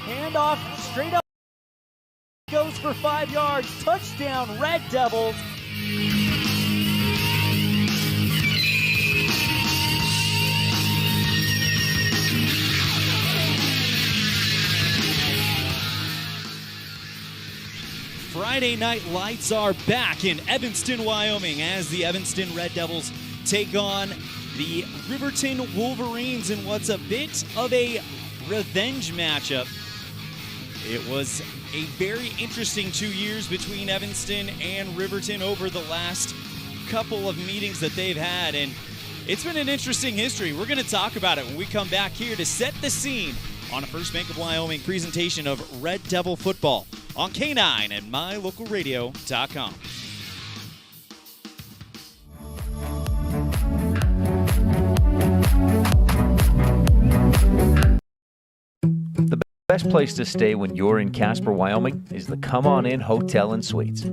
Handoff straight up. Goes for 5 yards. Touchdown, Red Devils. Friday night lights are back in Evanston, Wyoming, as the Evanston Red Devils take on the Riverton Wolverines in what's a bit of a revenge matchup. It was a very interesting 2 years between Evanston and Riverton over the last couple of meetings that they've had, and it's been an interesting history. We're going to talk about it when we come back here to set the scene on a First Bank of Wyoming presentation of Red Devil football on K9 and MyLocalRadio.com. The best place to stay when you're in Casper, Wyoming is the Come On In Hotel and Suites.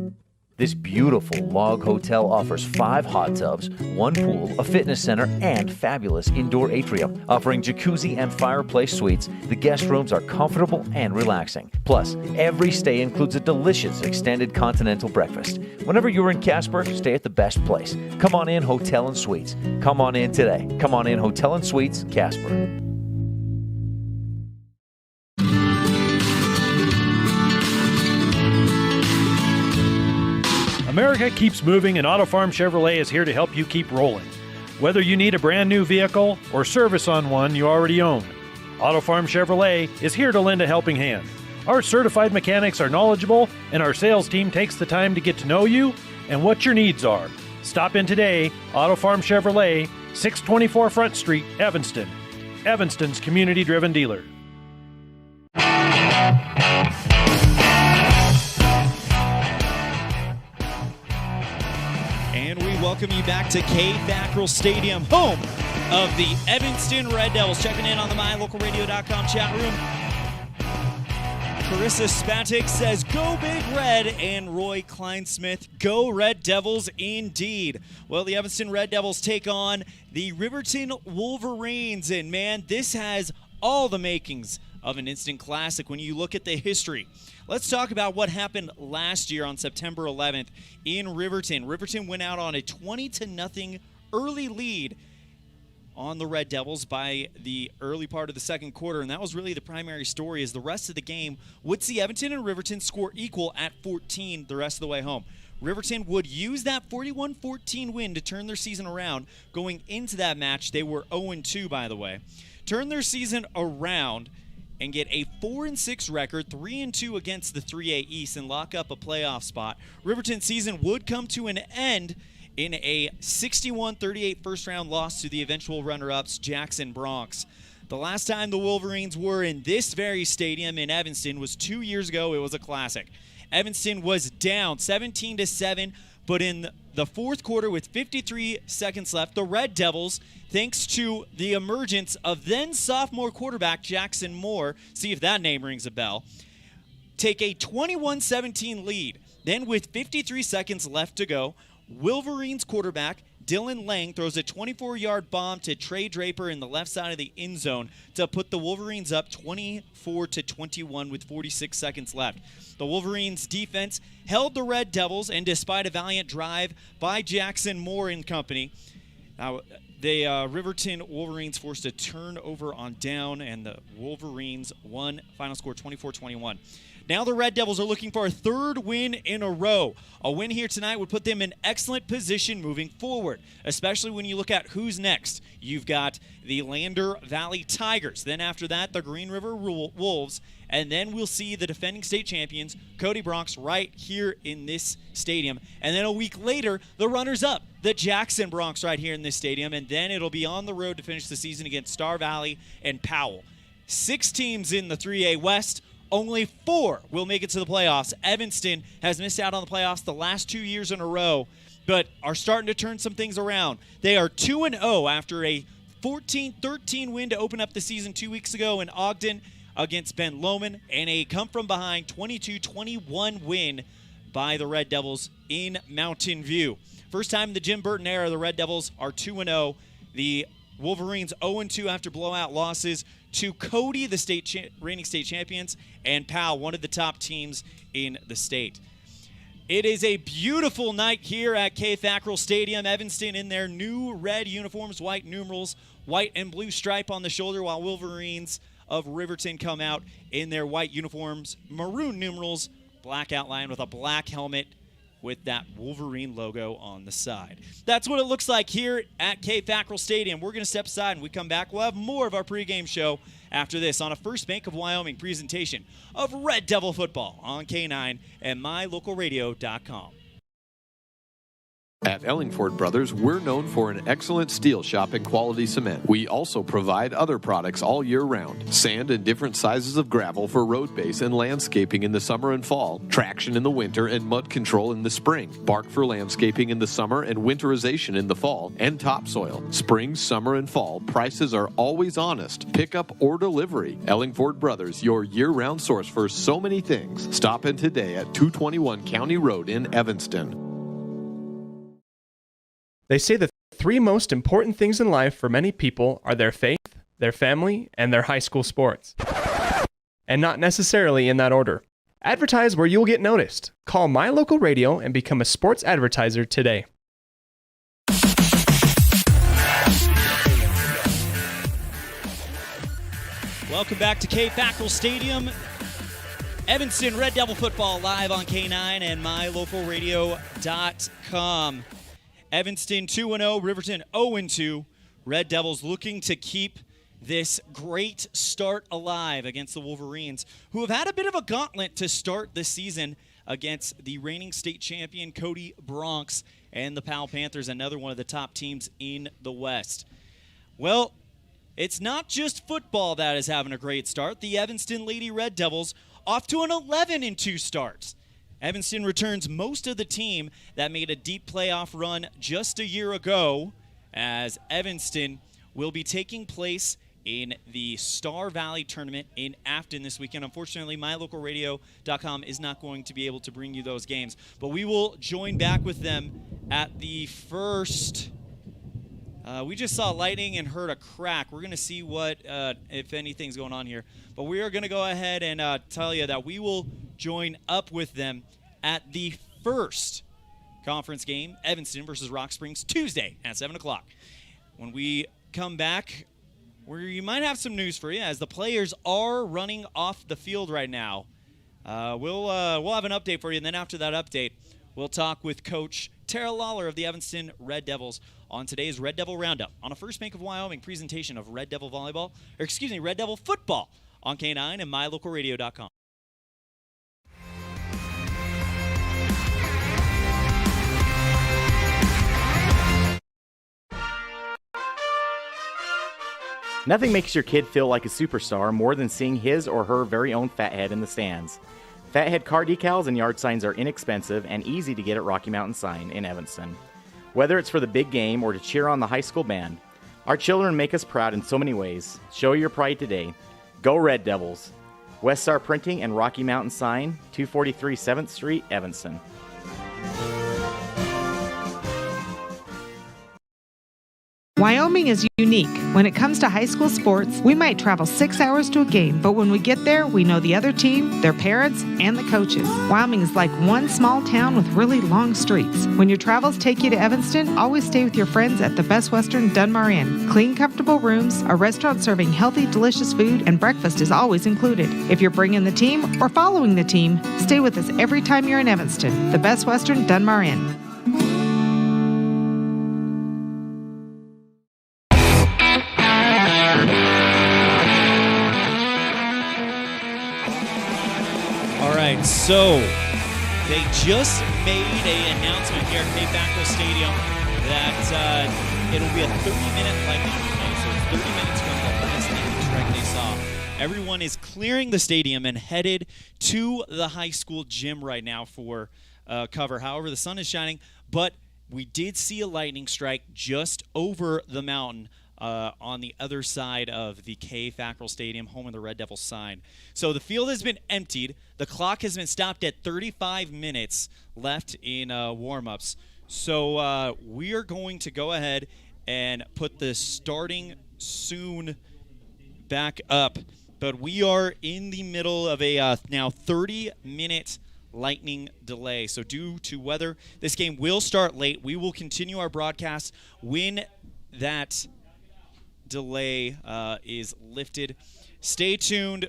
This beautiful log hotel offers 5 hot tubs, 1 pool, a fitness center, and fabulous indoor atrium. Offering jacuzzi and fireplace suites, the guest rooms are comfortable and relaxing. Plus, every stay includes a delicious extended continental breakfast. Whenever you're in Casper, stay at the best place. Come On In Hotel and Suites. Come on in today. Come On In Hotel and Suites, Casper. America keeps moving, and Auto Farm Chevrolet is here to help you keep rolling. Whether you need a brand new vehicle or service on one you already own, Auto Farm Chevrolet is here to lend a helping hand. Our certified mechanics are knowledgeable, and our sales team takes the time to get to know you and what your needs are. Stop in today, Auto Farm Chevrolet, 624 Front Street, Evanston. Evanston's community-driven dealer. And we welcome you back to FACKRELL Stadium, home of the Evanston Red Devils. Checking in on the MyLocalRadio.com chat room. Carissa Spatik says, "Go Big Red," and Roy Kleinsmith, "Go Red Devils indeed." Well, the Evanston Red Devils take on the Riverton Wolverines, and man, this has all the makings of an instant classic when you look at the history. Let's talk about what happened last year on September 11th in Riverton. Riverton went out on a 20-0 early lead on the Red Devils by the early part of the second quarter, and that was really the primary story, as the rest of the game would see Evanston and Riverton score equal at 14 the rest of the way home. Riverton would use that 41-14 win to turn their season around. Going into that match, they were 0-2, by the way. Turn their season around and get a 4-6 record, 3-2 against the 3A East, and lock up a playoff spot. Riverton's season would come to an end in a 61-38 first-round loss to the eventual runner-ups, Jackson Bronx. The last time the Wolverines were in this very stadium in Evanston was 2 years ago. It was a classic. Evanston was down 17-7, but in the fourth quarter with 53 seconds left, the Red Devils, thanks to the emergence of then sophomore quarterback Jackson Moore, see if that name rings a bell, take a 21-17 lead. Then with 53 seconds left to go, Wolverines quarterback Dylan Lang throws a 24-yard bomb to Trey Draper in the left side of the end zone to put the Wolverines up 24-21 with 46 seconds left. The Wolverines defense held the Red Devils, and despite a valiant drive by Jackson Moore and company, the Riverton Wolverines forced a turnover on down, and the Wolverines won. Final score 24-21. Now the Red Devils are looking for a third win in a row. A win here tonight would put them in excellent position moving forward, especially when you look at who's next. You've got the Lander Valley Tigers. Then after that, the Green River Wolves. And then we'll see the defending state champions, Cody Bronx, right here in this stadium. And then a week later, the runners-up, the Jackson Bronx, right here in this stadium. And then it'll be on the road to finish the season against Star Valley and Powell. 6 teams in the 3A West. Only 4 will make it to the playoffs. Evanston has missed out on the playoffs the last 2 years in a row, but are starting to turn some things around. They are 2-0 after a 14-13 win to open up the season 2 weeks ago in Ogden against Ben Lomond, and a come-from-behind 22-21 win by the Red Devils in Mountain View. First time in the Jim Burton era, the Red Devils are 2-0. The Wolverines 0-2 after blowout losses to Cody, the reigning state champions, and Powell, one of the top teams in the state. It is a beautiful night here at FACKRELL Stadium. Evanston in their new red uniforms, white numerals, white and blue stripe on the shoulder, while Wolverines of Riverton come out in their white uniforms, maroon numerals, black outline with a black helmet with that Wolverine logo on the side. That's what it looks like here at FACKRELL Stadium. We're going to step aside, and we come back. We'll have more of our pregame show after this on a First Bank of Wyoming presentation of Red Devil football on K9 and mylocalradio.com. At Ellingford Brothers, we're known for an excellent steel shop and quality cement. We also provide other products all year round. Sand and different sizes of gravel for road base and landscaping in the summer and fall. Traction in the winter and mud control in the spring. Bark for landscaping in the summer and winterization in the fall. And topsoil. Spring, summer, and fall, prices are always honest. Pickup or delivery. Ellingford Brothers, your year-round source for so many things. Stop in today at 221 County Road in Evanston. They say the three most important things in life for many people are their faith, their family, and their high school sports. And not necessarily in that order. Advertise where you'll get noticed. Call My Local Radio and become a sports advertiser today. Welcome back to FACKRELL Stadium. Evanston Red Devil football live on K9 and mylocalradio.com. Evanston 2-0, Riverton 0-2. Red Devils looking to keep this great start alive against the Wolverines, who have had a bit of a gauntlet to start the season against the reigning state champion Cody Bronx and the Powell Panthers, another one of the top teams in the West. Well, it's not just football that is having a great start. The Evanston Lady Red Devils off to an 11-2 start. Evanston returns most of the team that made a deep playoff run just a year ago, as Evanston will be taking place in the Star Valley Tournament in Afton this weekend. Unfortunately, mylocalradio.com is not going to be able to bring you those games, but we will join back with them at the first. We just saw lightning and heard a crack. We're going to see what, if anything's going on here. But we are going to go ahead and tell you that we will join up with them at the first conference game, Evanston versus Rock Springs, Tuesday at 7 o'clock. When we come back, we might have some news for you, as the players are running off the field right now. We'll have an update for you, and then after that update, we'll talk with Coach Tara Lawler of the Evanston Red Devils on today's Red Devil Roundup on a First Bank of Wyoming presentation of Red Devil Red Devil football on K9 and mylocalradio.com. Nothing makes your kid feel like a superstar more than seeing his or her very own Fathead in the stands. Fathead car decals and yard signs are inexpensive and easy to get at Rocky Mountain Sign in Evanston. Whether it's for the big game or to cheer on the high school band, our children make us proud in so many ways. Show your pride today. Go Red Devils. West Star Printing and Rocky Mountain Sign, 243 7th Street, Evanston. Wyoming is unique. When it comes to high school sports, we might travel 6 hours to a game, but when we get there, we know the other team, their parents, and the coaches. Wyoming is like one small town with really long streets. When your travels take you to Evanston, always stay with your friends at the Best Western Dunmar Inn. Clean, comfortable rooms, a restaurant serving healthy, delicious food, and breakfast is always included. If you're bringing the team or following the team, stay with us every time you're in Evanston. The Best Western Dunmar Inn. So, they just made an announcement here at FACKRELL Stadium that it'll be a 30-minute lightning delay. So it's 30 minutes from the last lightning strike they saw. Everyone is clearing the stadium and headed to the high school gym right now for cover. However, the sun is shining, but we did see a lightning strike just over the mountain on the other side of the FACKRELL Stadium, home of the Red Devils sign. So the field has been emptied. The clock has been stopped at 35 minutes left in warm-ups. So we are going to go ahead and put the starting soon back up. But we are in the middle of a now 30-minute lightning delay. So due to weather, this game will start late. We will continue our broadcast when that delay is lifted. Stay tuned.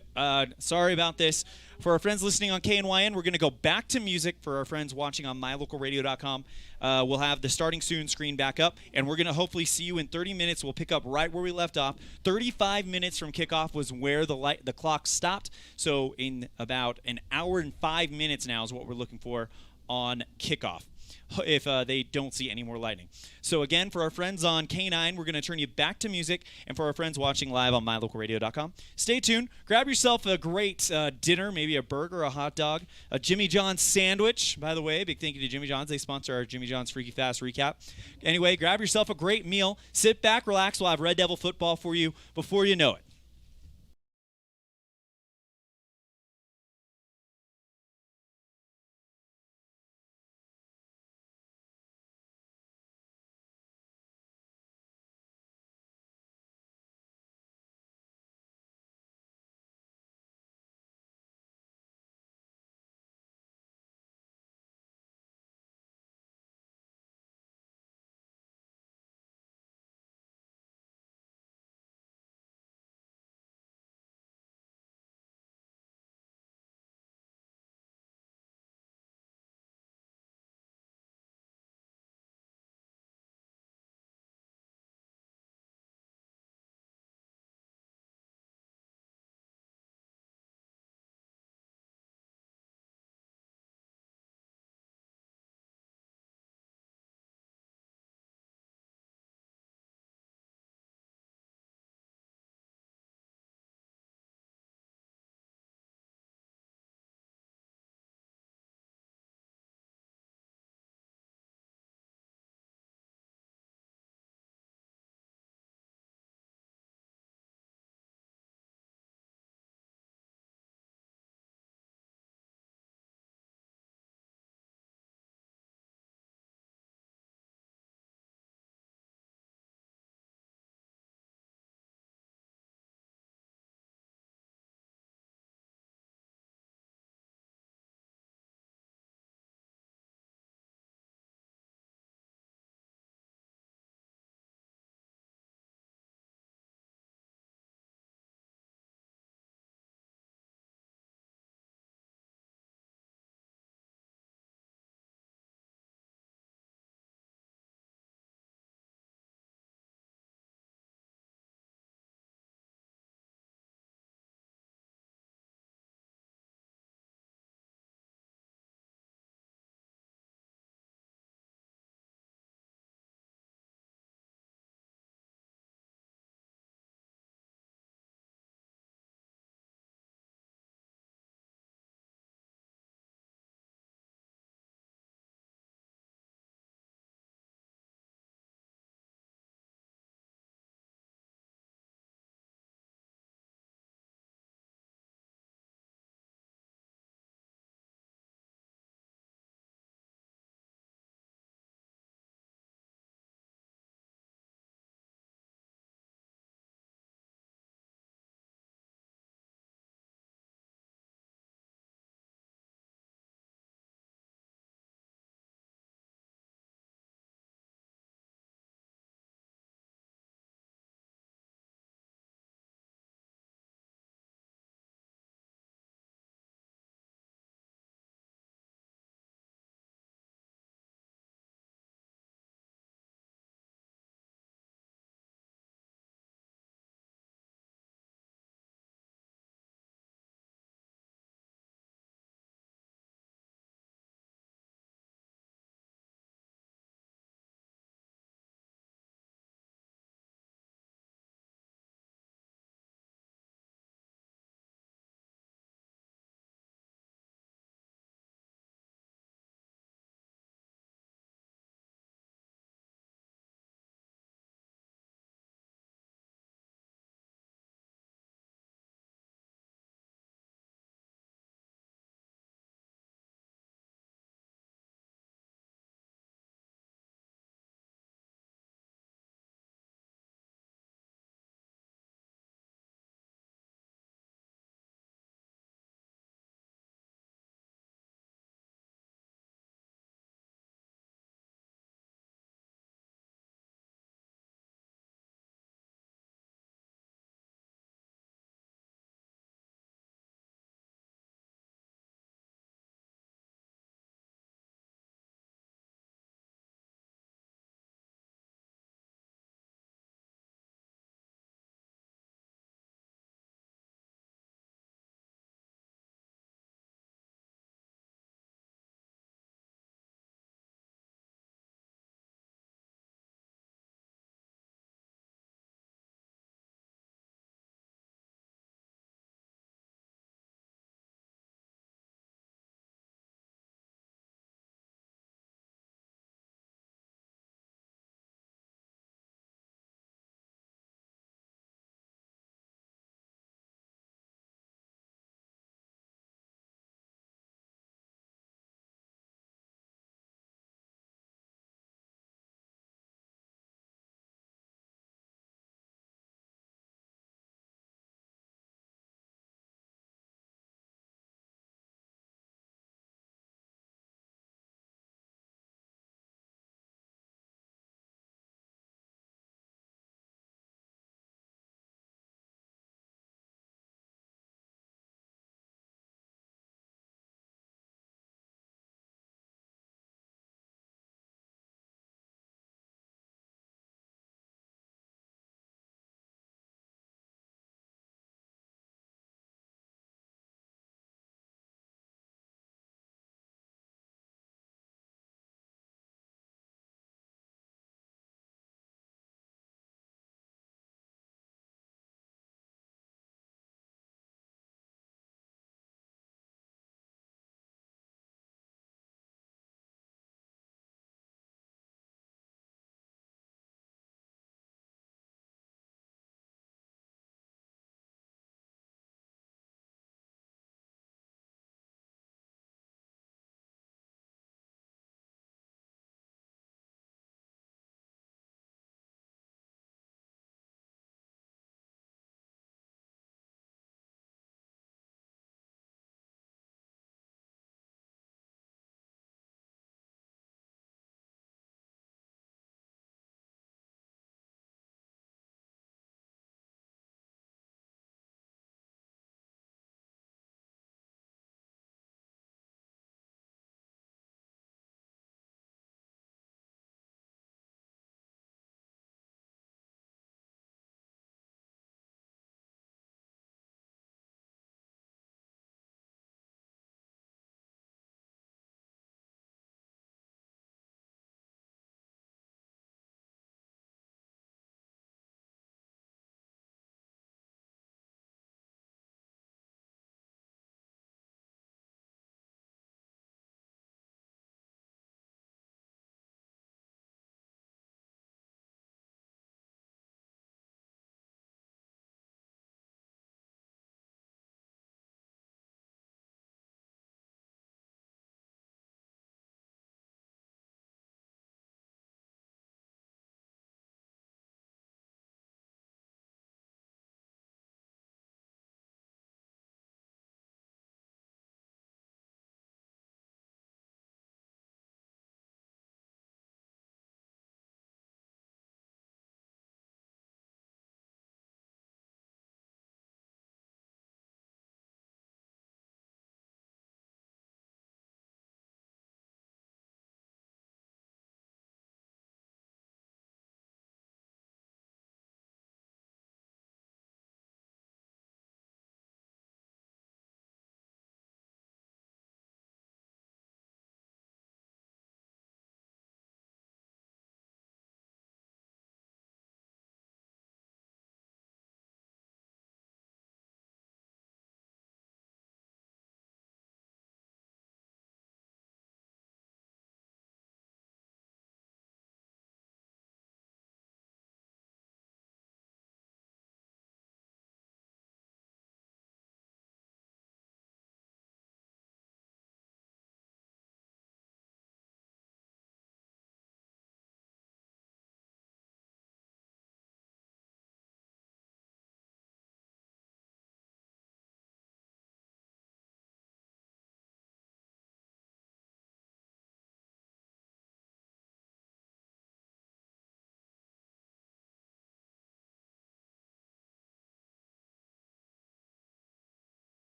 Sorry about this. For our friends listening on KNYN, we're going to go back to music. For our friends watching on mylocalradio.com, we'll have the starting soon screen back up, and we're going to hopefully see you in 30 minutes. We'll pick up right where we left off. 35 minutes from kickoff was where the clock stopped. So in about an hour and 5 minutes now is what we're looking for on kickoff, if they don't see any more lightning. So again, for our friends on K9, we're going to turn you back to music. And for our friends watching live on mylocalradio.com, stay tuned. Grab yourself a great dinner, maybe a burger, a hot dog, a Jimmy John's sandwich. By the way, big thank you to Jimmy John's. They sponsor our Jimmy John's Freaky Fast Recap. Anyway, grab yourself a great meal. Sit back, relax. We'll have Red Devil football for you before you know it.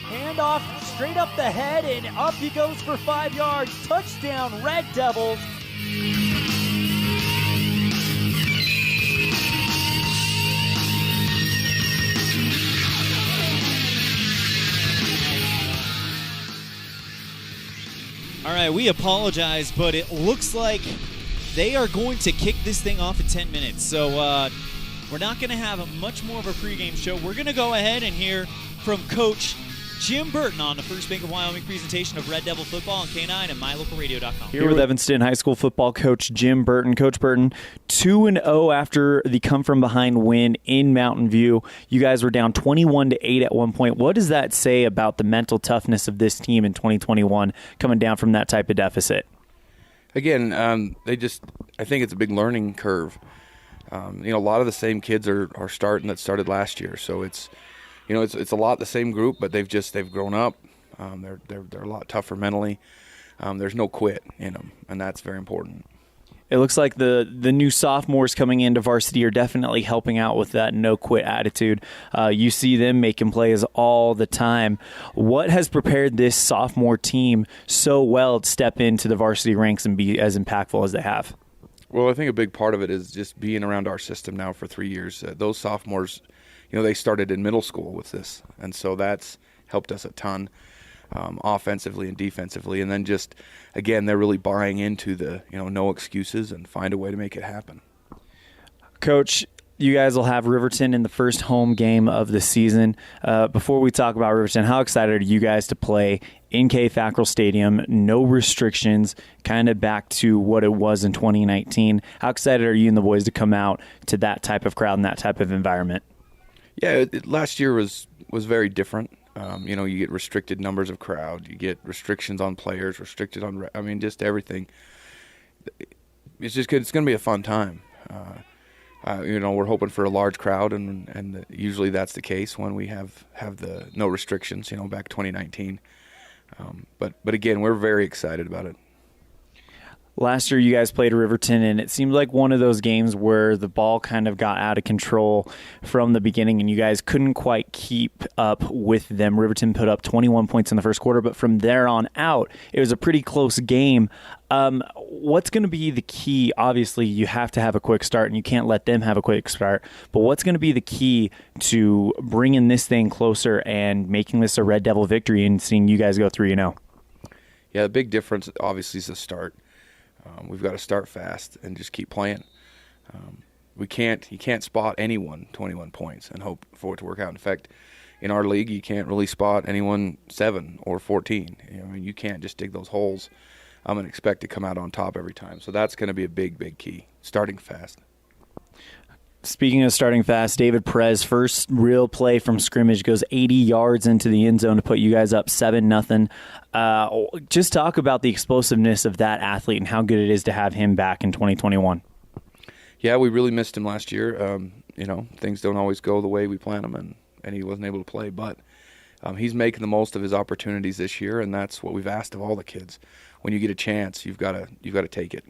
Hand off straight up the head, and up he goes for 5 yards. Touchdown, Red Devils. All right, we apologize, but it looks like they are going to kick this thing off in 10 minutes. So we're not going to have much more of a pregame show. We're going to go ahead and hear from Coach Jim Burton on the First Bank of Wyoming presentation of Red Devil football on K9 and MyLocalRadio.com. Here with Evanston High School football coach Jim Burton. Coach Burton, 2-0 after the come-from-behind win in Mountain View. You guys were down 21-8 at one point. What does that say about the mental toughness of this team in 2021 coming down from that type of deficit? Again, I think it's a big learning curve. A lot of the same kids are starting that started last year, so it's a lot the same group, but they've grown up. They're a lot tougher mentally. There's no quit in them, and that's very important. It looks like the new sophomores coming into varsity are definitely helping out with that no-quit attitude. You see them making plays all the time. What has prepared this sophomore team so well to step into the varsity ranks and be as impactful as they have? Well, I think a big part of it is just being around our system now for 3 years. Those sophomores, they started in middle school with this, and so that's helped us a ton. Offensively and defensively, and then just again they're really buying into the no excuses and find a way to make it happen. Coach, you guys will have Riverton in the first home game of the season. Before we talk about Riverton, how excited are you guys to play in FACKRELL Stadium? No restrictions, kind of back to what it was in 2019. How excited are you and the boys to come out to that type of crowd and that type of environment? Yeah, last year was very different. You get restricted numbers of crowd, you get restrictions on players, restricted on, just everything. It's just good. It's going to be a fun time. We're hoping for a large crowd, and usually that's the case when we have the no restrictions. Back 2019. But again, we're very excited about it. Last year, you guys played Riverton, and it seemed like one of those games where the ball kind of got out of control from the beginning, and you guys couldn't quite keep up with them. Riverton put up 21 points in the first quarter, but from there on out, it was a pretty close game. What's going to be the key? Obviously, you have to have a quick start, and you can't let them have a quick start, but what's going to be the key to bringing this thing closer and making this a Red Devil victory and seeing you guys go 3-0? Yeah, the big difference, obviously, is the start. We've got to start fast and just keep playing. You can't spot anyone 21 points and hope for it to work out. In fact, in our league, you can't really spot anyone 7 or 14. You can't just dig those holes and expect to come out on top every time. So that's going to be a big, big key, starting fast. Speaking of starting fast, David Perez, first real play from scrimmage, goes 80 yards into the end zone to put you guys up 7-0. Just talk about the explosiveness of that athlete and how good it is to have him back in 2021. Yeah, we really missed him last year. Things don't always go the way we plan them, and he wasn't able to play. But he's making the most of his opportunities this year, and that's what we've asked of all the kids. When you get a chance, you've got to take it.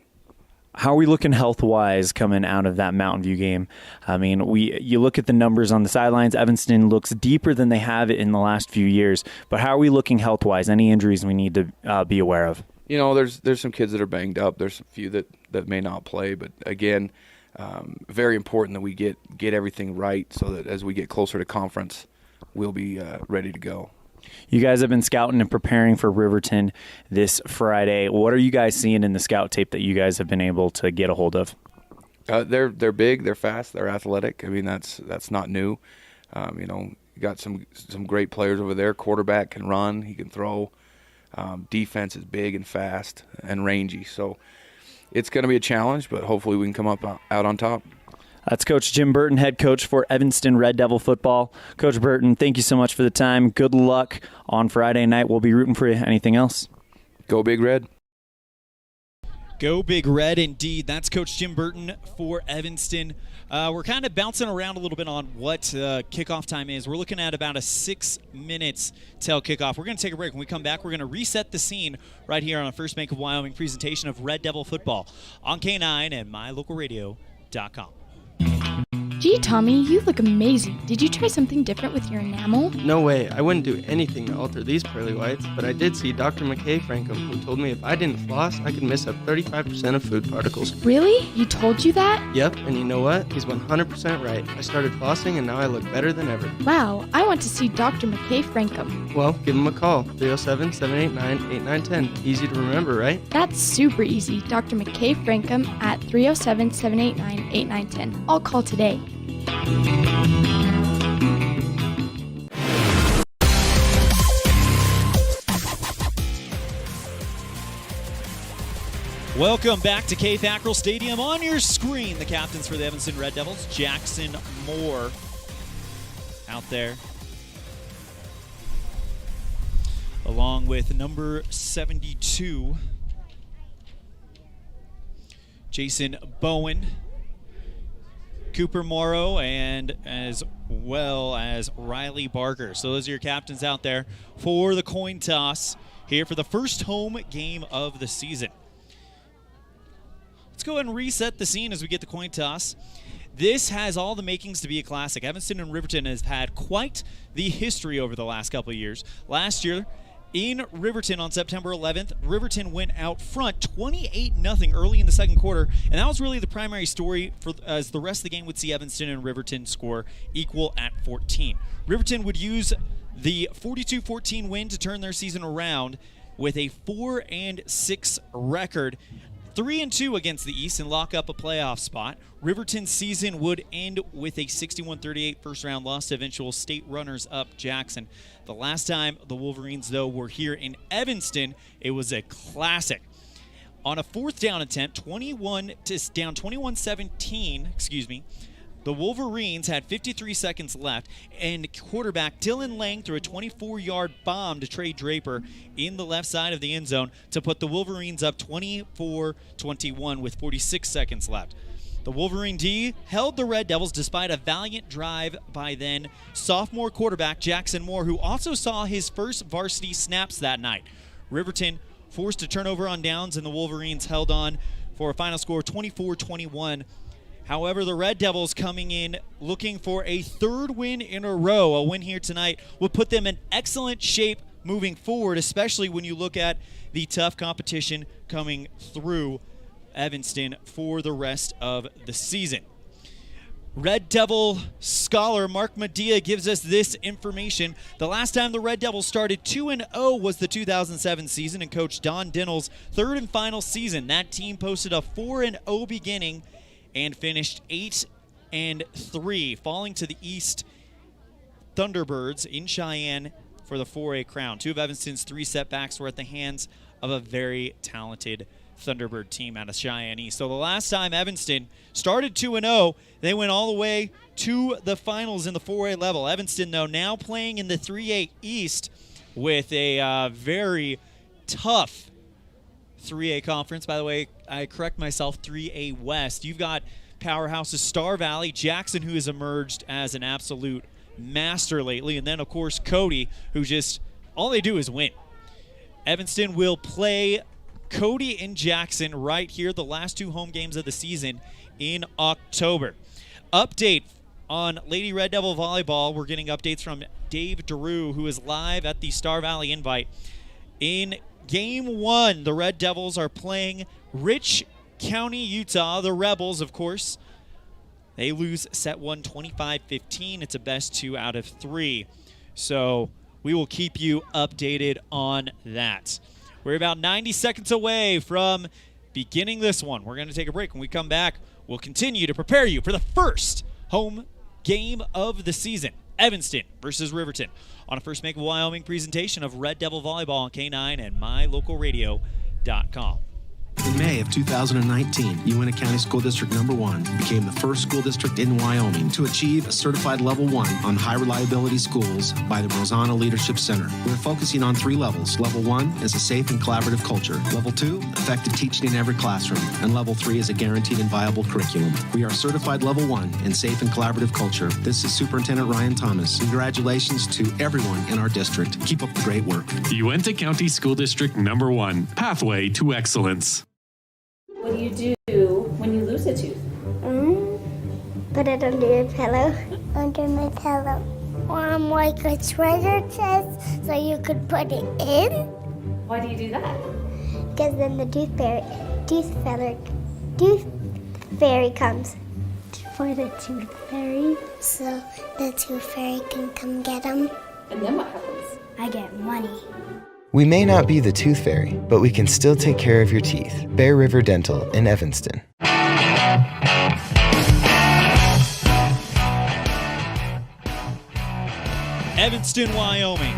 How are we looking health-wise coming out of that Mountain View game? You look at the numbers on the sidelines. Evanston looks deeper than they have in the last few years. But how are we looking health-wise? Any injuries we need to be aware of? There's some kids that are banged up. There's a few that may not play. But again, very important that we get everything right so that as we get closer to conference, we'll be ready to go. You guys have been scouting and preparing for Riverton this Friday. What are you guys seeing in the scout tape that you guys have been able to get a hold of? They're big, they're fast, they're athletic. That's not new. You got some great players over there. Quarterback can run, he can throw. Defense is big and fast and rangy. So it's going to be a challenge, but hopefully we can come out on top. That's Coach Jim Burton, head coach for Evanston Red Devil football. Coach Burton, thank you so much for the time. Good luck on Friday night. We'll be rooting for you. Anything else? Go Big Red. Go Big Red, indeed. That's Coach Jim Burton for Evanston. We're kind of bouncing around a little bit on what kickoff time is. We're looking at about 6 minutes till kickoff. We're going to take a break. When we come back, we're going to reset the scene right here on a First Bank of Wyoming presentation of Red Devil football on K9 and MyLocalRadio.com. Gee, Tommy, you look amazing. Did you try something different with your enamel? No way. I wouldn't do anything to alter these pearly whites, but I did see Dr. McKay Frankham, who told me if I didn't floss, I could miss up 35% of food particles. Really? He told you that? Yep, and you know what? He's 100% right. I started flossing, and now I look better than ever. Wow, I want to see Dr. McKay Frankham. Well, give him a call. 307-789-8910. Easy to remember, right? That's super easy. Dr. McKay Frankham at 307-789-8910. I'll call today. Welcome back to FACKRELL Stadium. On your screen, the captains for the Evanston Red Devils, Jackson Moore out there, along with number 72, Jason Bowen, Cooper Morrow, and as well as Riley Barker. So those are your captains out there for the coin toss here for the first home game of the season. Let's go ahead and reset the scene as we get the coin toss. This has all the makings to be a classic. Evanston and Riverton has had quite the history over the last couple of years. Last year, in Riverton on September 11th, Riverton went out front 28-0 early in the second quarter, and that was really the primary story for as the rest of the game would see Evanston and Riverton score equal at 14. Riverton would use the 42-14 win to turn their season around with a 4-6 record. 3-2 against the East and lock up a playoff spot. Riverton's season would end with a 61-38 first-round loss to eventual state runners-up Jackson. The last time the Wolverines, though, were here in Evanston, it was a classic. On a fourth down attempt, down 21-17, the Wolverines had 53 seconds left, and quarterback Dylan Lang threw a 24-yard bomb to Trey Draper in the left side of the end zone to put the Wolverines up 24-21 with 46 seconds left. The Wolverine D held the Red Devils despite a valiant drive by then sophomore quarterback Jackson Moore, who also saw his first varsity snaps that night. Riverton forced a turnover on downs, and the Wolverines held on for a final score 24-21. However, the Red Devils coming in looking for a third win in a row. A win here tonight will put them in excellent shape moving forward, especially when you look at the tough competition coming through Evanston for the rest of the season. Red Devil scholar Mark Medea gives us this information. The last time the Red Devils started 2-0 was the 2007 season and Coach Don Dinnell's third and final season. That team posted a 4-0 beginning and finished 8-3, falling to the East Thunderbirds in Cheyenne for the 4A crown. Two of Evanston's three setbacks were at the hands of a very talented Thunderbird team out of Cheyenne East. So the last time Evanston started 2-0, they went all the way to the finals in the 4A level. Evanston, though, now playing in the 3A East with a very tough 3A conference. By the way, I correct myself, 3A West. You've got powerhouses Star Valley, Jackson, who has emerged as an absolute master lately, and then, of course, Cody, who just, all they do is win. Evanston will play Cody and Jackson right here, the last two home games of the season in October. Update on Lady Red Devil Volleyball. We're getting updates from Dave DeRue, who is live at the Star Valley Invite. In Game 1, the Red Devils are playing Rich County, Utah. The Rebels, of course, they lose set 1 25-15. It's a best 2 out of 3. So we will keep you updated on that. We're about 90 seconds away from beginning this one. We're going to take a break. When we come back, we'll continue to prepare you for the first home game of the season. Evanston versus Riverton on a First Make of Wyoming presentation of Red Devil Volleyball on K9 and MyLocalRadio.com. In May of 2019, Uintah County School District No. 1 became the first school district in Wyoming to achieve a certified Level 1 on high reliability schools by the Rosanna Leadership Center. We're focusing on 3 levels. Level 1 is a safe and collaborative culture. Level 2, effective teaching in every classroom. And Level 3 is a guaranteed and viable curriculum. We are certified Level 1 in safe and collaborative culture. This is Superintendent Ryan Thomas. Congratulations to everyone in our district. Keep up the great work. Uintah County School District No. 1, Pathway to Excellence. What do you do when you lose a tooth? Put it under your pillow. Under my pillow. Like a treasure chest so you could put it in. Why do you do that? Because then the tooth fairy comes. For the tooth fairy. So the tooth fairy can come get them. And then what happens? I get money. We may not be the tooth fairy, but we can still take care of your teeth. Bear River Dental in Evanston. Evanston, Wyoming.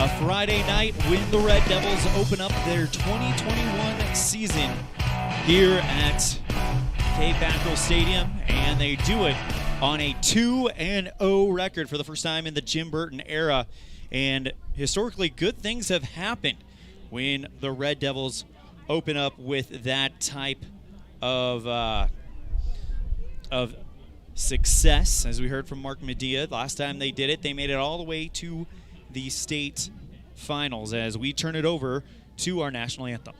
A Friday night when the Red Devils open up their 2021 season here at FACKRELL Stadium, and they do it on a 2-0 record for the first time in the Jim Burton era. And historically, good things have happened when the Red Devils open up with that type of success. As we heard from Mark Medea, last time they did it, they made it all the way to the state finals. As we turn it over to our national anthem.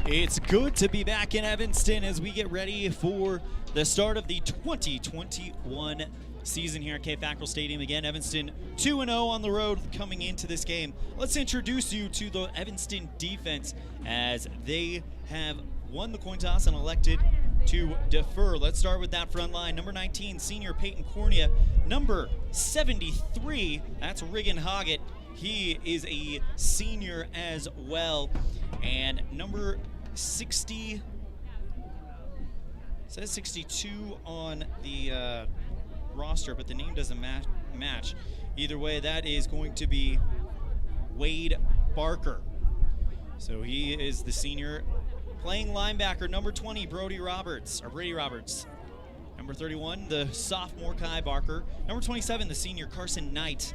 It's good to be back in Evanston as we get ready for the start of the 2021 season here at FACKRELL Stadium. Again, Evanston 2-0 on the road coming into this game. Let's introduce you to the Evanston defense as they have won the coin toss and elected to defer. Let's start with that front line. Number 19, senior Peyton Cornea. Number 73, that's Riggin Hoggett. He is a senior as well. And number 60, says 62 on the roster, but the name doesn't match. Either way, that is going to be Wade Barker. So he is the senior. Playing linebacker, number 20, Brady Roberts. Number 31, the sophomore Kai Barker. Number 27, the senior Carson Knight.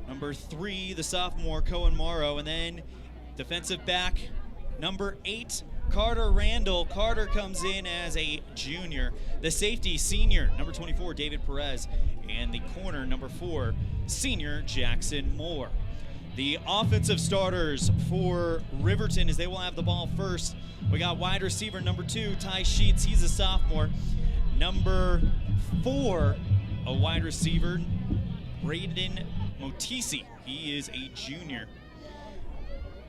Number 3, the sophomore Cohen Morrow. And then defensive back, number 8, Carter Randall. Carter comes in as a junior. The safety, senior, number 24, David Perez. And the corner, number 4, senior Jackson Moore. The offensive starters for Riverton, as they will have the ball first. We got wide receiver number 2, Ty Sheets. He's a sophomore. Number 4, a wide receiver, Braden Motisi. He is a junior.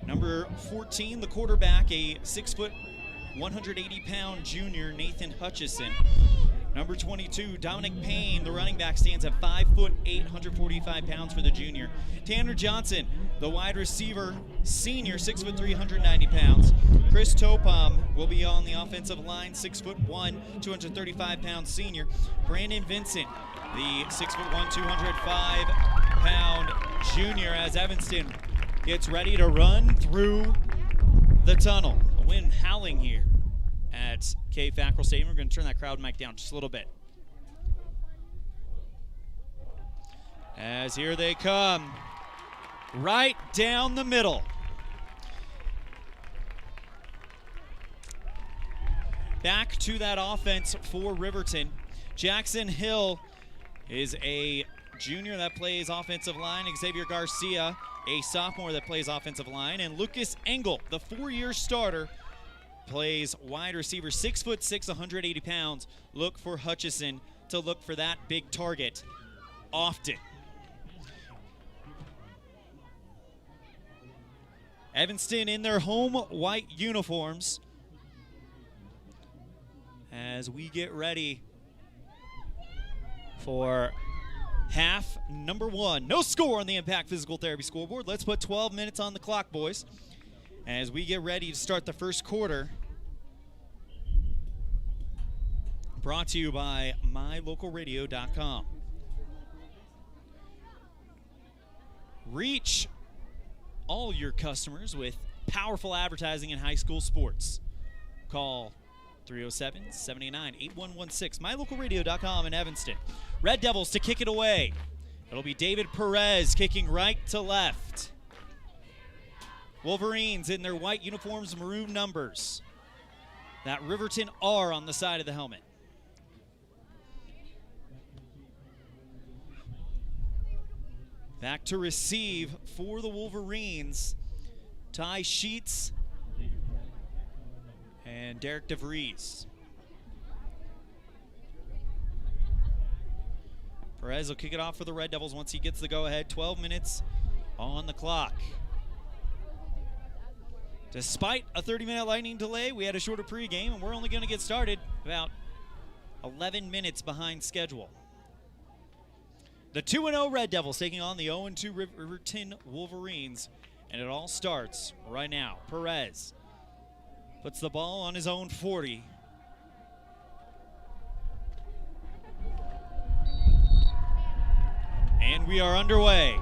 Number 14, the quarterback, a 6', 180-pound junior, Nathan Hutchison. Number 22, Dominic Payne, the running back, stands at 5'8", 145 pounds for the junior. Tanner Johnson, the wide receiver, senior, 6'3", 190 pounds. Chris Topom will be on the offensive line, 6'1", 235 pound senior. Brandon Vincent, the 6'1", 205-pound junior, as Evanston gets ready to run through the tunnel. A wind howling here at FACKRELL Stadium. We're going to turn that crowd mic down just a little bit. As here they come, right down the middle. Back to that offense for Riverton. Jackson Hill is a junior that plays offensive line. Xavier Garcia, a sophomore that plays offensive line. And Lucas Engel, the 4-year starter, plays wide receiver. 6'6", 180 pounds. Look for Hutchison to look for that big target often. Evanston in their home white uniforms as we get ready for half number 1. No score on the Impact Physical Therapy scoreboard. Let's put 12 minutes on the clock, boys, as we get ready to start the first quarter. Brought to you by mylocalradio.com. Reach all your customers with powerful advertising in high school sports. Call 307-789-8116. mylocalradio.com in Evanston. Red Devils to kick it away. It'll be David Perez kicking right to left. Wolverines in their white uniforms, maroon numbers. That Riverton R on the side of the helmet. Back to receive for the Wolverines, Ty Sheets and Derek DeVries. Perez will kick it off for the Red Devils once he gets the go-ahead. 12 minutes on the clock. Despite a 30-minute lightning delay, we had a shorter pregame, and we're only going to get started about 11 minutes behind schedule. The 2-0 Red Devils taking on the 0-2 Riverton Wolverines, and it all starts right now. Perez puts the ball on his own 40. And we are underway.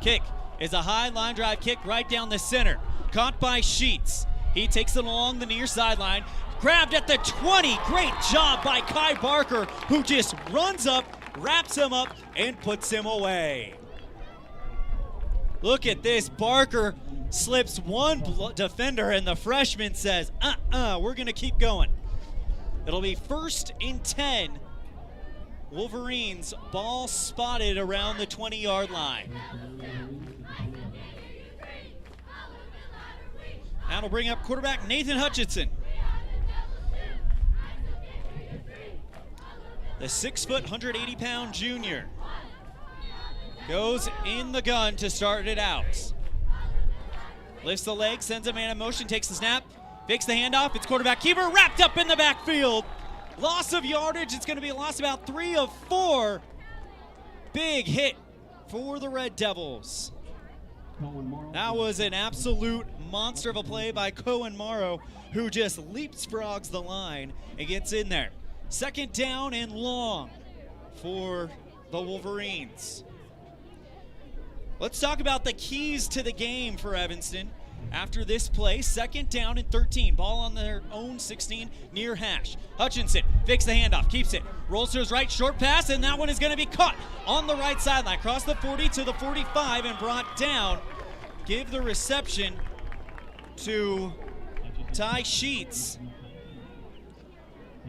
Kick is a high line drive kick right down the center. Caught by Sheets. He takes it along the near sideline. Grabbed at the 20. Great job by Kai Barker, who just runs up, wraps him up, and puts him away. Look at this. Barker slips one defender, and the freshman says, we're going to keep going. It'll be 1st and 10. Wolverines, ball spotted around the 20-yard line. That'll bring up quarterback Nathan Hutchinson. The 6', 180-pound junior goes in the gun to start it out. Lifts the leg, sends a man in motion, takes the snap, fakes the handoff. It's quarterback keeper wrapped up in the backfield. Loss of yardage. It's going to be a loss about 3 of 4. Big hit for the Red Devils. That was an absolute monster of a play by Cohen Morrow, who just leapfrogs the line and gets in there. 2nd down and long for the Wolverines. Let's talk about the keys to the game for Evanston. After this play, 2nd down and 13. Ball on their own 16 near hash. Hutchinson fakes the handoff, keeps it, rolls to his right, short pass, and that one is going to be caught on the right sideline. Across the 40 to the 45 and brought down. Give the reception to Ty Sheets.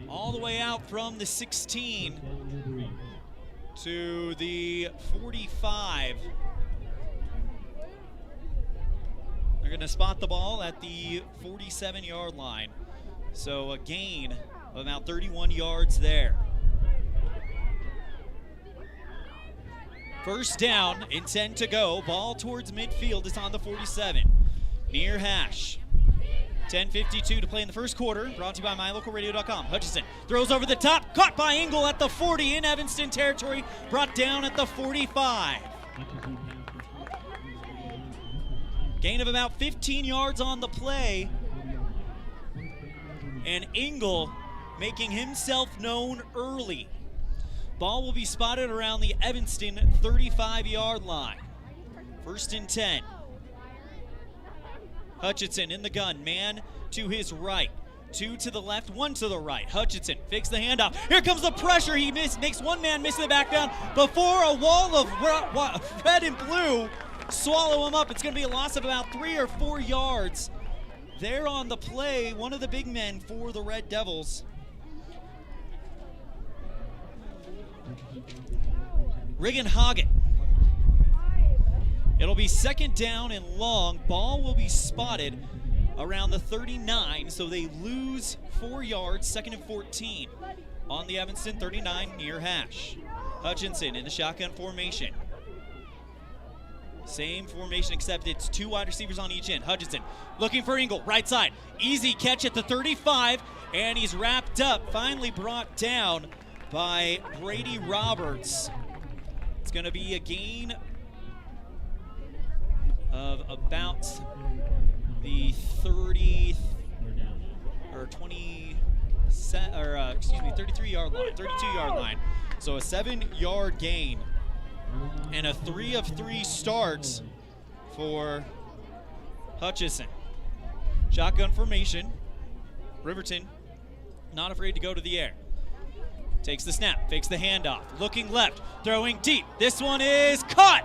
All the way out from the 16 to the 45. They're going to spot the ball at the 47-yard line. So a gain of about 31 yards there. 1st down and 10 to go. Ball towards midfield. It's on the 47. Near hash. 10:52 to play in the first quarter. Brought to you by mylocalradio.com. Hutchinson throws over the top. Caught by Engel at the 40 in Evanston territory. Brought down at the 45. Gain of about 15 yards on the play. And Engel making himself known early. Ball will be spotted around the Evanston 35-yard line. 1st and 10. Hutchinson in the gun, man to his right. 2 to the left, 1 to the right. Hutchinson fakes the handoff. Here comes the pressure. He makes one man miss the back down before a wall of red and blue swallow him up. It's going to be a loss of about 3 or 4 yards. There on the play, one of the big men for the Red Devils. Rigan Hoggett. It'll be second down and long. Ball will be spotted around the 39, so they lose 4 yards, 2nd and 14 on the Evanston 39 near hash. Hutchinson in the shotgun formation. Same formation, except it's 2 wide receivers on each end. Hutchinson looking for Engel, right side. Easy catch at the 35, and he's wrapped up, finally brought down by Brady Roberts. It's going to be a gain of about the 30 or 20 33-yard line, 32-yard line. So a 7-yard gain and a 3 of 3 starts for Hutchison. Shotgun formation. Riverton not afraid to go to the air. Takes the snap, fakes the handoff, looking left, throwing deep. This one is caught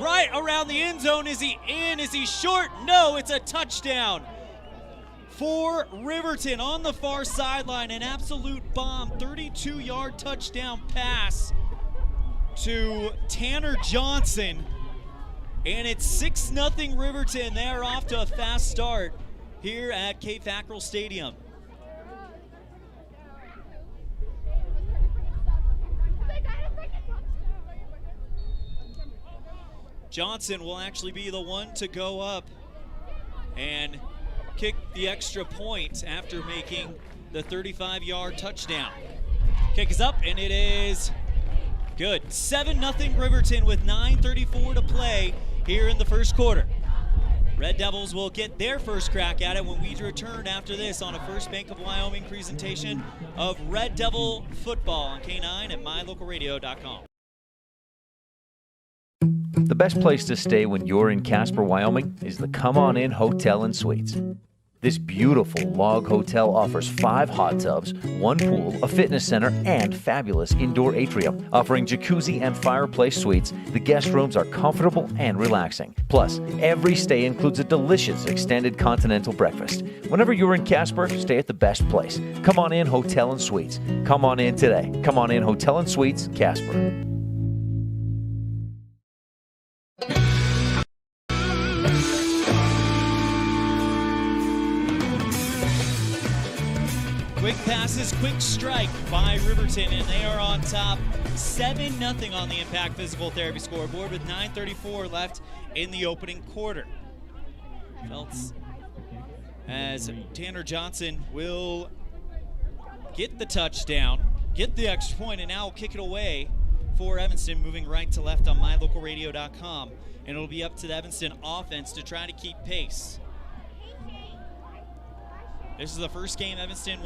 right around the end zone. Is he in? Is he short? No, it's a touchdown for Riverton on the far sideline. An absolute bomb, 32-yard touchdown pass to Tanner Johnson. And it's 6-0 Riverton. They are off to a fast start here at FACKRELL Stadium. Johnson will actually be the one to go up and kick the extra point after making the 35-yard touchdown. Kick is up, and it is good. 7-0 Riverton with 9:34 to play here in the first quarter. Red Devils will get their first crack at it when we return after this on a First Bank of Wyoming presentation of Red Devil football on K9 at mylocalradio.com. The best place to stay when you're in Casper, Wyoming is the Come On In Hotel and Suites. This beautiful log hotel offers 5 hot tubs, 1 pool, a fitness center, and fabulous indoor atrium. Offering jacuzzi and fireplace suites, the guest rooms are comfortable and relaxing. Plus, every stay includes a delicious extended continental breakfast. Whenever you're in Casper, stay at the best place. Come On In Hotel and Suites. Come on in today. Come On In Hotel and Suites, Casper. Quick passes, quick strike by Riverton, and they are on top 7-0 on the Impact Physical Therapy scoreboard with 9:34 left in the opening quarter. Feltz, as Tanner Johnson will get the touchdown, get the extra point, and now kick it away for Evanston, moving right to left on mylocalradio.com. And it'll be up to the Evanston offense to try to keep pace. This is the first game Evanston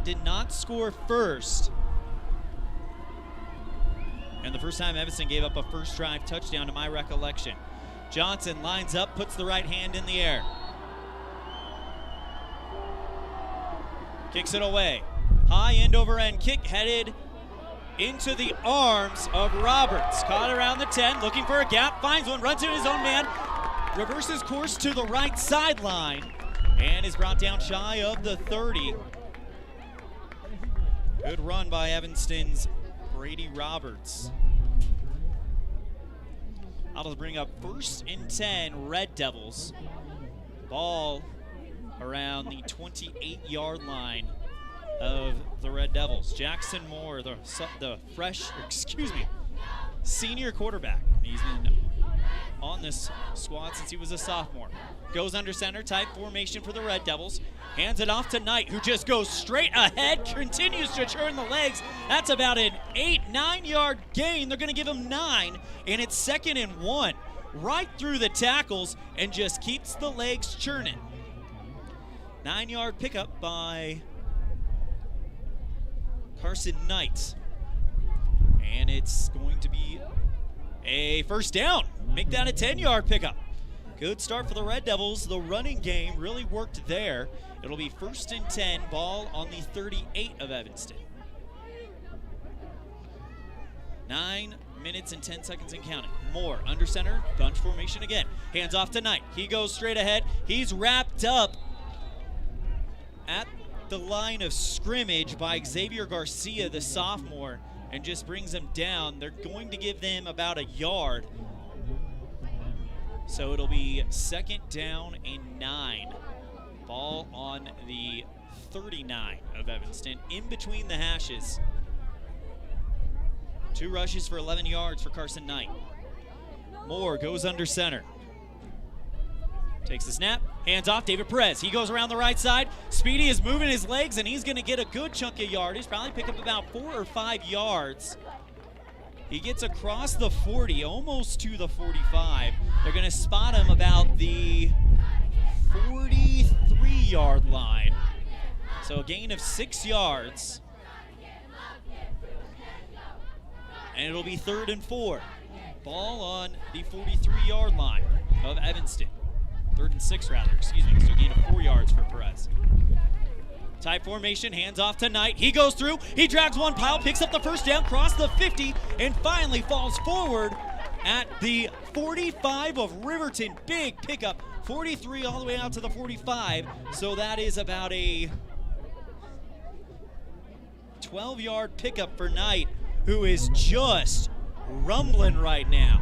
did not score first. And the first time Evanston gave up a first drive touchdown to my recollection. Johnson lines up, puts the right hand in the air. Kicks it away. High end over end kick headed into the arms of Roberts. Caught around the 10, looking for a gap, finds one, runs into his own man, reverses course to the right sideline, and is brought down shy of the 30. Good run by Evanston's Brady Roberts. That'll bring up 1st and 10 Red Devils. Ball around the 28-yard line of the Red Devils. Jackson Moore, the senior quarterback. He's been on this squad since he was a sophomore. Goes under center, type formation for the Red Devils. Hands it off to Knight, who just goes straight ahead, continues to churn the legs. That's about an 8-9-yard gain. They're going to give him 9, and it's 2nd and 1. Right through the tackles and just keeps the legs churning. 9-yard pickup by Carson Knight. And it's going to be a first down. Make that a 10-yard pickup. Good start for the Red Devils. The running game really worked there. It'll be 1st and 10, ball on the 38 of Evanston. 9 minutes and 10 seconds and counting. Moore under center, bunch formation again. Hands off to Knight. He goes straight ahead. He's wrapped up at the line of scrimmage by Xavier Garcia, the sophomore, and just brings him down. They're going to give them about a yard. So it'll be 2nd down and 9. Ball on the 39 of Evanston, in between the hashes. 2 rushes for 11 yards for Carson Knight. Moore goes under center. Takes the snap, hands off, David Perez. He goes around the right side. Speedy is moving his legs, and he's going to get a good chunk of yardage, probably pick up about 4 or 5 yards. He gets across the 40, almost to the 45. They're going to spot him about the 43-yard line. So a gain of 6 yards. And it'll be 3rd and 4. Ball on the 43-yard line of Evanston. 3rd and 6, rather, excuse me. So a gain of 4 yards for Perez. Tight formation, hands off to Knight. He goes through, he drags one pile, picks up the 1st down, cross the 50, and finally falls forward at the 45 of Riverton. Big pickup, 43 all the way out to the 45. So that is about a 12-yard pickup for Knight, who is just rumbling right now.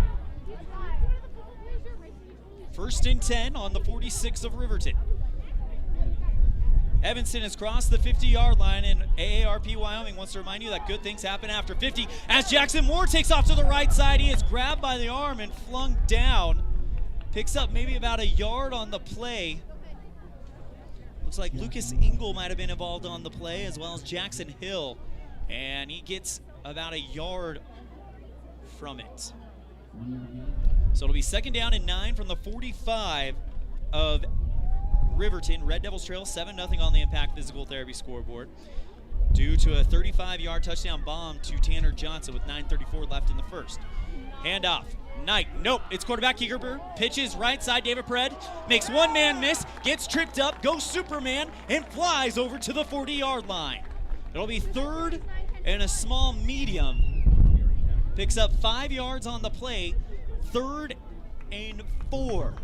1st and 10 on the 46 of Riverton. Evanston has crossed the 50-yard line, and AARP Wyoming wants to remind you that good things happen after 50. As Jackson Moore takes off to the right side, he is grabbed by the arm and flung down. Picks up maybe about a yard on the play. Looks like Lucas Engel might have been involved on the play, as well as Jackson Hill. And he gets about a yard from it. So it'll be 2nd down and 9 from the 45 of Riverton. Red Devils trail 7-0 on the Impact Physical Therapy scoreboard due to a 35-yard touchdown bomb to Tanner Johnson with 9:34 left in the 1st. Handoff. Knight. Nope. It's quarterback Keegerber. Pitches right side. David Pred makes one man miss, gets tripped up, goes Superman, and flies over to the 40-yard line. It'll be 3rd and a small medium. Picks up 5 yards on the play. 3rd and 4.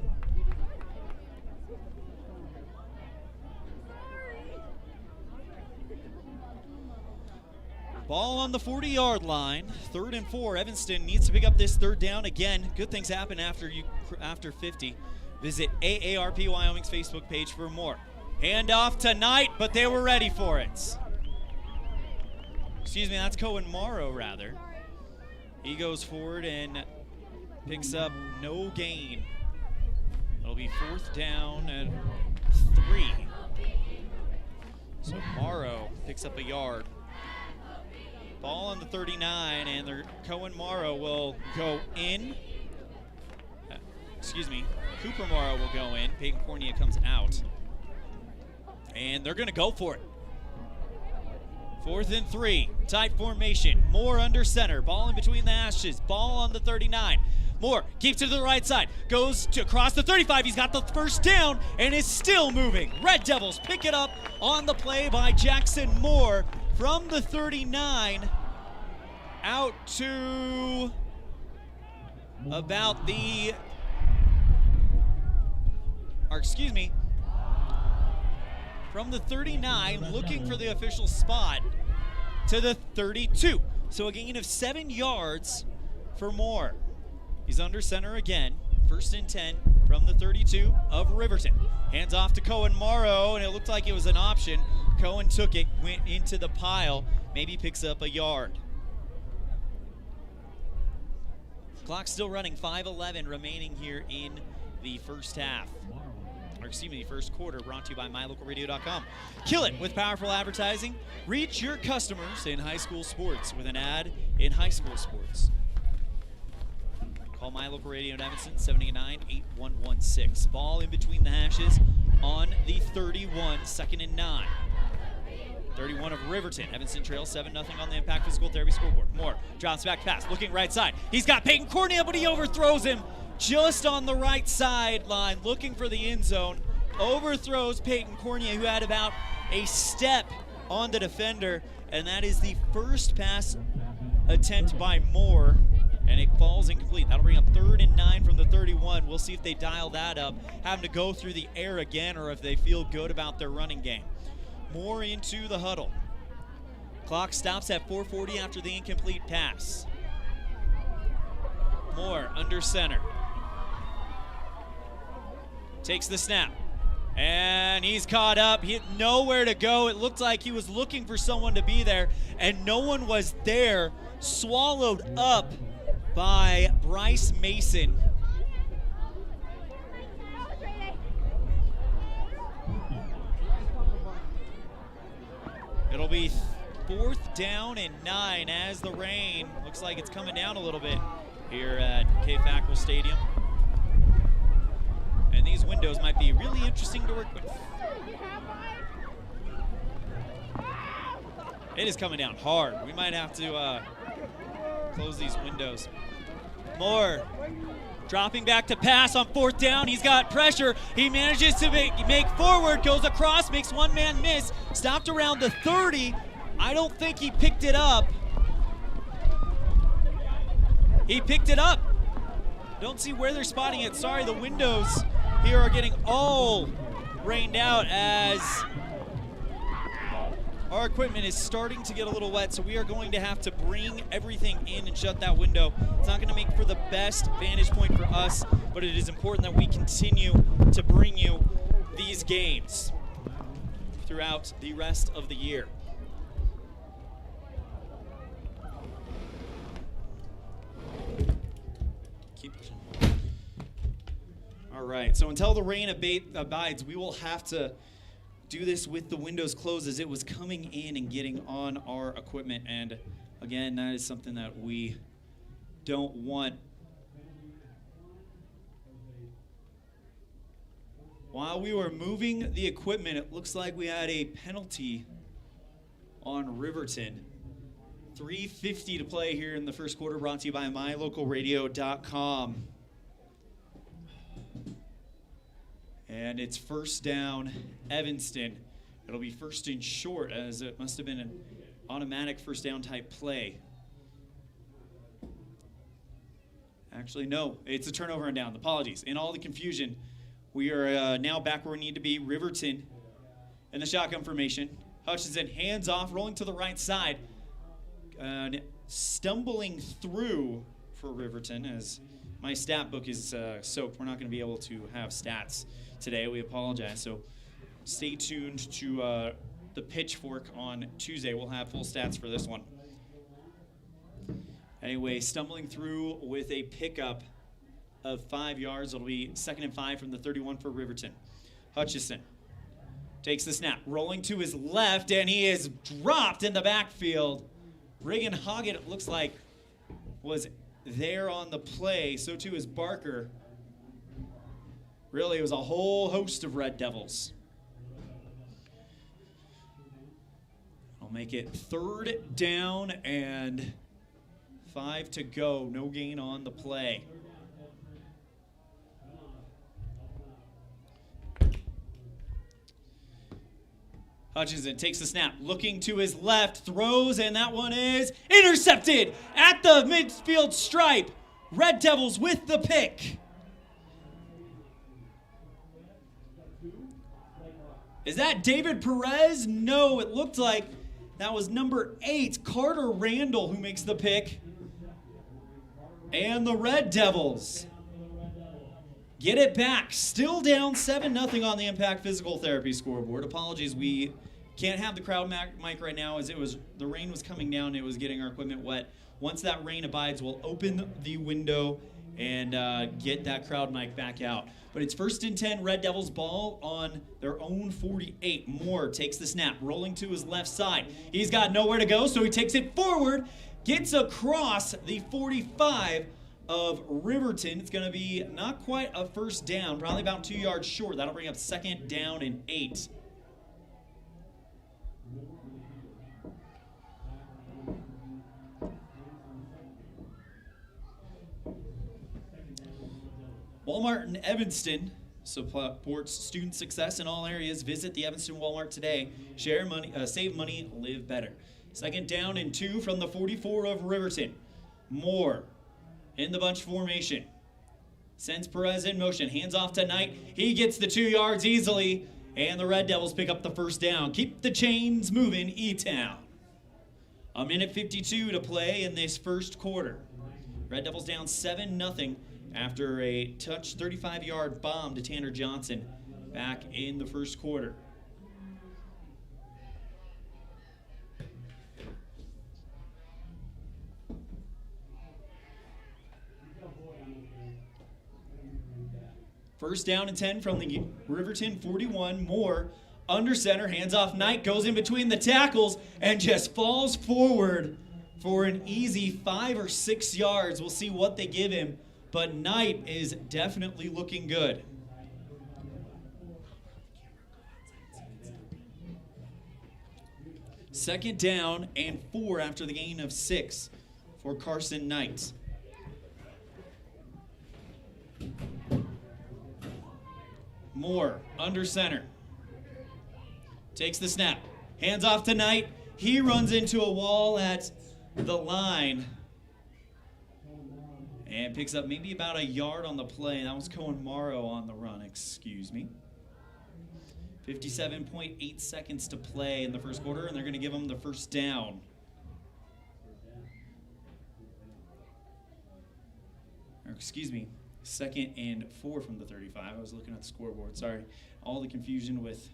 Ball on the 40-yard line, 3rd and 4. Evanston needs to pick up this 3rd down again. Good things happen after 50. Visit AARP Wyoming's Facebook page for more. Handoff tonight, but they were ready for it. Excuse me, that's Cohen Morrow, rather. He goes forward and picks up no gain. It'll be 4th down and 3. So Morrow picks up a yard. Ball on the 39, and Cohen Morrow will go in. Cooper Morrow will go in. Peyton Cornea comes out. And they're going to go for it. 4th and 3, tight formation. Moore under center, ball in between the hashes. Ball on the 39. Moore keeps it to the right side, goes to across the 35. He's got the 1st down and is still moving. Red Devils pick it up on the play by Jackson Moore from the 39 out to about the, from the 39, looking for the official spot, to the 32. So a gain of 7 yards for Moore. He's under center again. 1st and 10 from the 32 of Riverton. Hands off to Cohen Morrow, and it looked like it was an option. Cohen took it, went into the pile, maybe picks up a yard. Clock's still running, 5:11 remaining here in the first half. The first quarter, brought to you by MyLocalRadio.com. Kill it with powerful advertising. Reach your customers in high school sports with an ad in high school sports. Call My Local Radio in Evanston, 789-8116. Ball in between the hashes on the 31, 2nd and 9. 31 of Riverton. Evanston trails 7-0 on the Impact Physical Therapy scoreboard. Moore drops back pass, looking right side. He's got Peyton Cornea, but he overthrows him. just on the right sideline, looking for the end zone. Overthrows Peyton Cornier, who had about a step on the defender, and that is the first pass attempt by Moore, and it falls incomplete. That'll bring up 3rd and 9 from the 31. We'll see if they dial that up, having to go through the air again, or if they feel good about their running game. Moore into the huddle. Clock stops at 4:40 after the incomplete pass. Moore under center. Takes the snap. And he's caught up. He had nowhere to go. It looked like he was looking for someone to be there, and no one was there. Swallowed up by Bryce Mason. It'll be 4th down and 9 as the rain looks like it's coming down a little bit here at FACKRELL Stadium. And these windows might be really interesting to work with. It is coming down hard. We might have to close these windows. Moore dropping back to pass on 4th down. He's got pressure. He manages to make forward, goes across, makes one man miss. Stopped around the 30. I don't think he picked it up. He picked it up. Don't see where they're spotting it. Sorry, the windows here are getting all rained out as our equipment is starting to get a little wet, so we are going to have to bring everything in and shut that window. It's not going to make for the best vantage point for us, but it is important that we continue to bring you these games throughout the rest of the year. All right, so until the rain abides, we will have to do this with the windows closed, as it was coming in and getting on our equipment. And again, that is something that we don't want. While we were moving the equipment, it looks like we had a penalty on Riverton. 3:50 to play here in the first quarter, brought to you by mylocalradio.com. And it's 1st down, Evanston. It'll be 1st and short, as it must have been an automatic 1st down type play. Actually, no, it's a turnover and down. Apologies. In all the confusion, we are now back where we need to be. Riverton in the shotgun formation. Hutchinson hands off, rolling to the right side. Stumbling through for Riverton, as my stat book is soaked. We're not going to be able to have stats today. We apologize. So stay tuned to the Pitchfork on Tuesday. We'll have full stats for this one. Anyway, stumbling through with a pickup of 5 yards. It'll be 2nd and 5 from the 31 for Riverton. Hutchison takes the snap, rolling to his left, and he is dropped in the backfield. Reagan Hoggett, it looks like, was there on the play. So too is Barker. Really, it was a whole host of Red Devils. I'll make it 3rd down and 5 to go. No gain on the play. Hutchinson takes the snap, looking to his left, throws, and that one is intercepted at the midfield stripe. Red Devils with the pick. Is that David Perez? No, it looked like that was number 8, Carter Randall, who makes the pick. And the Red Devils get it back. Still down 7-0 on the Impact Physical Therapy scoreboard. Apologies, we can't have the crowd mic right now, as the rain was coming down. It was getting our equipment wet. Once that rain abides, we'll open the window and get that crowd mic back out. But it's 1st and 10, Red Devils ball on their own 48. Moore takes the snap, rolling to his left side. He's got nowhere to go, so he takes it forward, gets across the 45 of Riverton. It's going to be not quite a 1st down, probably about 2 yards short. That'll bring up 2nd down and 8. Walmart in Evanston supports student success in all areas. Visit the Evanston Walmart today. Share money, save money, live better. 2nd down and 2 from the 44 of Riverton. Moore in the bunch formation. Sends Perez in motion. Hands off to Knight. He gets the 2 yards easily. And the Red Devils pick up the 1st down. Keep the chains moving, E-Town. 1:52 to play in this 1st quarter. Red Devils down 7-0 after a touch 35-yard bomb to Tanner Johnson back in the 1st quarter. First down and 10 from the Riverton 41. Moore under center, hands off Knight, goes in between the tackles and just falls forward for an easy 5 or 6 yards. We'll see what they give him, but Knight is definitely looking good. Second down and 4 after the gain of 6 for Carson Knight. Moore under center. Takes the snap. Hands off to Knight. He runs into a wall at the line. And picks up maybe about a yard on the play. That was Cohen Morrow on the run, excuse me. 57.8 seconds to play in the 1st quarter, and they're going to give him the 1st down. Or excuse me, 2nd and 4 from the 35. I was looking at the scoreboard, sorry. All the confusion with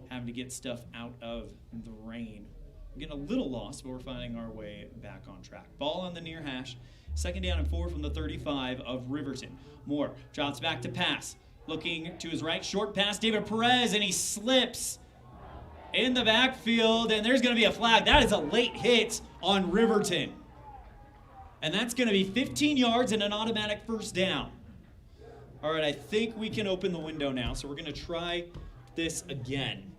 having to get stuff out of the rain. I'm getting a little lost, but we're finding our way back on track. Ball on the near hash. 2nd down and 4 from the 35 of Riverton. Moore drops back to pass. Looking to his right, short pass, David Perez, and he slips in the backfield, and there's going to be a flag. That is a late hit on Riverton. And that's going to be 15 yards and an automatic 1st down. All right, I think we can open the window now, so we're going to try this again.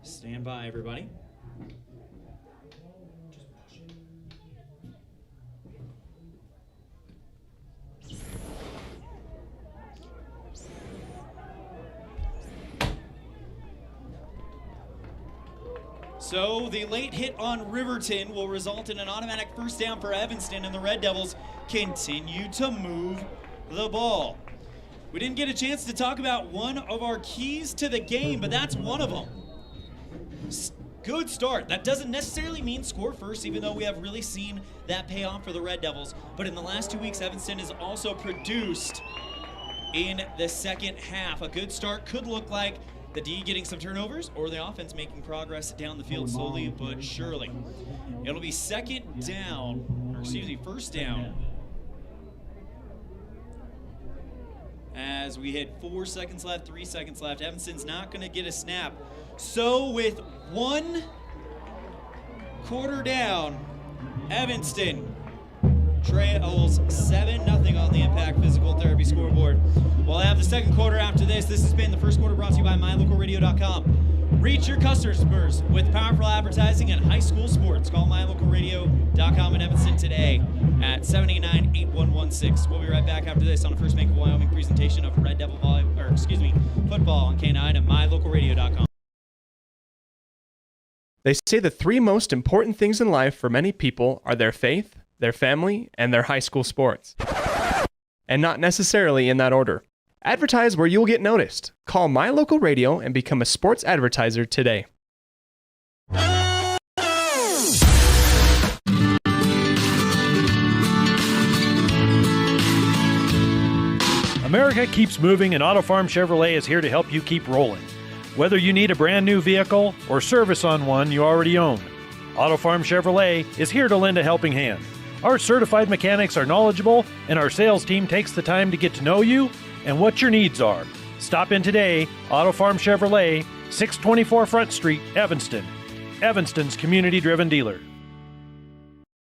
Stand by, everybody. So the late hit on Riverton will result in an automatic 1st down for Evanston, and the Red Devils continue to move the ball. We didn't get a chance to talk about one of our keys to the game, but that's one of them. Good start. That doesn't necessarily mean score first, even though we have really seen that pay off for the Red Devils. But in the last 2 weeks, Evanston has also produced in the 2nd half. A good start could look like the D getting some turnovers or the offense making progress down the field slowly but surely. It'll be 1st down. As we hit 4 seconds left, 3 seconds left. Evanston's not going to get a snap. So with 1 quarter down, Evanston trails 7-0 on the Impact Physical Therapy scoreboard. We'll have the 2nd quarter after this. This has been the 1st quarter brought to you by MyLocalRadio.com. Reach your customers with powerful advertising and high school sports. Call MyLocalRadio.com in Evanston today at 789-8116. We'll be right back after this on a First Bank of Wyoming presentation of Red Devil football on K9 and MyLocalRadio.com. They say the 3 most important things in life for many people are their faith, their family, and their high school sports. And not necessarily in that order. Advertise where you'll get noticed. Call My Local Radio and become a sports advertiser today. America keeps moving, and Auto Farm Chevrolet is here to help you keep rolling. Whether you need a brand new vehicle or service on one you already own, Auto Farm Chevrolet is here to lend a helping hand. Our certified mechanics are knowledgeable, and our sales team takes the time to get to know you and what your needs are. Stop in today, Auto Farm Chevrolet, 624 Front Street, Evanston. Evanston's community-driven dealer.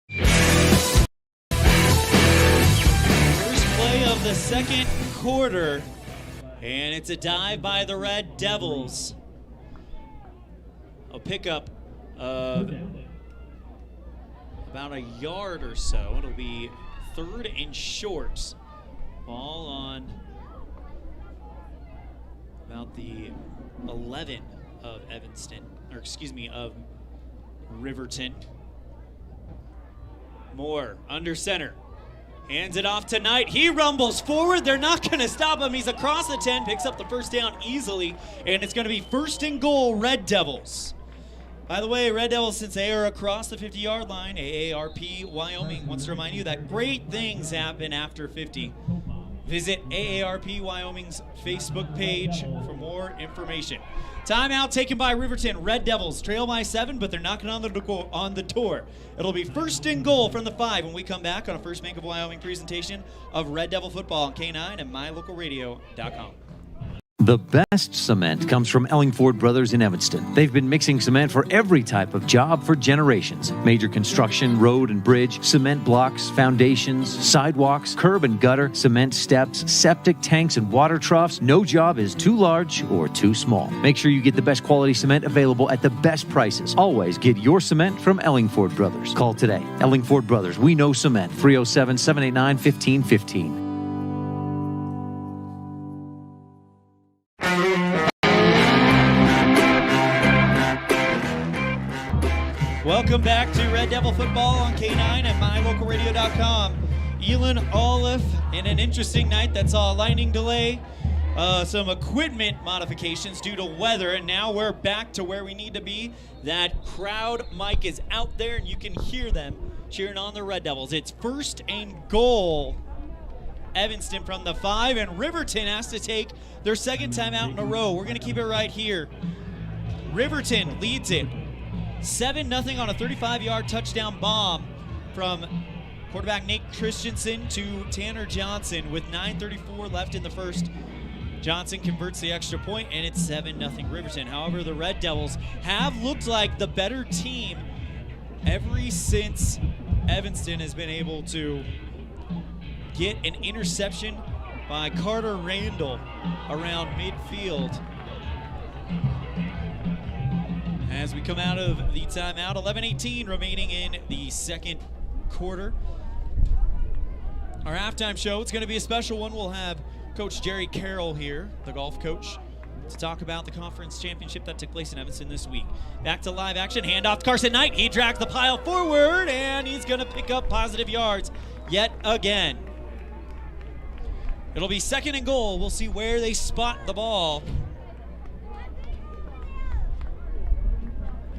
First play of the 2nd quarter, and it's a dive by the Red Devils. A pickup of about a yard or so. It'll be 3rd and short. Ball on about the 11 of Evanston, of Riverton. Moore under center. Hands it off tonight. He rumbles forward. They're not going to stop him. He's across the 10, picks up the first down easily, and it's going to be 1st and goal, Red Devils. By the way, Red Devils, since they are across the 50-yard line, AARP Wyoming wants to remind you that great things happen after 50. Visit AARP Wyoming's Facebook page for more information. Timeout taken by Riverton. Red Devils trail by 7, but they're knocking on the door. It'll be 1st and goal from the 5 when we come back on a First Bank of Wyoming presentation of Red Devil football on K9 and mylocalradio.com. The best cement comes from Ellingford Brothers in Evanston. They've been mixing cement for every type of job for generations. Major construction, road and bridge, cement blocks, foundations, sidewalks, curb and gutter, cement steps, septic tanks, and water troughs. No job is too large or too small. Make sure you get the best quality cement available at the best prices. Always get your cement from Ellingford Brothers. Call today. Ellingford Brothers, we know cement. 307-789-1515. Welcome back to Red Devil football on K9 and mylocalradio.com. ELAN, OLLIFF, in an interesting night that saw a lightning delay, some equipment modifications due to weather, and now we're back to where we need to be. That crowd mic is out there, and you can hear them cheering on the Red Devils. It's 1st and goal, Evanston from the 5, and Riverton has to take their 2nd time out in a row. We're going to keep it right here. Riverton leads it 7-0 on a 35-yard touchdown bomb from quarterback Nate Christensen to Tanner Johnson with 9:34 left in the first. Johnson converts the extra point, and it's 7-0 Riverton. However, the Red Devils have looked like the better team ever since Evanston has been able to get an interception by Carter Randall around midfield. As we come out of the timeout, 11:18 remaining in the second quarter. Our halftime show, it's going to be a special one. We'll have Coach Jerry Carroll here, the golf coach, to talk about the conference championship that took place in Evanston this week. Back to live action, handoff to Carson Knight. He drags the pile forward, and he's going to pick up positive yards yet again. It'll be 2nd and goal. We'll see where they spot the ball.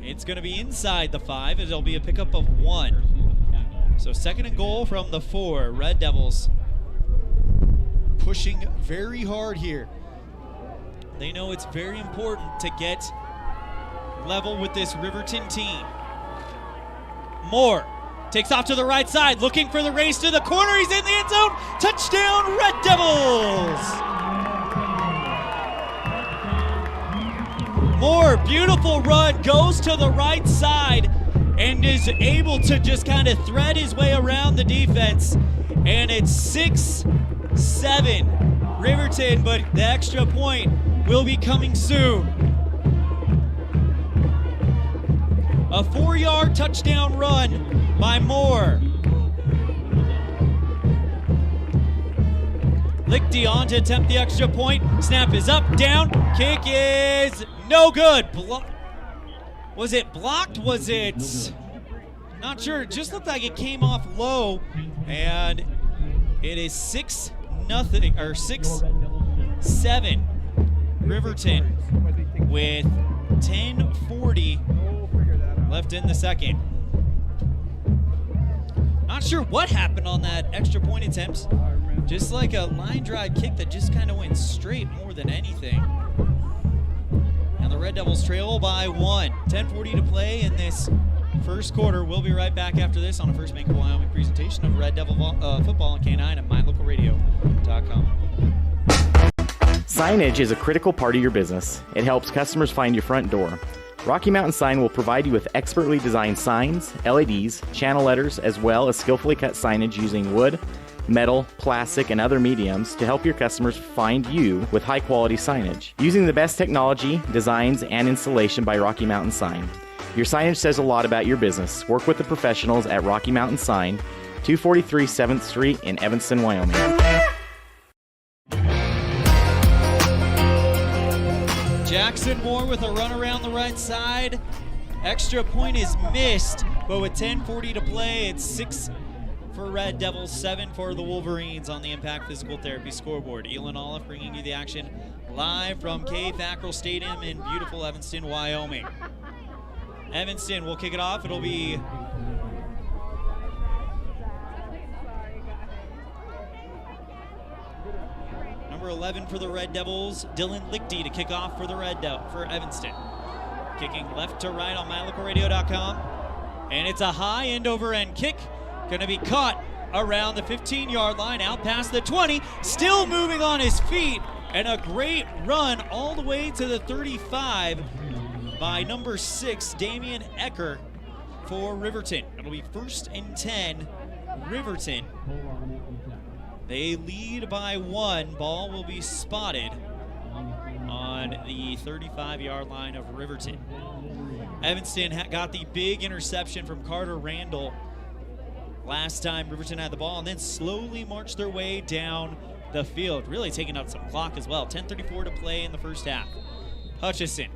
It's going to be inside the 5. It'll be a pickup of 1. So 2nd and goal from the 4. Red Devils pushing very hard here. They know it's very important to get level with this Riverton team. Moore takes off to the right side, looking for the race to the corner. He's in the end zone. Touchdown, Red Devils! Moore, beautiful run, goes to the right side and is able to just kind of thread his way around the defense. And it's 6-7 Riverton, but the extra point will be coming soon. A 4-yard touchdown run by Moore. Lichty on to attempt the extra point. Snap is up, down. Kick is no good. Was it blocked? Was it? Not sure. It just looked like it came off low. And it is 6-0 or 6-7 Riverton with 10:40 left in the second. Not sure what happened on that extra point attempt. Just like a line drive kick that just kind of went straight more than anything. And the Red Devils trail by 1. 10:40 to play in this first quarter. We'll be right back after this on a First Bank of Wyoming presentation of Red Devil football on K9 at mylocalradio.com. Signage is a critical part of your business. It helps customers find your front door. Rocky Mountain Sign will provide you with expertly designed signs, LEDs, channel letters, as well as skillfully cut signage using wood, metal, plastic, and other mediums to help your customers find you with high-quality signage. Using the best technology, designs, and installation by Rocky Mountain Sign. Your signage says a lot about your business. Work with the professionals at Rocky Mountain Sign, 243 7th Street in Evanston, Wyoming. more with a run around the right side. Extra point is missed, but with 10:40 to play, it's 6 for Red Devils, 7 for the Wolverines on the Impact Physical Therapy scoreboard. ELAN OLLIFF bringing you the action live from FACKRELL Stadium in beautiful Evanston, Wyoming. Evanston will kick it off. It'll be number 11 for the Red Devils, Dylan Lichty, to kick off for the for Evanston. Kicking left to right on MyLocalRadio.com. And it's a high end-over-end kick. Going to be caught around the 15-yard line, out past the 20. Still moving on his feet. And a great run all the way to the 35 by number 6, Damian Ecker for Riverton. It'll be 1st and 10, Riverton. They lead by 1. Ball will be spotted on the 35-yard line of Riverton. Evanston got the big interception from Carter Randall last time Riverton had the ball, and then slowly marched their way down the field, really taking up some clock as well. 10:34 to play in the first half. Hutchison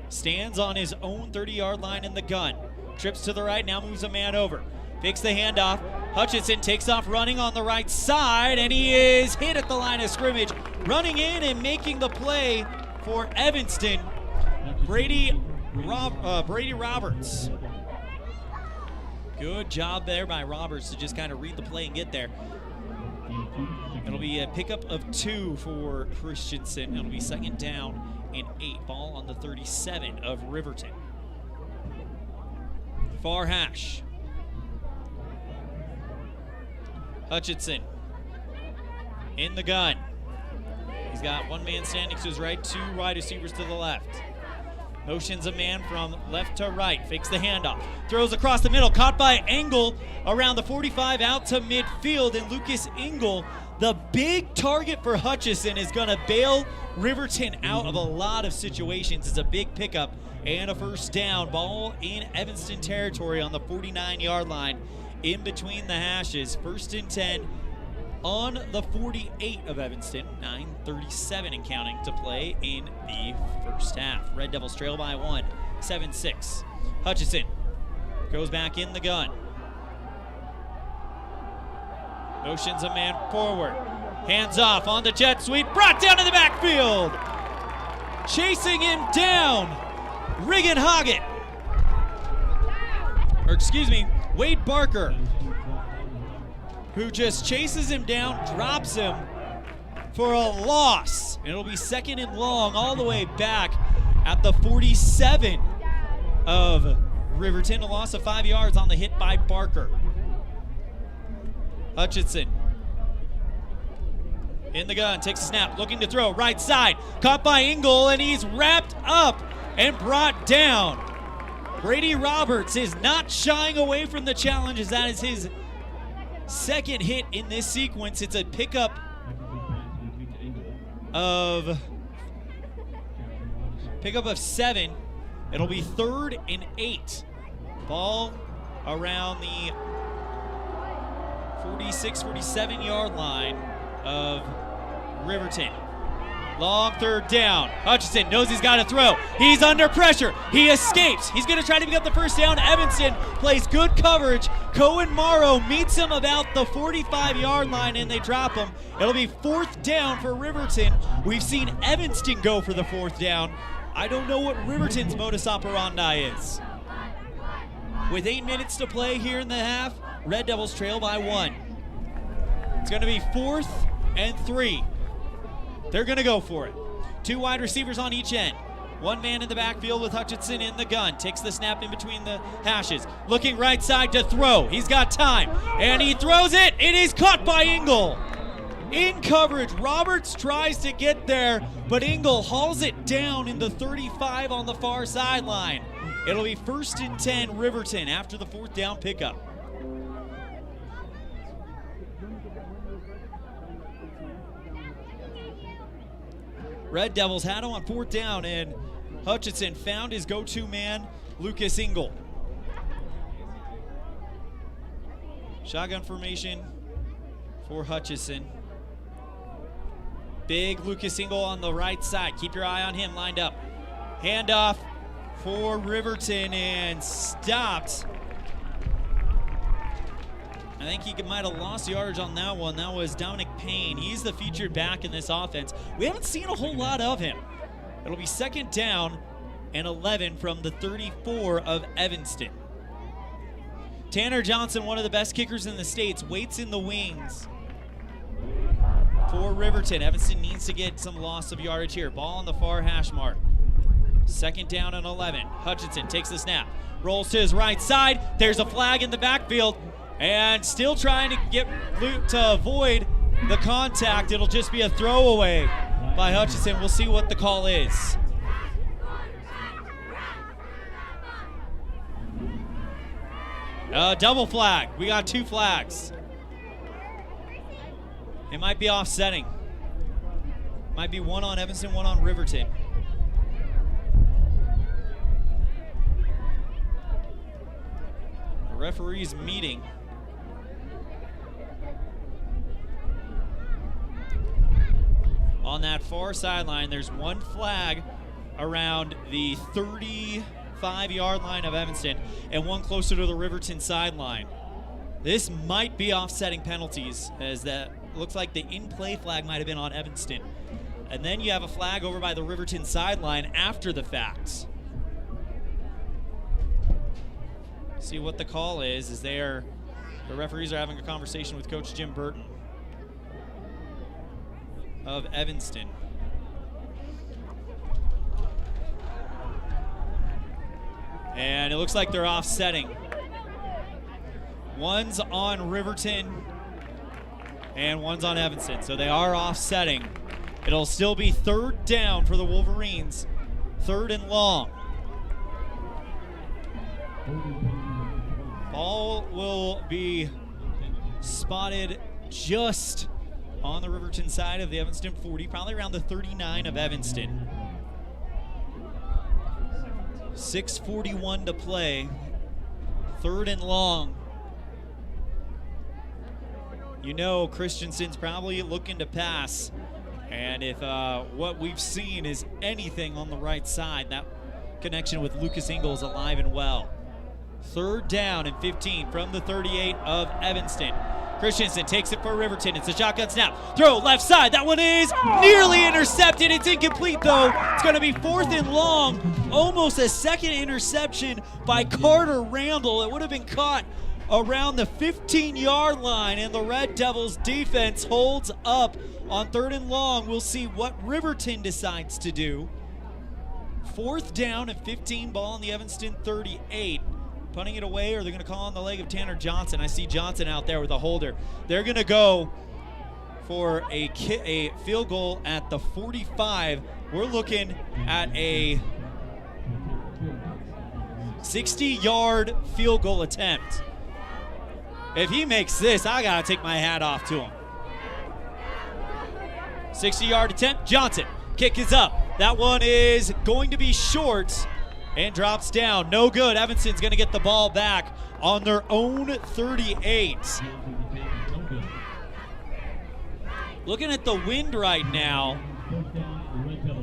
stands on his own 30-yard line in the gun. Trips to the right, now moves a man over. Fakes the handoff. Hutchison takes off running on the right side, and he is hit at the line of scrimmage. Running in and making the play for Evanston, Brady Roberts. Good job there by Roberts to just kind of read the play and get there. It'll be a pickup of 2 for Christensen. It'll be 2nd down and 8. Ball on the 37 of Riverton. Far hash. Hutchinson in the gun. He's got one man standing to his right, 2 wide receivers to the left. Motions a man from left to right, fakes the handoff, throws across the middle, caught by Engel around the 45 out to midfield, and Lucas Engel, the big target for Hutchison, is going to bail Riverton out of a lot of situations. It's a big pickup and a 1st down. Ball in Evanston territory on the 49-yard line in between the hashes. 1st and 10 on the 48 of Evanston. 9:37 and counting to play in the first half. Red Devils trail by 1, 7-6. Hutchison goes back in the gun. Motions a man forward. Hands off on the jet sweep. Brought down to the backfield. Chasing him down, Regan Hoggett. Or excuse me, Wade Barker, who just chases him down, drops him for a loss. And it'll be 2nd and long all the way back at the 47 of Riverton. A loss of 5 yards on the hit by Barker. Hutchinson in the gun, takes a snap, looking to throw, right side, caught by Engel, and he's wrapped up and brought down. Brady Roberts is not shying away from the challenge, as that is his 2nd hit in this sequence. It's a pickup of 7. It'll be 3rd and 8. Ball around the 46, 47-yard line of Riverton. Long 3rd down. Hutchison knows he's got to throw. He's under pressure. He escapes. He's going to try to pick up the 1st down. Evanston plays good coverage. Cohen Morrow meets him about the 45-yard line, and they drop him. It'll be 4th down for Riverton. We've seen Evanston go for the 4th down. I don't know what Riverton's modus operandi is. With 8 minutes to play here in the half, Red Devils trail by 1. It's going to be 4th and 3. They're going to go for it. 2 wide receivers on each end. 1 man in the backfield with Hutchinson in the gun. Takes the snap in between the hashes. Looking right side to throw. He's got time. And he throws it. It is caught by Engel. In coverage. Roberts tries to get there, but Engel hauls it down in the 35 on the far sideline. It'll be 1st and 10 Riverton after the 4th down pickup. Red Devils had him on 4th down, and Hutchinson found his go-to man, Lucas Engel. Shotgun formation for Hutchinson. Big Lucas Engel on the right side. Keep your eye on him lined up. Handoff for Riverton and stopped. I think he might have lost yardage on that one. That was Dominic Payne. He's the featured back in this offense. We haven't seen a whole lot of him. It'll be 2nd down and 11 from the 34 of Evanston. Tanner Johnson, one of the best kickers in the States, waits in the wings for Riverton. Evanston needs to get some loss of yardage here. Ball on the far hash mark. 2nd down and 11. Hutchinson takes the snap, rolls to his right side. There's a flag in the backfield, and still trying to avoid the contact. It'll just be a throwaway by Hutchinson. We'll see what the call is. Double flag. We got 2 flags. It might be offsetting. Might be one on Evanston, one on Riverton. The referees meeting. On that far sideline, there's 1 flag around the 35-yard line of Evanston and 1 closer to the Riverton sideline. This might be offsetting penalties, as that looks like the in-play flag might have been on Evanston. And then you have a flag over by the Riverton sideline after the fact. See what the call is the referees are having a conversation with Coach Jim Burton of Evanston. And it looks like they're offsetting. One's on Riverton and one's on Evanston. So they are offsetting. It'll still be 3rd down for the Wolverines. 3rd and long. Ball will be spotted just on the Riverton side of the Evanston 40, probably around the 39 of Evanston. 6:41 to play. 3rd and long. You know Christensen's probably looking to pass. And if what we've seen is anything on the right side, that connection with Lucas Ingalls alive and well. 3rd down and 15 from the 38 of Evanston. Christensen takes it for Riverton. It's a shotgun snap. Throw left side. That one is nearly intercepted. It's incomplete though. It's going to be 4th and long. Almost a 2nd interception by Carter Randall. It would have been caught around the 15-yard line, and the Red Devils defense holds up on 3rd and long. We'll see what Riverton decides to do. 4th down and 15, ball on the Evanston 38. Punting it away, or they're going to call on the leg of Tanner Johnson. I see Johnson out there with a holder. They're going to go for a field goal at the 45. We're looking at a 60-yard field goal attempt. If he makes this, I got to take my hat off to him. 60-yard attempt. Johnson. Kick is up. That one is going to be short and drops down. No good. Evanston's going to get the ball back on their own 38. Looking at the wind right now,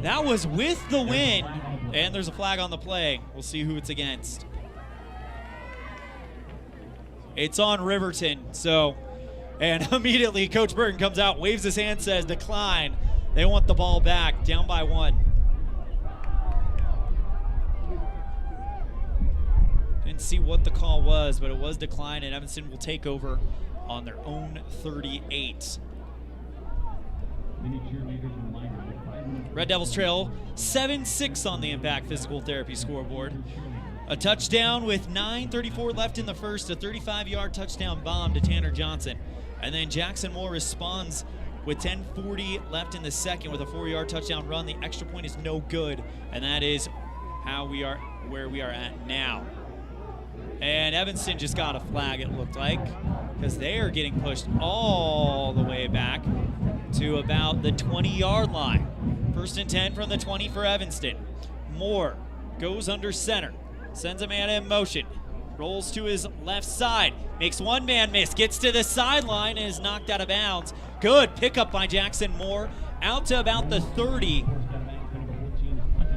that was with the wind, and there's a flag on the play. We'll see who it's against. It's on Riverton. So, and immediately Coach Burton comes out, waves his hand, says decline. They want the ball back, down by 1. Didn't see what the call was, but it was declined, and Evanston will take over on their own 38. Red Devils trail 7-6 on the Impact Physical Therapy scoreboard. A touchdown with 9:34 left in the first, a 35-yard touchdown bomb to Tanner Johnson. And then Jackson Moore responds with 10:40 left in the second with a 4-yard touchdown run. The extra point is no good, and that is where we are at now. And Evanston just got a flag, it looked like, because they are getting pushed all the way back to about the 20-yard line. 1st and 10 from the 20 for Evanston. Moore goes under center, sends a man in motion, rolls to his left side, makes one man miss, gets to the sideline, and is knocked out of bounds. Good pickup by Jackson Moore, out to about the 30.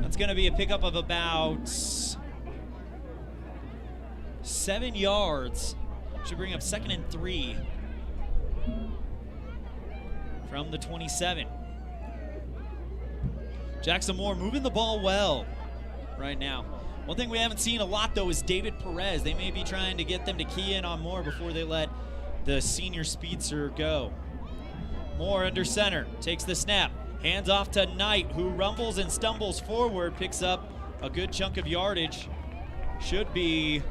That's going to be a pickup of about 7 yards. Should bring up 2nd and 3 from the 27. Jackson Moore moving the ball well right now. One thing we haven't seen a lot, though, is David Perez. They may be trying to get them to key in on Moore before they let the senior speedster go. Moore under center, takes the snap, hands off to Knight, who rumbles and stumbles forward, picks up a good chunk of yardage. Should be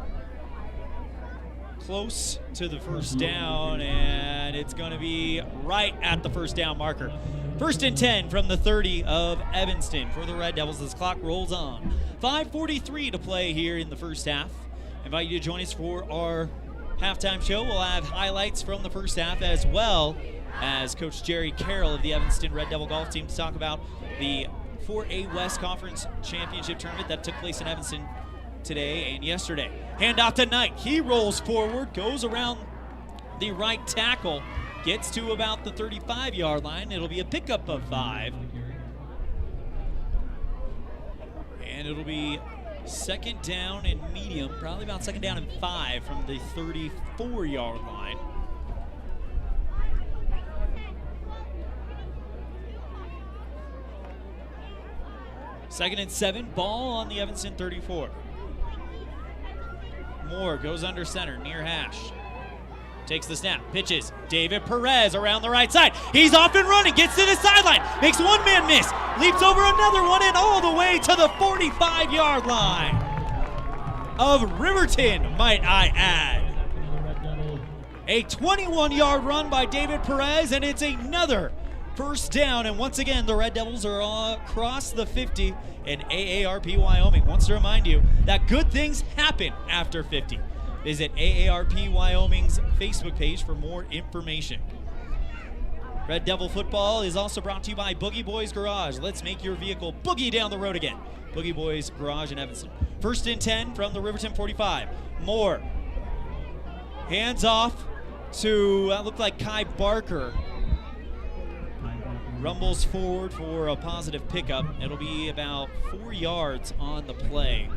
close to the first down, and it's going to be right at the first down marker. 1st and 10 from the 30 of Evanston for the Red Devils as clock rolls on. 5:43 to play here in the first half. I invite you to join us for our halftime show. We'll have highlights from the first half as well as Coach Jerry Carroll of the Evanston Red Devil golf team to talk about the 4A West Conference Championship tournament that took place in Evanston today and yesterday. Hand off to Knight. He rolls forward, goes around the right tackle, gets to about the 35-yard line. It'll be a pickup of 5. And it'll be 2nd down and medium, probably about 2nd down and 5 from the 34-yard line. Second and 7, ball on the Evanston 34. Moore goes under center, near hash. Takes the snap, pitches. David Perez around the right side. He's off and running, gets to the sideline, makes one man miss, leaps over another one, and all the way to the 45-yard line of Riverton, might I add. A 21-yard run by David Perez, and it's another first down. And once again, the Red Devils are across the 50 in AARP Wyoming. Wants to remind you that good things happen after 50. Visit AARP Wyoming's Facebook page for more information. Red Devil football is also brought to you by Boogie Boys Garage. Let's make your vehicle boogie down the road again. Boogie Boys Garage in Evanston. 1st and 10 from the Riverton 45. Moore hands off to, looked like Kai Barker. Rumbles forward for a positive pickup. It'll be about 4 yards on the play.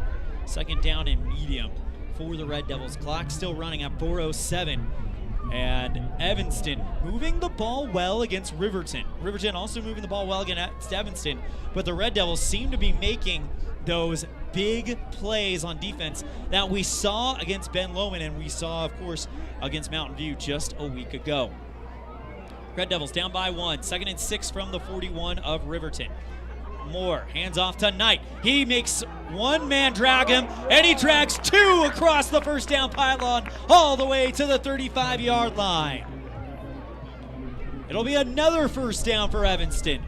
2nd down and medium for the Red Devils. Clock still running at 4:07. And Evanston moving the ball well against Riverton. Riverton also moving the ball well against Evanston. But the Red Devils seem to be making those big plays on defense that we saw against Ben Lomond and we saw, of course, against Mountain View just a week ago. Red Devils down by 1. 2nd and 6 from the 41 of Riverton. Moore hands off to Knight. He makes one man drag him, and he drags 2 across the first down pylon all the way to the 35-yard line. It'll be another first down for Evanston.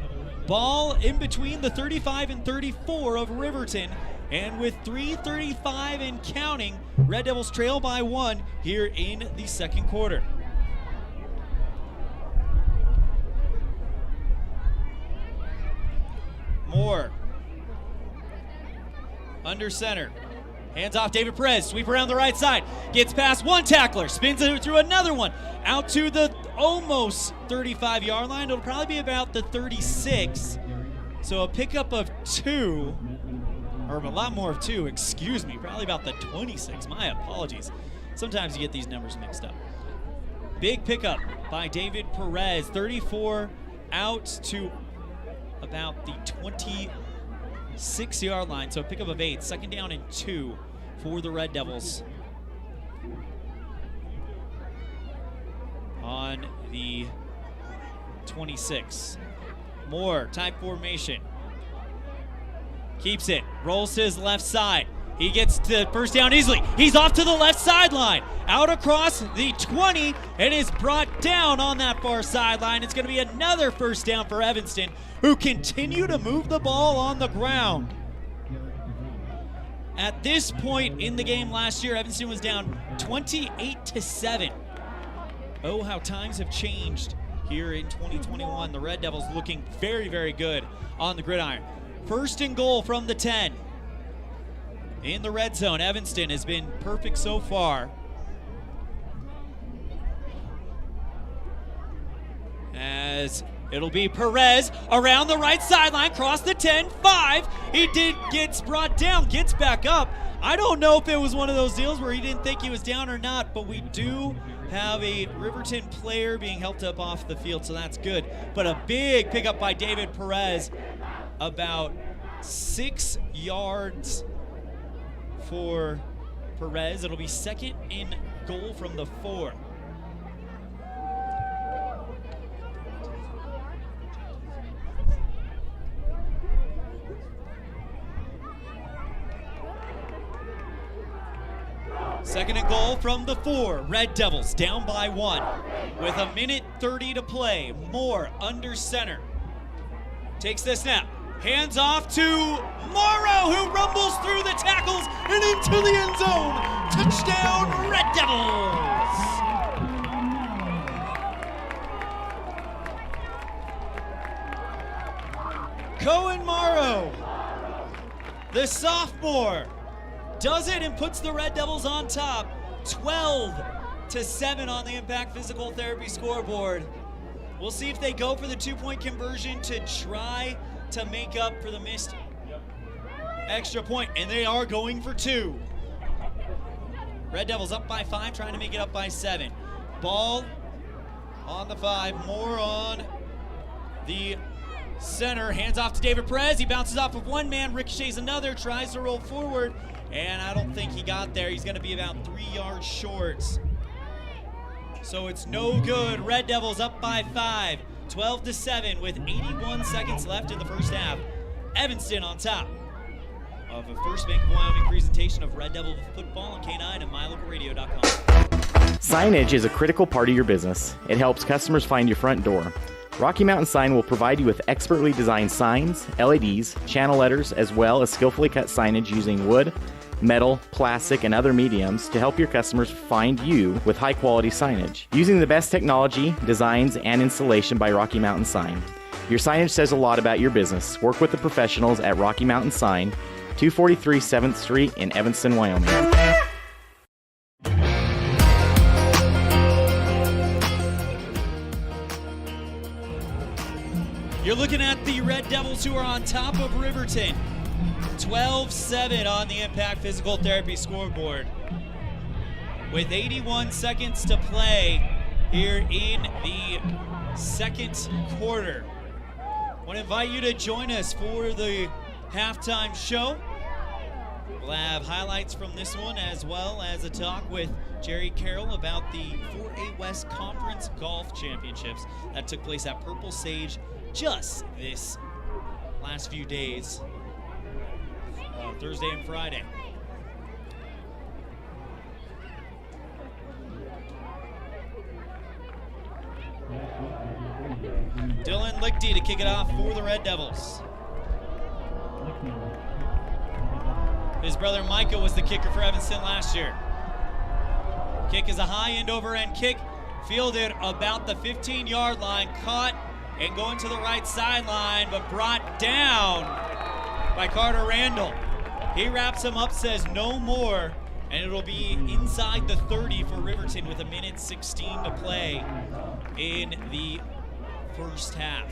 Ball in between the 35 and 34 of Riverton, and with 3:35 and counting, Red Devils trail by 1 here in the second quarter. Moore under center, hands off David Perez, sweep around the right side, gets past one tackler, spins it through another one, out to the almost 35-yard line. It'll probably be about the 36. So a pickup of 2, or a lot more of 2, excuse me, probably about the 26. My apologies. Sometimes you get these numbers mixed up. Big pickup by David Perez, 34 out to about the 26-yard line, so a pickup of 8, 2nd down and 2 for the Red Devils on the 26. Moore, type formation, keeps it, rolls to his left side. He gets to first down easily. He's off to the left sideline, out across the 20, and is brought down on that far sideline. It's going to be another first down for Evanston, who continue to move the ball on the ground. At this point in the game last year, Evanston was down 28-7. Oh, how times have changed here in 2021. The Red Devils looking very, very good on the gridiron. 1st and goal from the 10. In the red zone, Evanston has been perfect so far. As It'll be Perez around the right sideline, cross the 10, 5. He gets brought down, gets back up. I don't know if it was one of those deals where he didn't think he was down or not, but we do have a Riverton player being helped up off the field, so that's good. But a big pickup by David Perez, about 6 yards for Perez. It'll be second and goal from the 4. Second and goal from the 4. Red Devils down by 1 with 1:30 to play. Moore under center. Takes the snap. Hands off to Morrow, who rumbles through the tackles and into the end zone. Touchdown, Red Devils! Cohen Morrow, the sophomore, does it and puts the Red Devils on top. 12-7 on the Impact Physical Therapy scoreboard. We'll see if they go for the 2-point conversion to try to make up for the missed extra point, and they are going for 2. Red Devils up by 5, trying to make it up by 7. Ball on the 5, Moore on the center, hands off to David Perez. He bounces off of one man, ricochets another, tries to roll forward, and I don't think he got there. He's going to be about 3 yards short. So it's no good. Red Devils up by 5, 12-7 with 81 seconds left in the first half. Evanston on top of a First Bank of Wyoming presentation of Red Devil football on K9 and mylocalradio.com. Signage is a critical part of your business. It helps customers find your front door. Rocky Mountain Sign will provide you with expertly designed signs, LEDs, channel letters, as well as skillfully cut signage using wood, metal, plastic, and other mediums to help your customers find you with high-quality signage. Using the best technology, designs, and installation by Rocky Mountain Sign. Your signage says a lot about your business. Work with the professionals at Rocky Mountain Sign, 243 7th Street in Evanston, Wyoming. You're looking at the Red Devils, who are on top of Riverton. 12-7 on the Impact Physical Therapy scoreboard. With 81 seconds to play here in the second quarter. I want to invite you to join us for the halftime show. We'll have highlights from this one, as well as a talk with Jerry Carroll about the 4A West Conference Golf Championships that took place at Purple Sage just this last few days, Thursday and Friday. Dylan Lichty to kick it off for the Red Devils. His brother Micah was the kicker for Evanston last year. Kick is a high end over end kick, fielded about the 15-yard line, caught and going to the right sideline, but brought down by Carter Randall. He wraps him up, says no more, and it'll be inside the 30 for Riverton with 1:16 to play in the first half.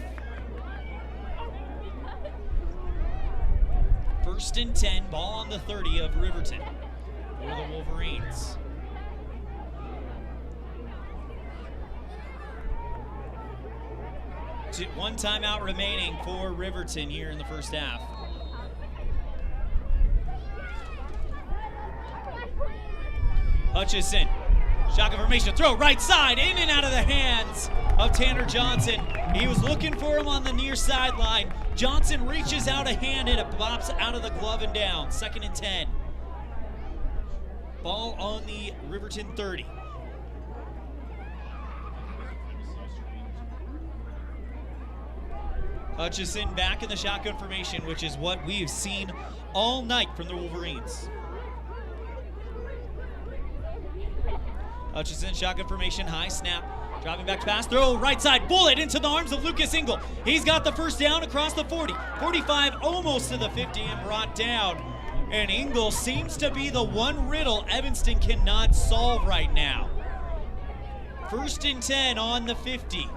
1st and 10, ball on the 30 of Riverton for the Wolverines. One timeout remaining for Riverton here in the first half. Hutchison, shotgun formation, throw right side, in and out of the hands of Tanner Johnson. He was looking for him on the near sideline. Johnson reaches out a hand and it bops out of the glove and down. 2nd and 10. Ball on the Riverton 30. Hutchison back in the shotgun formation, which is what we've seen all night from the Wolverines. Hutchison, shotgun formation, high snap, driving back to pass, throw right side, bullet into the arms of Lucas Engel. He's got the first down across the 40, 45, almost to the 50 and brought down. And Engel seems to be the one riddle Evanston cannot solve right now. 1st and 10 on the 50.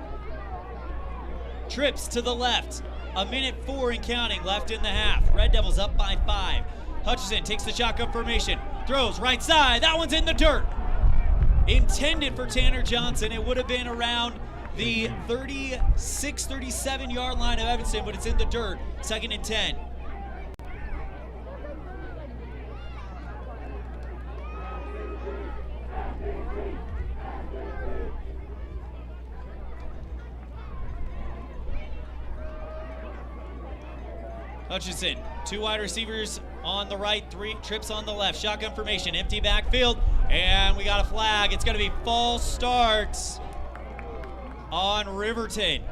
trips to the left. 1:04 and counting left in the half. Red Devils up by 5. Hutchison takes the shotgun formation, throws right side. That one's in the dirt. Intended for Tanner Johnson. It would have been around the 36, 37 yard line of Evanston, but it's in the dirt. 2nd and 10. Hutchison, 2 wide receivers on the right, 3 trips on the left. Shotgun formation, empty backfield, and we got a flag. It's going to be false starts on Riverton.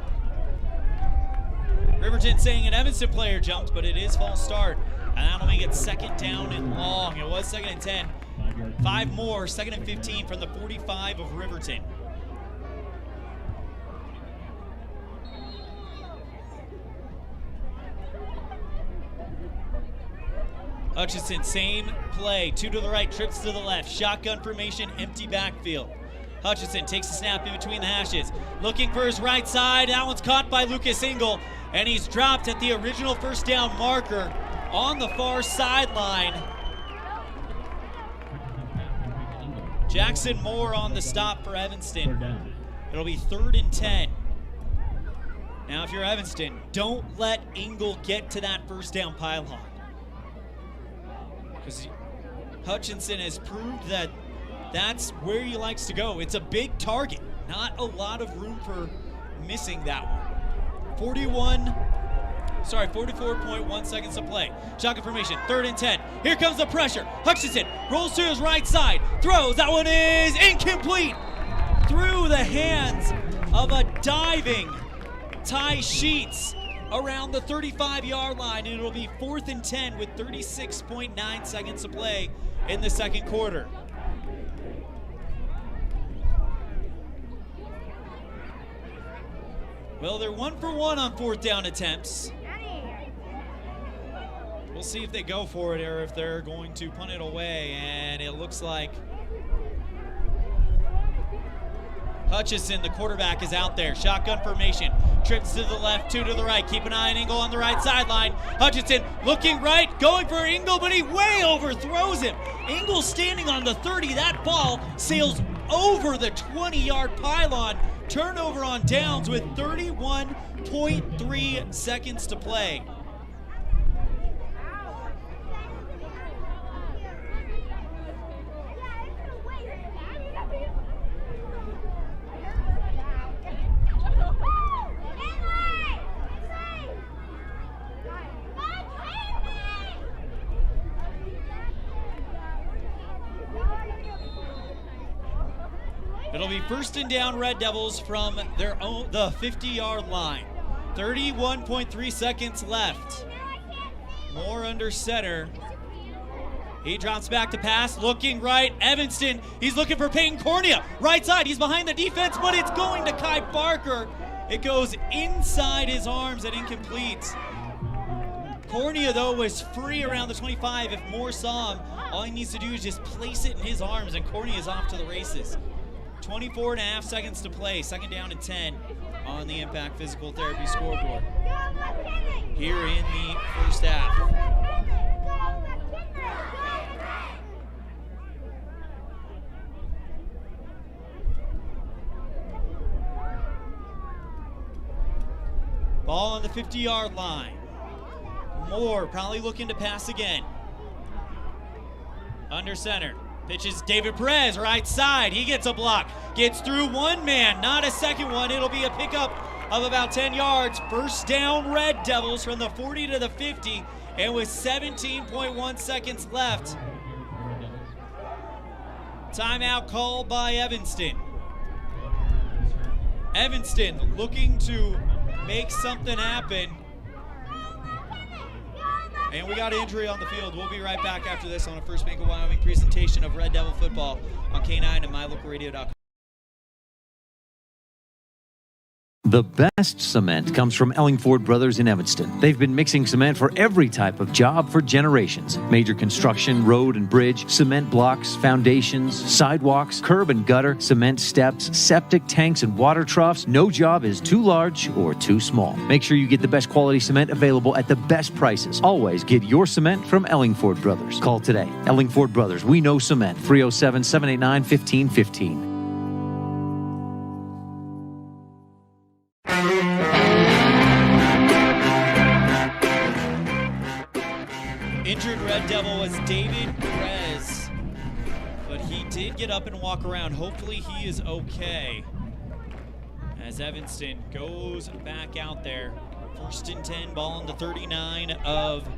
Riverton saying an Evanston player jumped, but it is false start. And that'll make it 2nd down and long. It was 2nd and 10. 5 more, 2nd and 15 from the 45 of Riverton. Hutchison, same play, 2 to the right, trips to the left, shotgun formation, empty backfield. Hutchison takes a snap in between the hashes, looking for his right side. That one's caught by Lucas Engel, and he's dropped at the original 1st down marker on the far sideline. Jackson Moore on the stop for Evanston. It'll be 3rd and 10. Now, if you're Evanston, don't let Engel get to that 1st down pylon. Because Hutchinson has proved that that's where he likes to go. It's a big target, not a lot of room for missing that one. 44.1 seconds to play. Shotgun formation, 3rd and 10. Here comes the pressure. Hutchinson rolls to his right side, throws. That one is incomplete. Through the hands of a diving Ty Sheets around the 35-yard line, and it'll be 4th and 10 with 36.9 seconds to play in the 2nd quarter. Well, they're 1 for 1 on 4th down attempts. We'll see if they go for it or if they're going to punt it away, and it looks like Hutchison, the quarterback, is out there. Shotgun formation. Trips to the left, 2 to the right. Keep an eye on Engel on the right sideline. Hutchison looking right, going for Engel, but he way overthrows him. Engel standing on the 30. That ball sails over the 20-yard pylon. Turnover on downs with 31.3 seconds to play. It'll be 1st and down Red Devils from their own, the 50-yard line. 31.3 seconds left. Moore under center. He drops back to pass, looking right. Evanston, he's looking for Peyton Cornea. Right side, he's behind the defense, but it's going to Kai Barker. It goes inside his arms and incomplete. Cornea, though, was free around the 25. If Moore saw him, all he needs to do is just place it in his arms, and Cornea is off to the races. 24.5 seconds to play, 2nd down and 10 on the Impact Physical Therapy scoreboard here in the 1st half. Ball on the 50-yard line. Moore probably looking to pass again. Under center. Pitches David Perez, right side. He gets a block. Gets through one man, not a second one. It'll be a pickup of about 10 yards. 1st down Red Devils from the 40 to the 50. And with 17.1 seconds left. Timeout called by Evanston. Evanston looking to make something happen. And we got an injury on the field. We'll be right back after this on a First Bank of Wyoming presentation of Red Devil football on K9 and MyLocalRadio.com. The best cement comes from Ellingford Brothers in Evanston. They've been mixing cement for every type of job for generations. Major construction, road and bridge, cement blocks, foundations, sidewalks, curb and gutter, cement steps, septic tanks and water troughs. No job is too large or too small. Make sure you get the best quality cement available at the best prices. Always get your cement from Ellingford Brothers. Call today. Ellingford Brothers, we know cement. 307-789-1515. Injured Red Devil was David Perez, but he did get up and walk around. Hopefully he is okay as Evanston goes back out there. 1st and 10, ball on the 39 of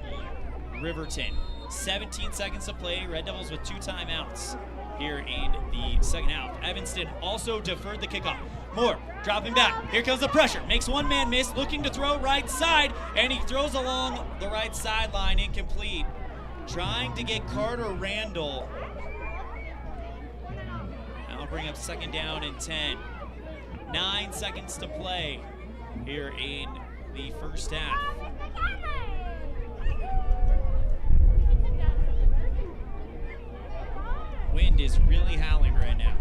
Riverton. 17 seconds to play. Red Devils with 2 timeouts here in the second half. Evanston also deferred the kickoff. Moore dropping back. Here comes the pressure. Makes one man miss. Looking to throw right side, and he throws along the right sideline. Incomplete. Trying to get Carter Randall. That'll bring up 2nd down and 10. 9 seconds to play here in the first half. Wind is really howling right now.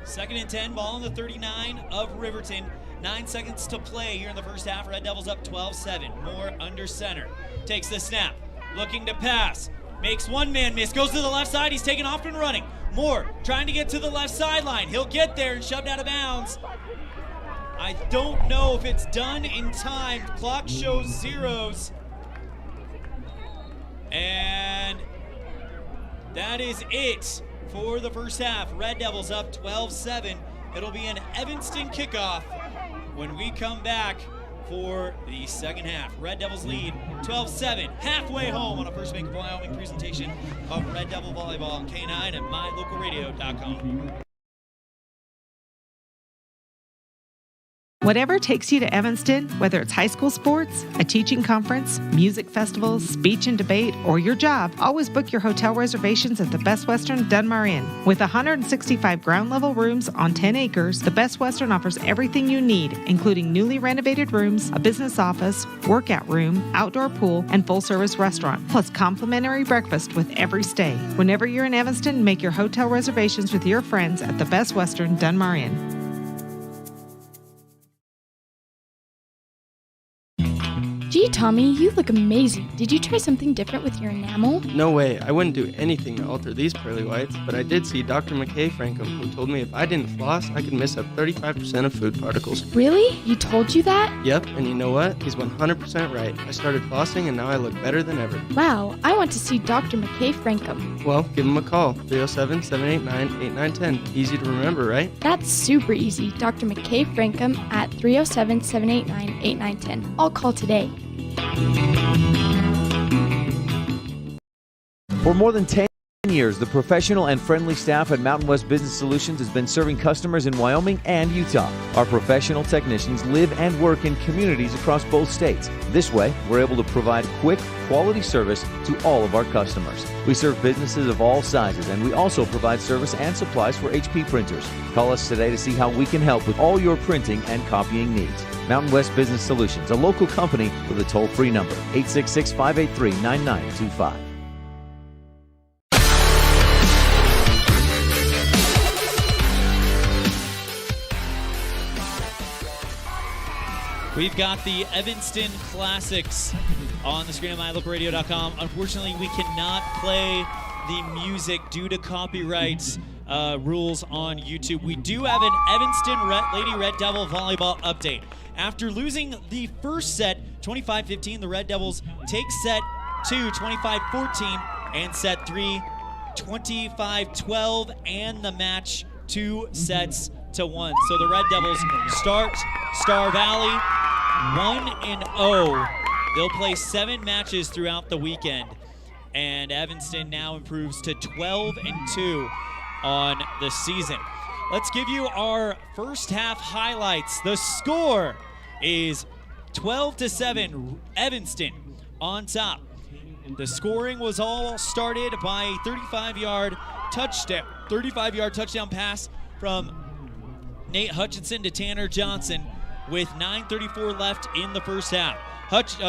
Second and 10, ball on the 39 of Riverton. 9 seconds to play here in the first half. Red Devils up 12-7. Moore under center. Takes the snap. Looking to pass. Makes one man miss. Goes to the left side. He's taken off and running. Moore trying to get to the left sideline. He'll get there and shoved out of bounds. I don't know if it's done in time. Clock shows zeros. And that is it for the first half. Red Devils up 12-7. It'll be an Evanston kickoff when we come back for the second half. Red Devils lead 12-7, halfway home on a First Bank of Wyoming presentation of Red Devil Volleyball, K9 at mylocalradio.com. Whatever takes you to Evanston, whether it's high school sports, a teaching conference, music festivals, speech and debate, or your job, always book your hotel reservations at the Best Western Dunmar Inn. With 165 ground-level rooms on 10 acres, the Best Western offers everything you need, including newly renovated rooms, a business office, workout room, outdoor pool, and full-service restaurant, plus complimentary breakfast with every stay. Whenever you're in Evanston, make your hotel reservations with your friends at the Best Western Dunmar Inn. Gee, Tommy, you look amazing. Did you try something different with your enamel? No way. I wouldn't do anything to alter these pearly whites, but I did see Dr. McKay Frankum, who told me if I didn't floss, I could miss up 35% of food particles. Really? He told you that? Yep, and you know what? He's 100% right. I started flossing, and now I look better than ever. Wow, I want to see Dr. McKay Frankum. Well, give him a call, 307-789-8910. Easy to remember, right? That's super easy. Dr. McKay Frankum at 307-789-8910. I'll call today. For more than 10 years, the professional and friendly staff at Mountain West Business Solutions has been serving customers in Wyoming and Utah. Our professional technicians live and work in communities across both states. This way, we're able to provide quick, quality service to all of our customers. We serve businesses of all sizes, and we also provide service and supplies for HP printers. Call us today to see how we can help with all your printing and copying needs. Mountain West Business Solutions, a local company with a toll-free number, 866-583-9925. We've got the Evanston Classics on the screen at mylocalradio.com. Unfortunately, we cannot play the music due to copyright rules on YouTube. We do have an Evanston Lady Red Devil volleyball update. After losing the first set, 25-15, the Red Devils take set 2, 25-14, and set 3, 25-12, and the match 2-1. So the Red Devils start Star Valley 1-0. They'll play 7 matches throughout the weekend, and Evanston now improves to 12-2 on the season. Let's give you our first half highlights. The score is 12-7, Evanston on top. The scoring was all started by a 35-yard touchdown pass from Nate Hutchinson to Tanner Johnson with 9:34 left in the first half.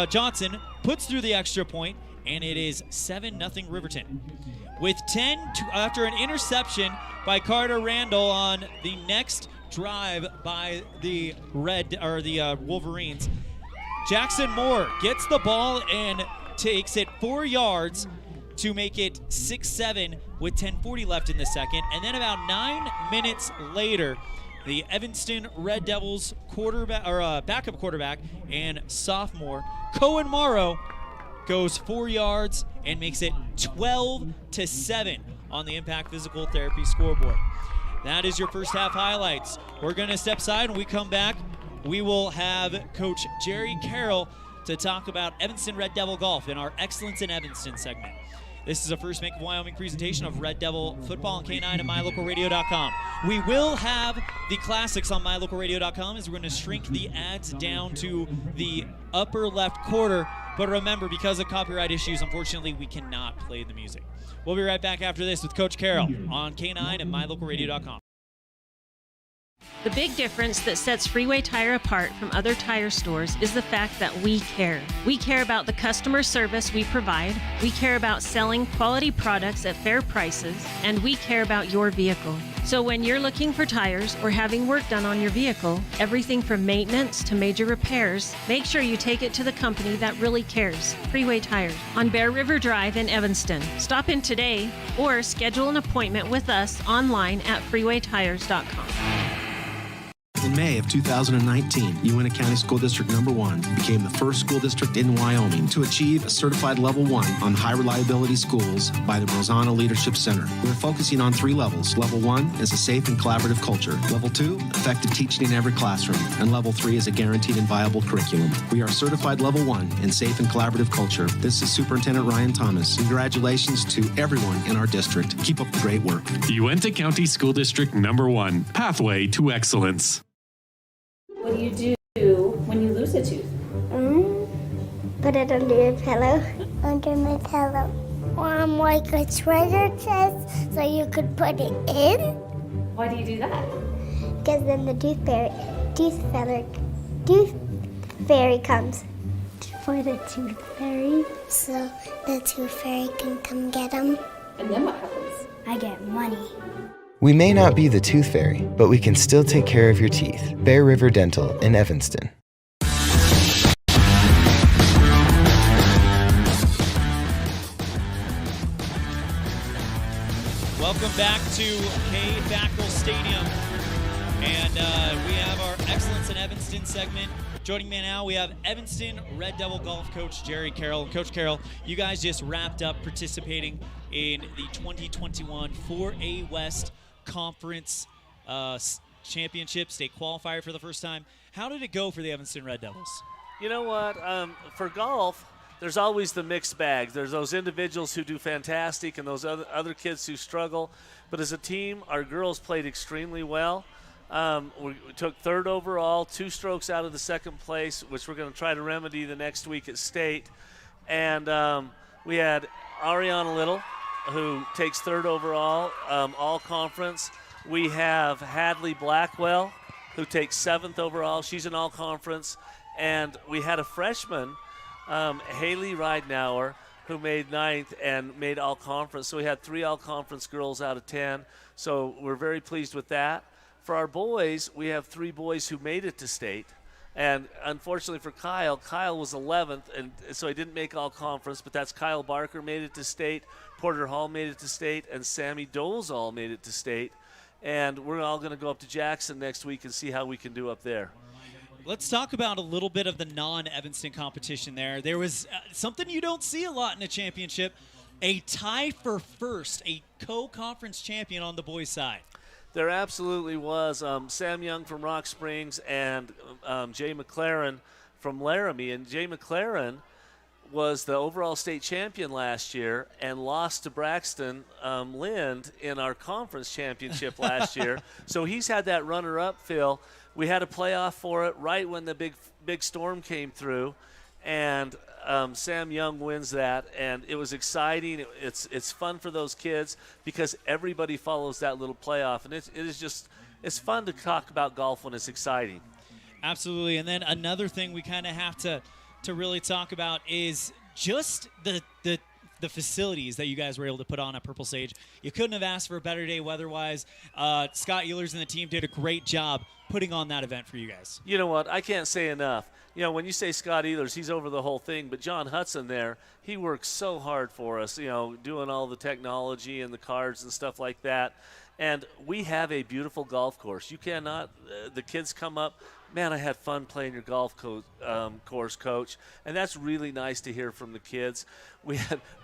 Johnson puts through the extra point, and it is 7-0 Riverton. With 10 after an interception by Carter Randall on the next drive by the Wolverines, Jackson Moore gets the ball and takes it 4 yards to make it 6-7 with 10:40 left in the second. And then about 9 minutes later, the Evanston Red Devils backup quarterback and sophomore Cohen Morrow goes 4 yards and makes it 12-7 on the Impact Physical Therapy scoreboard. That is your first half highlights. We're going to step aside. When we come back, we will have Coach Jerry Carroll to talk about Evanston Red Devil Golf in our Excellence in Evanston segment. This is a First Bank of Wyoming presentation of Red Devil football on K9 and MyLocalRadio.com. We will have the classics on MyLocalRadio.com as we're going to shrink the ads down to the upper left quarter. But remember, because of copyright issues, unfortunately, we cannot play the music. We'll be right back after this with Coach Carroll on K9 and MyLocalRadio.com. The big difference that sets Freeway Tire apart from other tire stores is the fact that we care. We care about the customer service we provide, we care about selling quality products at fair prices, and we care about your vehicle. So when you're looking for tires or having work done on your vehicle, everything from maintenance to major repairs, make sure you take it to the company that really cares, Freeway Tires, on Bear River Drive in Evanston. Stop in today or schedule an appointment with us online at freewaytires.com. In May of 2019, Uintah County School District Number 1 became the first school district in Wyoming to achieve a certified level 1 on high reliability schools by the Rosanna Leadership Center. We're focusing on 3 levels. Level 1 is a safe and collaborative culture. Level 2, effective teaching in every classroom. And Level 3 is a guaranteed and viable curriculum. We are certified Level 1 in safe and collaborative culture. This is Superintendent Ryan Thomas. Congratulations to everyone in our district. Keep up the great work. Uintah County School District Number 1, Pathway to Excellence. What do you do when you lose a tooth? Put it under your pillow. Under my pillow. Like a treasure chest so you could put it in. Why do you do that? Because then the tooth fairy comes for the tooth fairy. So the tooth fairy can come get them. And then what happens? I get money. We may not be the tooth fairy, but we can still take care of your teeth. Bear River Dental in Evanston. Welcome back to FACKRELL Stadium. And we have our Excellence in Evanston segment. Joining me now, we have Evanston Red Devil Golf Coach Jerry Carroll. Coach Carroll, you guys just wrapped up participating in the 2021 4A West Conference Championship, state qualifier for the first time. How did it go for the Evanston Red Devils? You know what? For golf, there's always the mixed bag. There's those individuals who do fantastic and those other kids who struggle. But as a team, our girls played extremely well. We took third overall, 2 strokes out of the second place, which we're going to try to remedy the next week at state. And we had Ariana Little, who takes third overall, all conference. We have Hadley Blackwell, who takes 7th overall. She's an all conference. And we had a freshman, Haley Ridenauer, who made 9th and made all conference. So we had 3 all conference girls out of 10. So we're very pleased with that. For our boys, we have 3 boys who made it to state. And unfortunately for Kyle was 11th, and so he didn't make all conference, but that's Kyle Barker made it to state, Porter Hall made it to state, and Sammy Dolezal made it to state. And we're all going to go up to Jackson next week and see how we can do up there. Let's talk about a little bit of the non-Evanston competition there. There was something you don't see a lot in a championship, a tie for first, a co-conference champion on the boys' side. There absolutely was. Sam Young from Rock Springs and Jay McLaren from Laramie. And Jay McLaren was the overall state champion last year and lost to Braxton Lind in our conference championship last year. So he's had that runner-up, Phil. We had a playoff for it right when the big storm came through. And Sam Young wins that, and it was exciting. It's fun for those kids because everybody follows that little playoff, and it's fun to talk about golf when it's exciting. Absolutely. And then another thing we kind of have to really talk about is just the facilities that you guys were able to put on at Purple Sage. You couldn't have asked for a better day weather-wise. Scott Ehlers and the team did a great job putting on that event for you guys. You know what? I can't say enough. You know, when you say Scott Ehlers, he's over the whole thing, but John Hudson there, he works so hard for us, you know, doing all the technology and the cards and stuff like that. And we have a beautiful golf course. You cannot, the kids come up, man, I had fun playing your golf course, Coach. And that's really nice to hear from the kids. We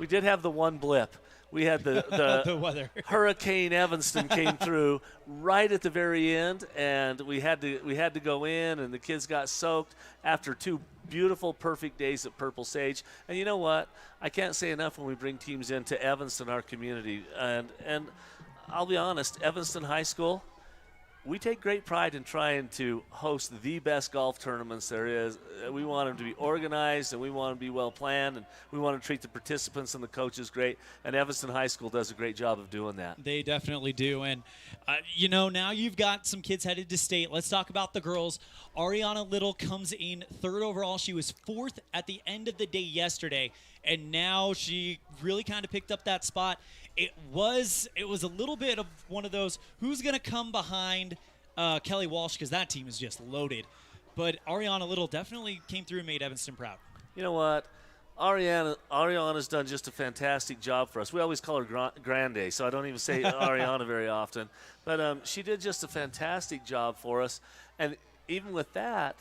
did have the one blip. We had the weather. Hurricane Evanston came through right at the very end, and we had to go in, and the kids got soaked after 2 beautiful, perfect days at Purple Sage. And you know what? I can't say enough when we bring teams into Evanston, our community. And I'll be honest, Evanston High School, we take great pride in trying to host the best golf tournaments there is. We want them to be organized, and we want them to be well planned, and we want to treat the participants and the coaches great. And Evanston High School does a great job of doing that. They definitely do. And, you know, now you've got some kids headed to state. Let's talk about the girls. Ariana Little comes in 3rd overall. She was 4th at the end of the day yesterday, and now she really kind of picked up that spot. It was a little bit of one of those, who's going to come behind Kelly Walsh, because that team is just loaded. But Ariana Little definitely came through and made Evanston proud. You know what? Ariana's done just a fantastic job for us. We always call her Grande, so I don't even say Ariana very often. But she did just a fantastic job for us. And even with that,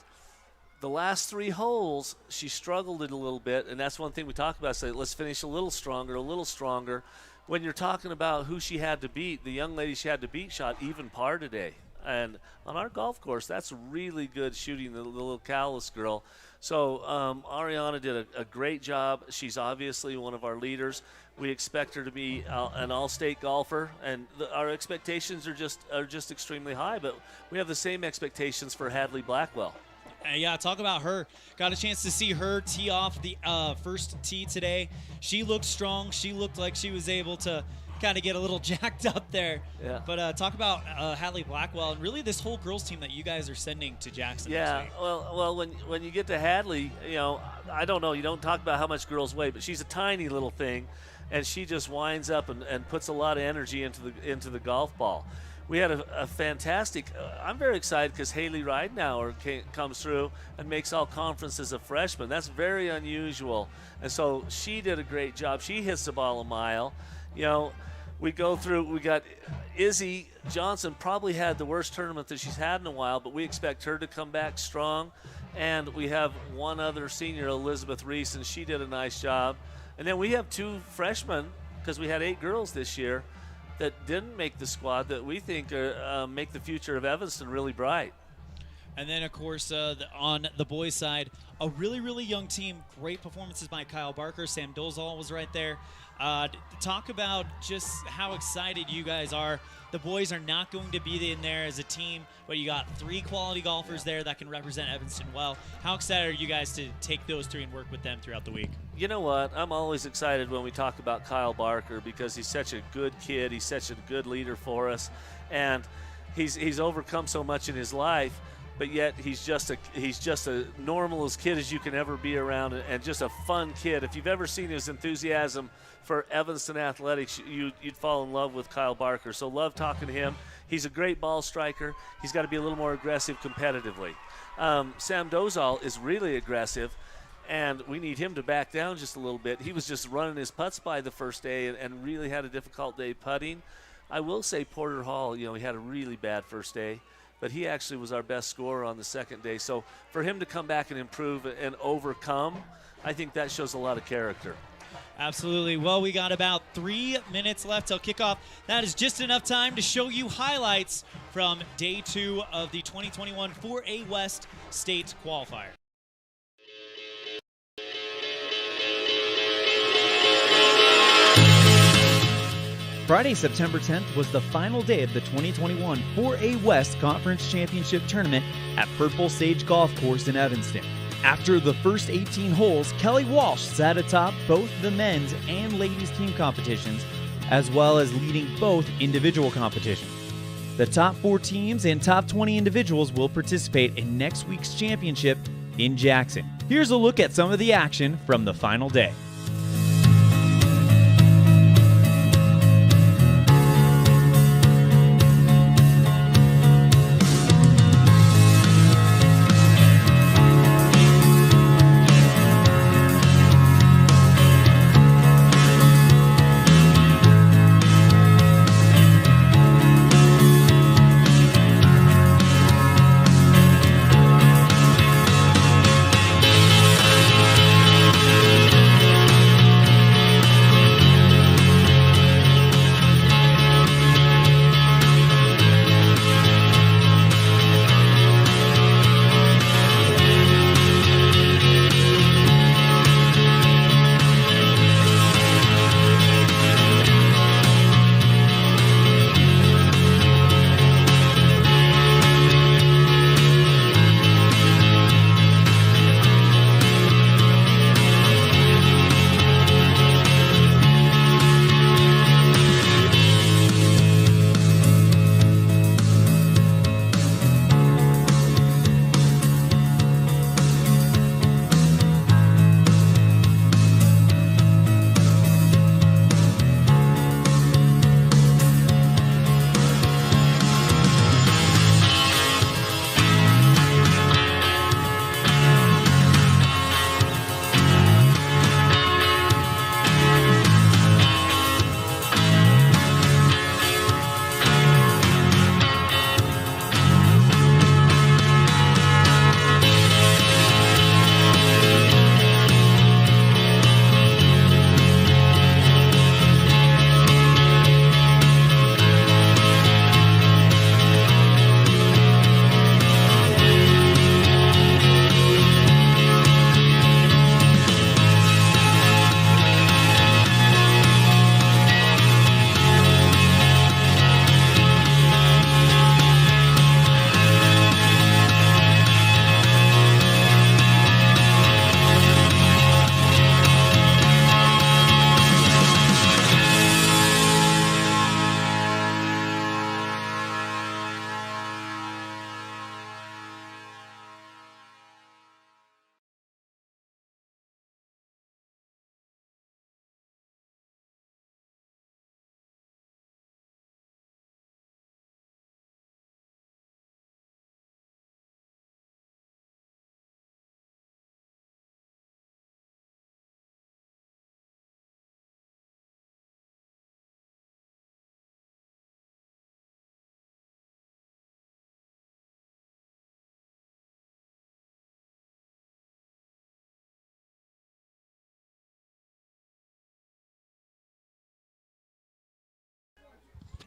the last 3 holes, she struggled it a little bit, and that's one thing we talk about. Say, let's finish a little stronger. When you're talking about who she had to beat, the young lady she had to beat shot even par today. And on our golf course, that's really good shooting, the little Callis girl. So Ariana did a great job. She's obviously one of our leaders. We expect her to be an all-state golfer, and our expectations are just extremely high. But we have the same expectations for Hadley Blackwell. Yeah, talk about her. Got a chance to see her tee off the first tee today. She looked strong. She looked like she was able to kind of get a little jacked up there. Yeah. But talk about Hadley Blackwell and really this whole girls team that you guys are sending to Jackson. Yeah, well, when you get to Hadley, you know, I don't know. You don't talk about how much girls weigh, but she's a tiny little thing, and she just winds up and puts a lot of energy into the golf ball. We had a fantastic I'm very excited because Haley Ridenauer comes through and makes all conference as a freshman. That's very unusual. And so she did a great job. She hits the ball a mile. You know, we got Izzy Johnson, probably had the worst tournament that she's had in a while, but we expect her to come back strong. And we have one other senior, Elizabeth Reese, and she did a nice job. And then we have 2 freshmen, because we had 8 girls this year, that didn't make the squad that we think make the future of Evanston really bright. And then, of course, on the boys' side, a really, really young team. Great performances by Kyle Barker. Sam Dolezal was right there. Talk about just how excited you guys are. The boys are not going to be in there as a team, but you got 3 quality golfers there that can represent Evanston well. How excited are you guys to take those 3 and work with them throughout the week? You know what? I'm always excited when we talk about Kyle Barker because he's such a good kid. He's such a good leader for us, and he's overcome so much in his life. But yet he's just a normal as kid as you can ever be around, and just a fun kid. If you've ever seen his enthusiasm for Evanston athletics, you'd fall in love with Kyle Barker. So love talking to him. He's a great ball striker. He's got to be a little more aggressive competitively. Sam Dolezal is really aggressive, and we need him to back down just a little bit. He was just running his putts by the first day and really had a difficult day putting. I will say Porter Hall, you know, he had a really bad first day, but he actually was our best scorer on the second day. So for him to come back and improve and overcome, I think that shows a lot of character. Absolutely. Well, we got about 3 minutes left till kickoff. That is just enough time to show you highlights from day 2 of the 2021 4A West State Qualifier. Friday, September 10th was the final day of the 2021 4A West Conference Championship Tournament at Purple Sage Golf Course in Evanston. After the first 18 holes, Kelly Walsh sat atop both the men's and ladies' team competitions, as well as leading both individual competitions. The top 4 teams and top 20 individuals will participate in next week's championship in Jackson. Here's a look at some of the action from the final day.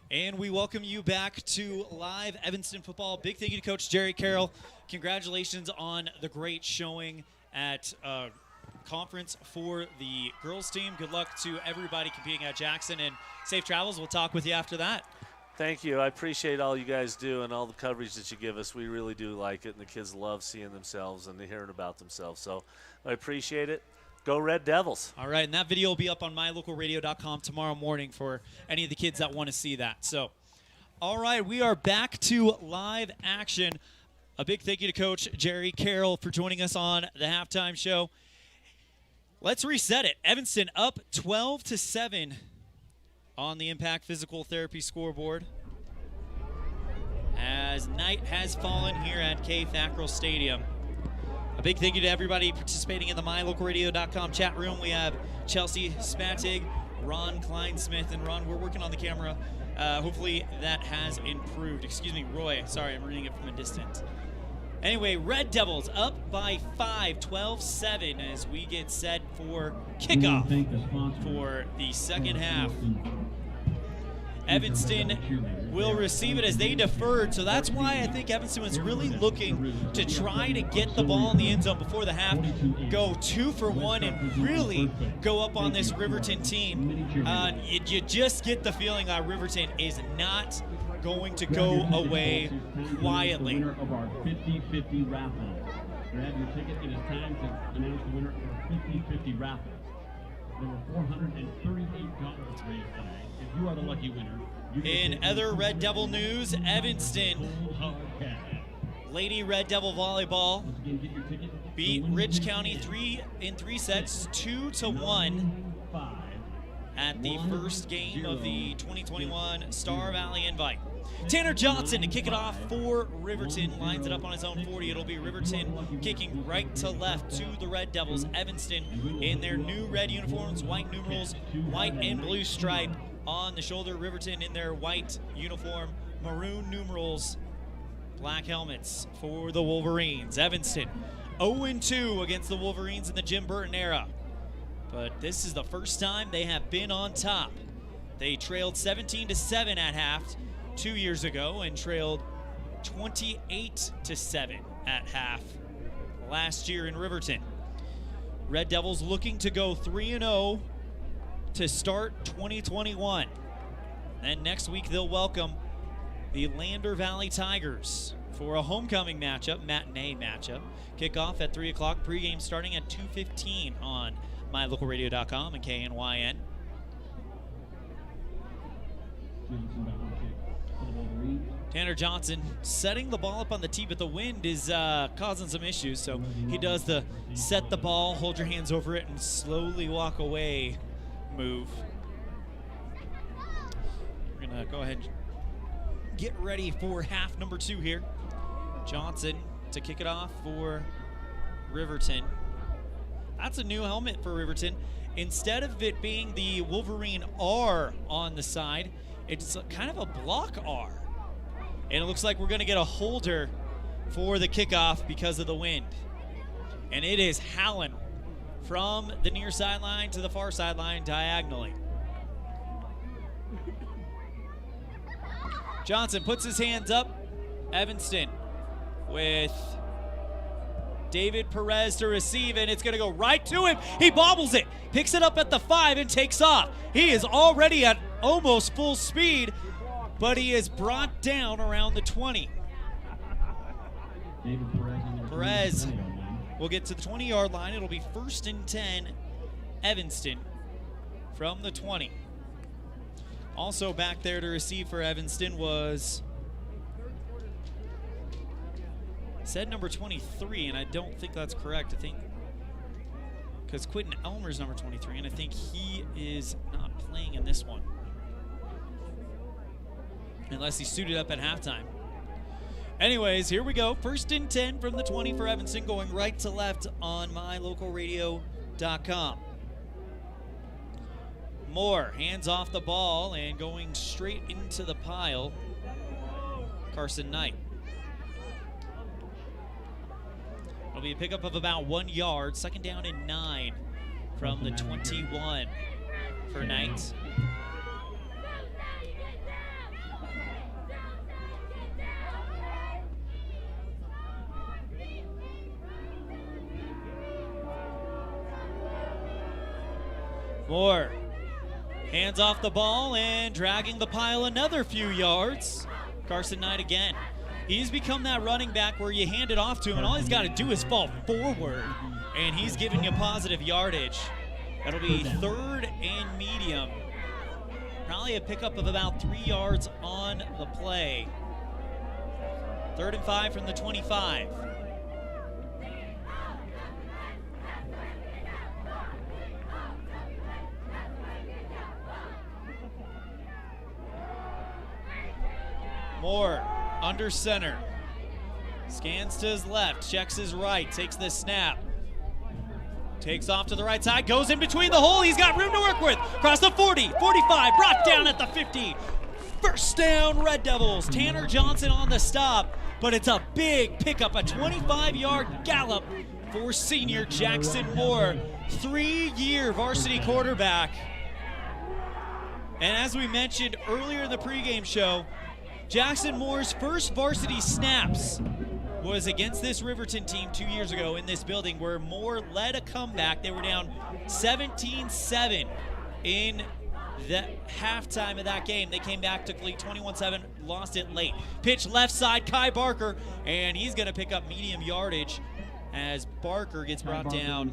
And we welcome you back to live Evanston football. Big thank you to Coach Jerry Carroll. Congratulations on the great showing at conference for the girls team. Good luck to everybody competing at Jackson, and safe travels. We'll talk with you after that. Thank you. I appreciate all you guys do and all the coverage that you give us. We really do like it, and the kids love seeing themselves and hearing about themselves. So I appreciate it. Go Red Devils. All right, and that video will be up on mylocalradio.com tomorrow morning for any of the kids that want to see that. So, all right, we are back to live action. A big thank you to Coach Jerry Carroll for joining us on the halftime show. Let's reset it. Evanston up 12-7 on the Impact Physical Therapy scoreboard as night has fallen here at FACKRELL Stadium. A big thank you to everybody participating in the mylocalradio.com chat room. We have Chelsea Spatig, Ron Kleinsmith, and Ron, we're working on the camera. Hopefully that has improved. Excuse me, Roy. Sorry, I'm reading it from a distance. Anyway, Red Devils up by 5, 12-7 as we get set for kickoff for the second half. Evanston will receive it as they deferred, so that's why I think Evanston was really looking to try to get the ball in the end zone before the half, go 2 for 1, and really go up on this Riverton team. You just get the feeling that Riverton is not going to go away quietly. Grab your ticket. It is time to announce the winner of our 50-50 raffle. There were $438 raised today. If you are the lucky winner, in other Red Devil news, Evanston Lady Red Devil Volleyball beat Ridge County in three sets, 2-1 at the first game of the 2021 Star Valley Invite. Tanner Johnson to kick it off for Riverton, lines it up on his own 40. It'll be Riverton kicking right to left to the Red Devils. Evanston in their new red uniforms, white numerals, white and blue stripe on the shoulder. Riverton in their white uniform, maroon numerals, black helmets for the Wolverines. Evanston 0-2 against the Wolverines in the Jim Burton era. But this is the first time they have been on top. They trailed 17-7 at half 2 years ago and trailed 28-7 at half last year in Riverton. Red Devils looking to go 3-0 to start 2021. And next week they'll welcome the Lander Valley Tigers for a homecoming matchup, matinee matchup. Kickoff at 3 o'clock, pregame starting at 2:15 on mylocalradio.com and KNYN. Tanner Johnson setting the ball up on the tee, but the wind is causing some issues, so he does the set the ball, hold your hands over it, and slowly walk away move. We're going to go ahead and get ready for half number 2 here. Johnson to kick it off for Riverton. That's a new helmet for Riverton. Instead of it being the Wolverine R on the side, it's kind of a block R. And it looks like we're going to get a holder for the kickoff because of the wind. And it is howling from the near sideline to the far sideline diagonally. Johnson puts his hands up. Evanston with David Perez to receive, and it's going to go right to him. He bobbles it, picks it up at the 5, and takes off. He is already at almost full speed, but he is brought down around the 20. Perez will get to the 20-yard line. It'll be 1st and 10, Evanston from the 20. Also back there to receive for Evanston was said number 23, and I don't think that's correct. I think because Quentin Elmer's number 23, and I think he is not playing in this one unless he's suited up at halftime. Anyways, here we go. 1st and 10 from the 20 for Evanston, going right to left on mylocalradio.com. Moore hands off the ball and going straight into the pile, Carson Knight. It'll be a pickup of about 1 yard, 2nd down and 9 from the 21 for Knight. Moore hands off the ball and dragging the pile another few yards. Carson Knight again. He's become that running back where you hand it off to him and all he's got to do is fall forward, and he's giving you positive yardage. That'll be 3rd and medium. Probably a pickup of about 3 yards on the play. 3rd and 5 from the 25. Moore under center, scans to his left, checks his right, takes the snap, takes off to the right side, goes in between the hole. He's got room to work with. Across the 40, 45, brought down at the 50. 1st down, Red Devils. Tanner Johnson on the stop, but it's a big pickup, a 25-yard gallop for senior Jackson Moore, 3-year varsity quarterback. And as we mentioned earlier in the pregame show, Jackson Moore's first varsity snaps was against this Riverton team 2 years ago in this building, where Moore led a comeback. They were down 17-7 in the halftime of that game. They came back, took lead 21-7, lost it late. Pitch left side, Kai Barker, and he's going to pick up medium yardage as Barker gets brought down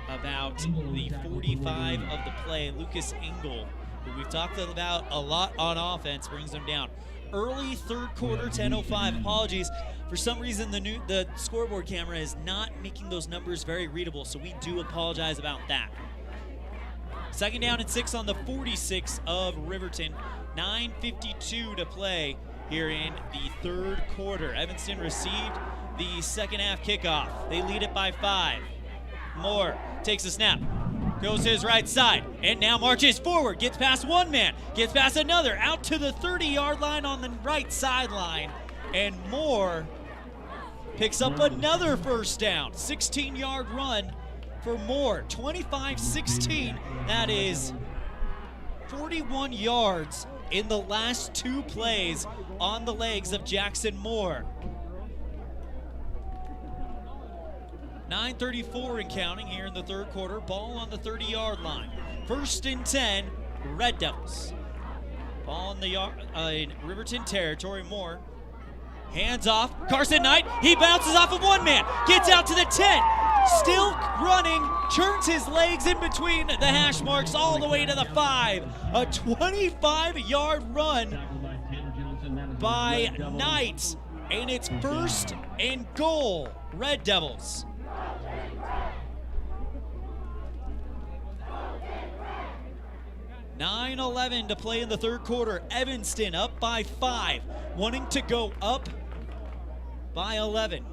about the 45 of the play. Lucas Engel, who we've talked about a lot on offense, brings them down. Early third quarter, 10:05. Apologies. For some reason, the scoreboard camera is not making those numbers very readable, so we do apologize about that. Second down and 6 on the 46 of Riverton. 9:52 to play here in the third quarter. Evanston received the second half kickoff. They lead it by 5. Moore takes a snap, goes to his right side, and now marches forward, gets past one man, gets past another, out to the 30-yard line on the right sideline, and Moore picks up another first down. 16-yard run for Moore, 25-16. That is 41 yards in the last 2 plays on the legs of Jackson Moore. 9:34 and counting here in the third quarter. Ball on the 30-yard line. 1st and 10, Red Devils. Ball in Riverton territory. Moore hands off. Carson Knight, he bounces off of one man, gets out to the 10, still running, turns his legs in between the hash marks all the way to the 5. A 25-yard run by Knight, and it's 1st and goal, Red Devils. $9:11 to play in the third quarter. Evanston up by 5, wanting to go up by 11.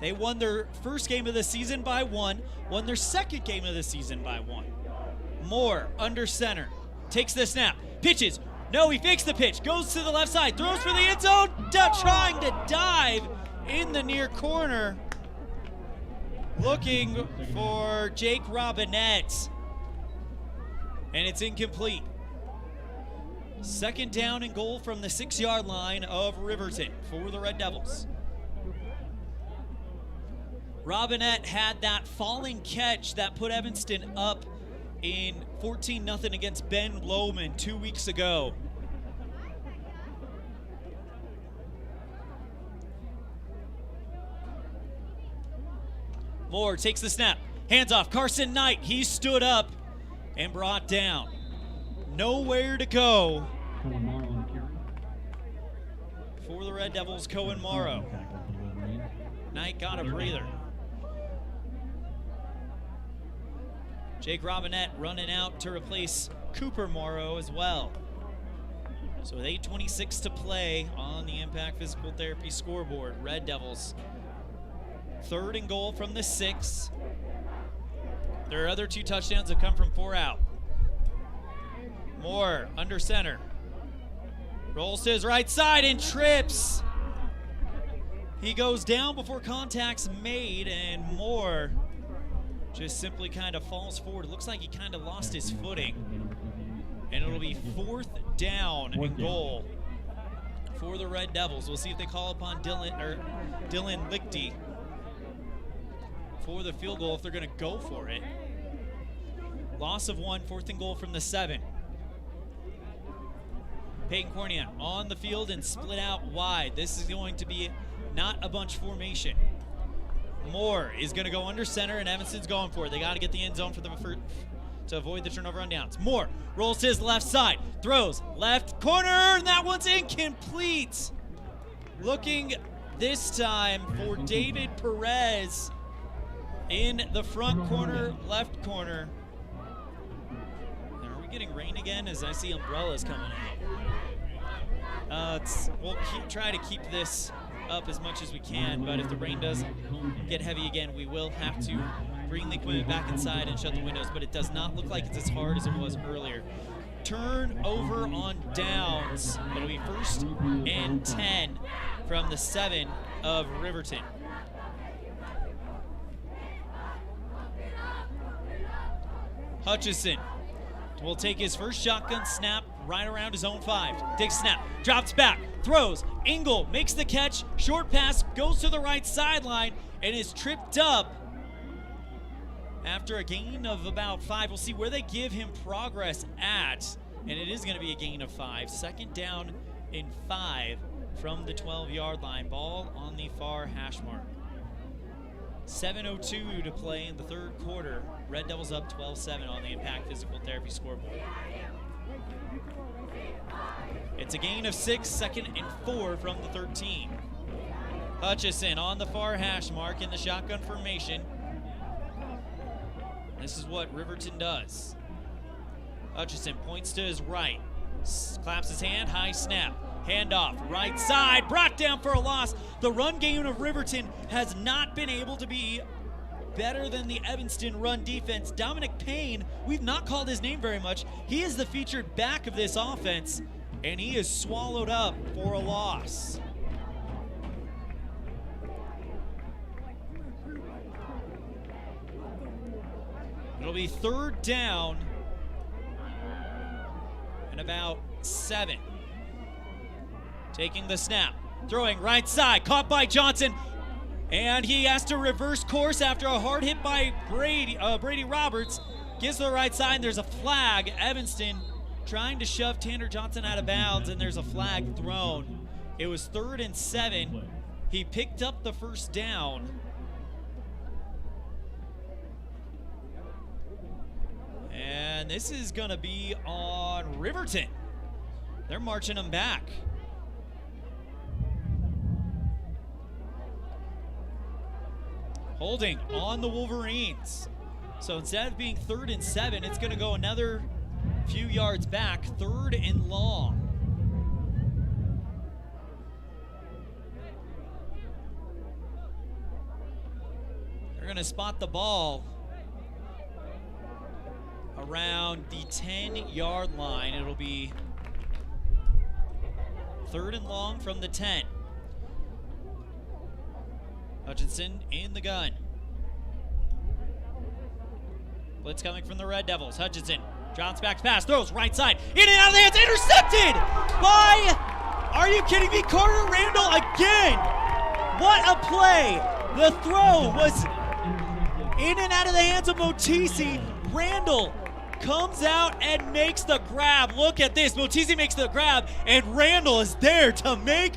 They won their first game of the season by 1, won their second game of the season by 1. Moore under center, takes the snap, pitches. No, he fakes the pitch, goes to the left side, throws for the end zone, trying to dive in the near corner. Looking for Jake Robinette. And it's incomplete. Second down and goal from the 6-yard line of Riverton for the Red Devils. Robinette had that falling catch that put Evanston up in 14-0 against Ben Lowman 2 weeks ago. Moore takes the snap, hands off. Carson Knight, he stood up and brought down. Nowhere to go for the Red Devils. Cohen Morrow. Knight got a breather. Jake Robinette running out to replace Cooper Morrow as well. So with 8:26 to play on the Impact Physical Therapy scoreboard, Red Devils 3rd and goal from the 6. Their other 2 touchdowns have come from 4 out. Moore under center. Rolls to his right side and trips. He goes down before contact's made, and Moore just simply kind of falls forward. It looks like he kind of lost his footing. And it'll be 4th down and goal for the Red Devils. We'll see if they call upon Dylan Lichty for the field goal, if they're going to go for it. Loss of 1, 4th and goal from the 7. Peyton Cornian on the field and split out wide. This is going to be not a bunch formation. Moore is going to go under center, and Evanston's going for it. They got to get the end zone to avoid the turnover on downs. Moore rolls to his left side, throws left corner, and that one's incomplete. Looking this time for David Perez in the front corner, left corner. Are we getting rain again as I see umbrellas coming out? We'll try to keep this up as much as we can, but if the rain does get heavy again, we will have to bring the equipment back inside and shut the windows, but it does not look like it's as hard as it was earlier. Turnover on downs. It'll be 1st and 10 from the 7 of Riverton. Hutchison will take his first shotgun snap right around his own 5. Takes a snap, drops back, throws. Engel makes the catch, short pass, goes to the right sideline, and is tripped up after a gain of about 5. We'll see where they give him progress at, and it is going to be a gain of 5. 2nd down and 5 from the 12-yard line. Ball on the far hash mark. 7:02 to play in the third quarter. Red Devils up 12-7 on the Impact Physical Therapy scoreboard. It's a gain of 6, 2nd and 4 from the 13. Hutchison on the far hash mark in the shotgun formation. This is what Riverton does. Hutchison points to his right, claps his hand, high snap. Handoff, right side, brought down for a loss. The run game of Riverton has not been able to be better than the Evanston run defense. Dominic Payne, we've not called his name very much. He is the featured back of this offense, and he is swallowed up for a loss. It'll be 3rd down and about 7. Taking the snap, throwing right side, caught by Johnson, and he has to reverse course after a hard hit by Brady Roberts. Gives to the right side, and there's a flag. Evanston trying to shove Tanner Johnson out of bounds, and there's a flag thrown. It was 3rd and 7. He picked up the 1st down. And this is going to be on Riverton. They're marching them back. Holding on the Wolverines. So instead of being 3rd and 7, it's going to go another few yards back, 3rd and long. They're going to spot the ball around the 10-yard line. It'll be 3rd and long from the 10. Hutchinson in the gun. Blitz coming from the Red Devils. Hutchinson drops back pass, throws right side, in and out of the hands, intercepted by, are you kidding me, Carter Randall again. What a play. The throw was in and out of the hands of Motisi. Randall comes out and makes the grab. Look at this. Motisi makes the grab, and Randall is there to make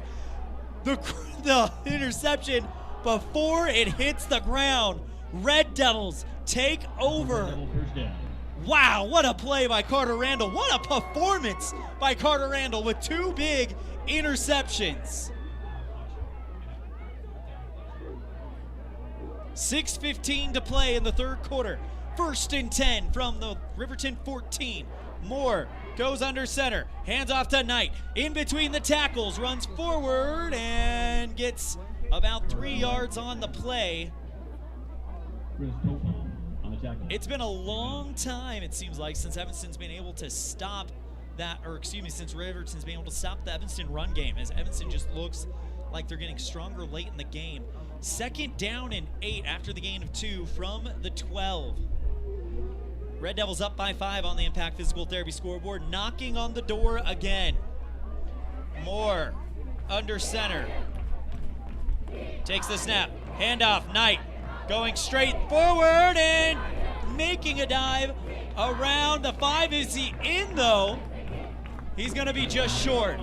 the interception before it hits the ground. Red Devils take over. Wow, what a play by Carter Randall. What a performance by Carter Randall with 2 big interceptions. 6:15 to play in the third quarter. 1st and 10 from the Riverton 14. Moore goes under center, hands off to Knight. In between the tackles, runs forward and gets about 3 yards on the play. It's been a long time, it seems like, since Evanston's been able to stop that, or excuse me, since Riverton's been able to stop the Evanston run game, as Evanston just looks like they're getting stronger late in the game. 2nd down and 8 after the gain of 2 from the 12. Red Devils up by 5 on the Impact Physical Therapy scoreboard, knocking on the door again. Moore under center. Takes the snap, handoff, Knight going straight forward and making a dive around the 5. Is he in though? He's gonna be just short.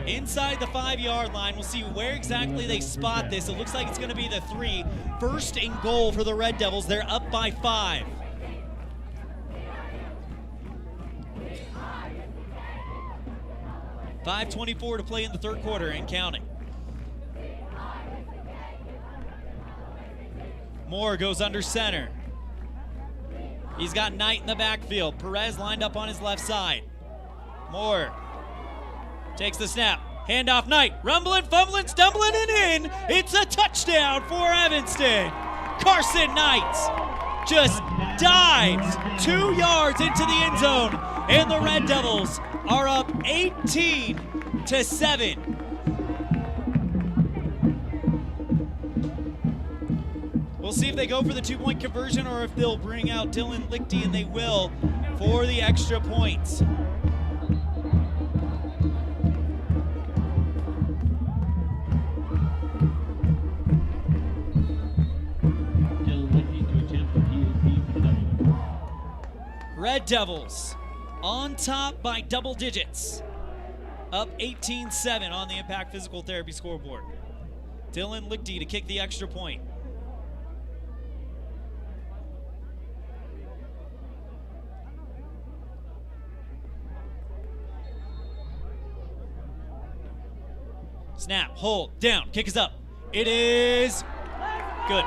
Inside the 5-yard line. We'll see where exactly they spot this. It looks like it's gonna be the 3. 1st and goal for the Red Devils. They're up by 5. .5:24 to play in the third quarter and counting. Moore goes under center. He's got Knight in the backfield. Perez lined up on his left side. Moore takes the snap. Handoff, Knight. Rumbling, fumbling, stumbling, and in. It's a touchdown for Evanston. Carson Knight just dives 2 yards into the end zone, and the Red Devils are up 18-7. We'll see if they go for the 2-point conversion or if they'll bring out Dylan Lichty, and they will, for the extra points. Red Devils on top by double digits, up 18-7 on the Impact Physical Therapy scoreboard. Dylan Lichty to kick the extra point. Snap, hold, down, kick is up. It is good.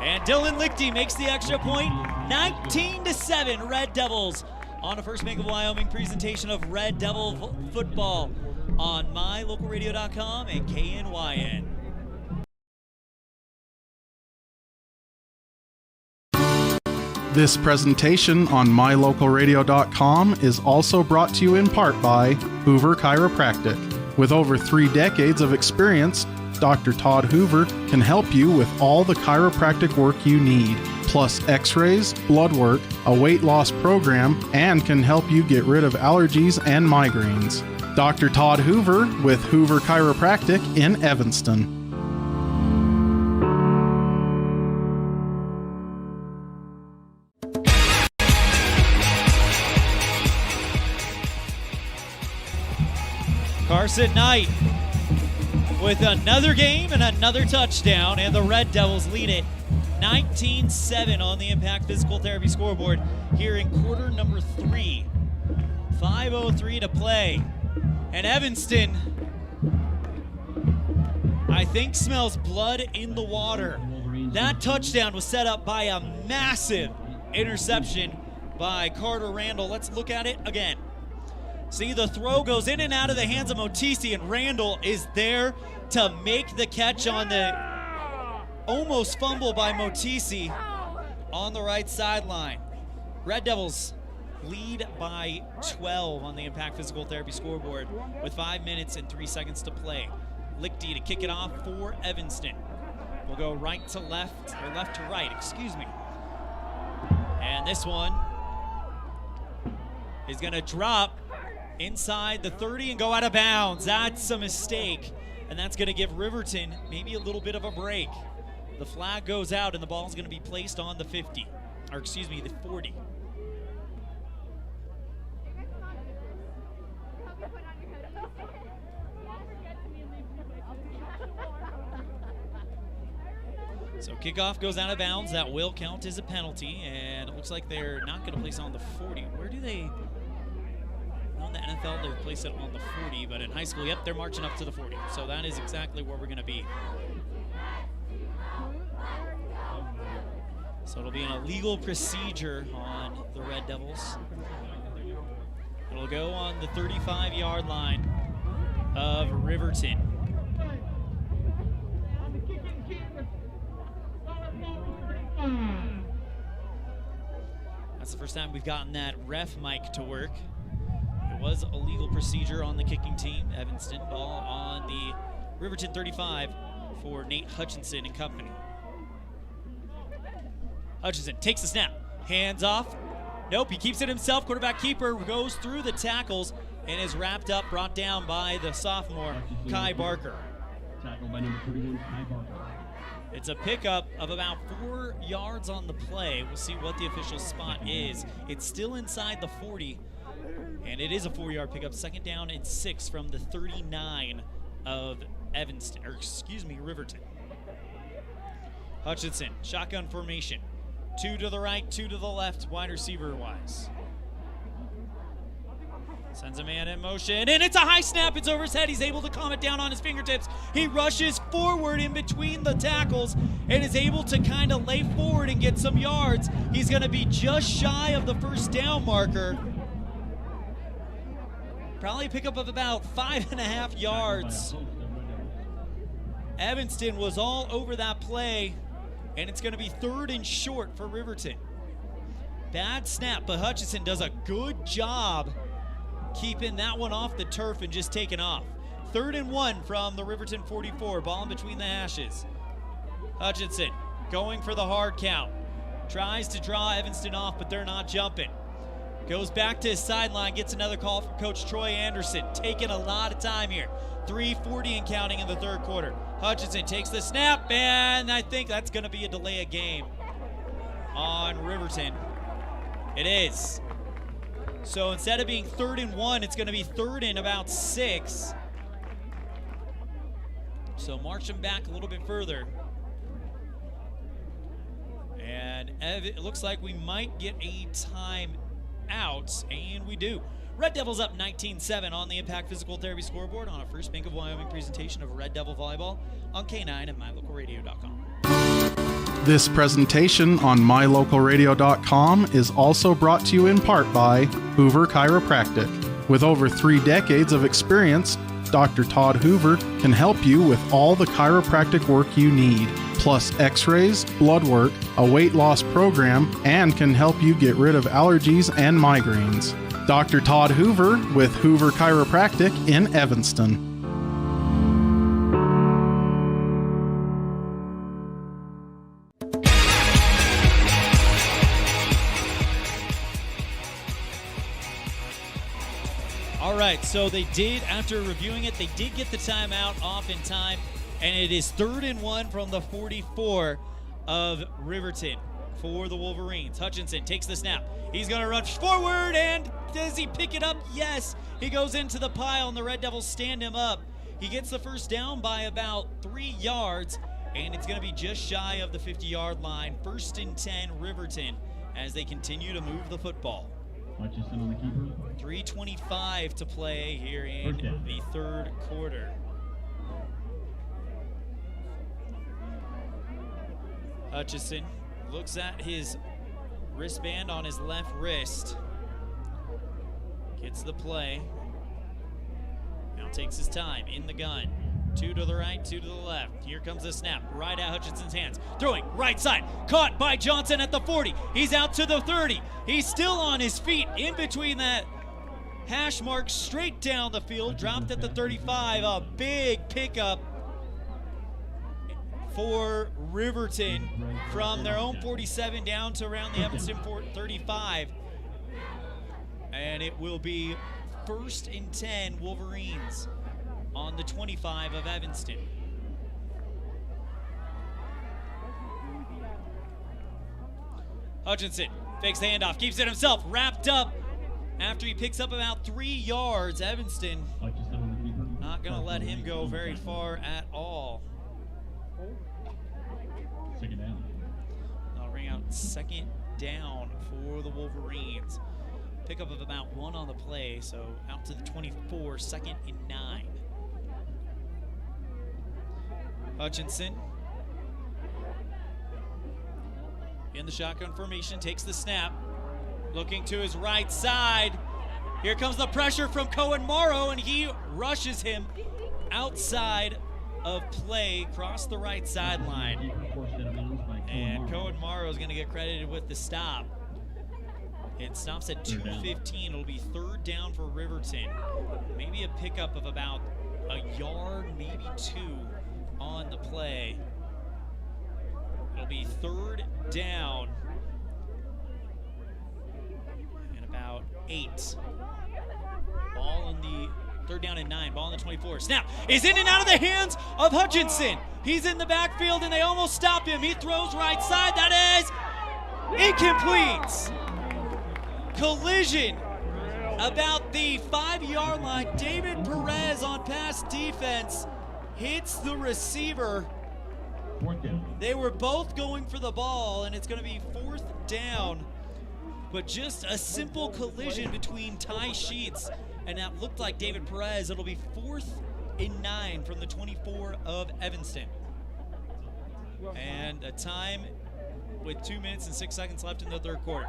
And Dylan Lichty makes the extra point. 19-7, Red Devils on a First Bank of Wyoming presentation of Red Devil football on mylocalradio.com and KNYN. This presentation on mylocalradio.com is also brought to you in part by Hoover Chiropractic. With over 3 decades of experience, Dr. Todd Hoover can help you with all the chiropractic work you need, plus x-rays, blood work, a weight loss program, and can help you get rid of allergies and migraines. Dr. Todd Hoover with Hoover Chiropractic in Evanston. Carson Knight with another game and another touchdown, and the Red Devils lead it 19-7 on the Impact Physical Therapy scoreboard here in quarter number 3. 5:03 to play. And Evanston, I think, smells blood in the water. That touchdown was set up by a massive interception by Carter Randall. Let's look at it again. See, the throw goes in and out of the hands of Motisi, and Randall is there to make the catch on the almost fumble by Motisi on the right sideline. Red Devils lead by 12 on the Impact Physical Therapy scoreboard with 5 minutes and 3 seconds to play. Lichty to kick it off for Evanston. We'll go right to left, or left to right, excuse me. And this one is gonna drop inside the 30 and go out of bounds. That's a mistake, and that's going to give Riverton maybe a little bit of a break. The flag goes out, and the ball is going to be placed on the 50, or excuse me, the 40. So kickoff goes out of bounds. That will count as a penalty, and it looks like they're not going to place it on the 40. Where do they... In the NFL, they place it on the 40, but in high school, yep, they're marching up to the 40. So that is exactly where we're going to be. So it'll be an illegal procedure on the Red Devils. It'll go on the 35-yard line of Riverton. That's the first time we've gotten that ref mic to work. It was a legal procedure on the kicking team. Evanston, ball on the Riverton 35 for Nate Hutchinson and company. Hutchinson takes the snap, hands off. Nope, he keeps it himself. Quarterback keeper goes through the tackles and is wrapped up, brought down by the sophomore, Kai Barker. Tackle by number 31, Kai Barker. It's a pickup of about 4 yards on the play. We'll see what the official spot is. It's still inside the 40. And it is a 4-yard pickup, 2nd down and 6 from the 39 of Evanston, or excuse me, Riverton. Hutchinson, shotgun formation. 2 to the right, 2 to the left, wide receiver wise. Sends a man in motion, and it's a high snap. It's over his head. He's able to calm it down on his fingertips. He rushes forward in between the tackles and is able to kind of lay forward and get some yards. He's going to be just shy of the first down marker. Probably pick up of about 5.5 yards. Evanston was all over that play, and it's going to be 3rd and short for Riverton. Bad snap, but Hutchinson does a good job keeping that one off the turf and just taking off. 3rd and 1 from the Riverton 44, ball in between the hashes. Hutchinson going for the hard count. Tries to draw Evanston off, but they're not jumping. Goes back to his sideline, gets another call from Coach Troy Anderson. Taking a lot of time here. 3:40 and counting in the 3rd quarter. Hutchinson takes the snap, and I think that's going to be a delay of game on Riverton. It is. So instead of being 3rd and 1, it's going to be 3rd and about 6. So march them back a little bit further. And it looks like we might get a time out, and we do. Red Devils up 19-7 on the Impact Physical Therapy scoreboard on a First Bank of Wyoming presentation of Red Devil Volleyball on K9 and mylocalradio.com. This presentation on mylocalradio.com is also brought to you in part by Hoover Chiropractic. With over 3 decades of experience, Dr. Todd Hoover can help you with all the chiropractic work you need, plus x-rays, blood work, a weight loss program, and can help you get rid of allergies and migraines. Dr. Todd Hoover with Hoover Chiropractic in Evanston. All right, so they did, after reviewing it, they did get the timeout off in time, and it is 3rd and 1 from the 44 of Riverton for the Wolverines. Hutchinson takes the snap. He's going to run forward, and does he pick it up? Yes. He goes into the pile, and the Red Devils stand him up. He gets the first down by about 3 yards, and it's going to be just shy of the 50-yard line. 1st and 10, Riverton, as they continue to move the football. Hutchinson on the keeper. 3:25 to play here in the 3rd quarter. Hutchinson looks at his wristband on his left wrist. Gets the play. Now takes his time in the gun. 2 to the right, 2 to the left. Here comes the snap. Right at Hutchinson's hands. Throwing right side. Caught by Johnson at the 40. He's out to the 30. He's still on his feet in between that hash mark, straight down the field. Dropped at the 35. A big pickup for Riverton from their own 47 down to around the Evanston 35. And it will be 1st and 10 Wolverines on the 25 of Evanston. Hutchinson fakes the handoff, keeps it himself, wrapped up after he picks up about 3 yards. Evanston not going to let him go very far at all. Second down. I'll ring out 2nd down for the Wolverines. Pickup of about 1 on the play, so out to the 24, 2nd and 9. Hutchinson in the shotgun formation, takes the snap, looking to his right side. Here comes the pressure from Cohen Morrow, and he rushes him outside of play, across the right sideline. And Cohen Morrow is going to get credited with the stop. It stops at 2:15. It'll be 3rd down for Riverton. Maybe a pickup of about a yard, maybe 2 on the play. It'll be 3rd down and about 8. Ball on the 3rd down and 9. Ball on the 24. Snap is in and out of the hands of Hutchinson. He's in the backfield and they almost stop him. He throws right side. That is incomplete. Collision about the 5-yard line. David Perez on pass defense hits the receiver. They were both going for the ball, and it's going to be 4th down. But just a simple collision between Ty Sheets, and that looked like David Perez. It'll be 4th and 9 from the 24 of Evanston. And a time with 2 minutes and 6 seconds left in the 3rd quarter.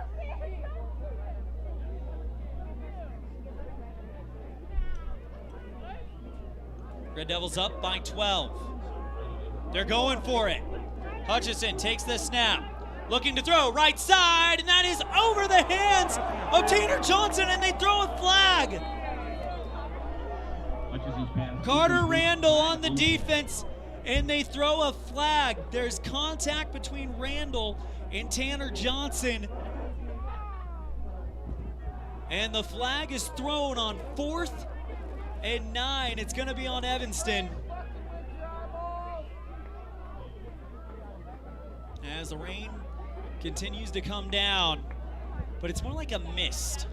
Red Devils up by 12. They're going for it. Hutchinson takes the snap, looking to throw right side, and that is over the hands of Tanner Johnson, and they throw a flag. Carter Randall on the defense, and they throw a flag. There's contact between Randall and Tanner Johnson, and the flag is thrown on 4th and 9. It's going to be on Evanston. As the rain continues to come down, but it's more like a mist.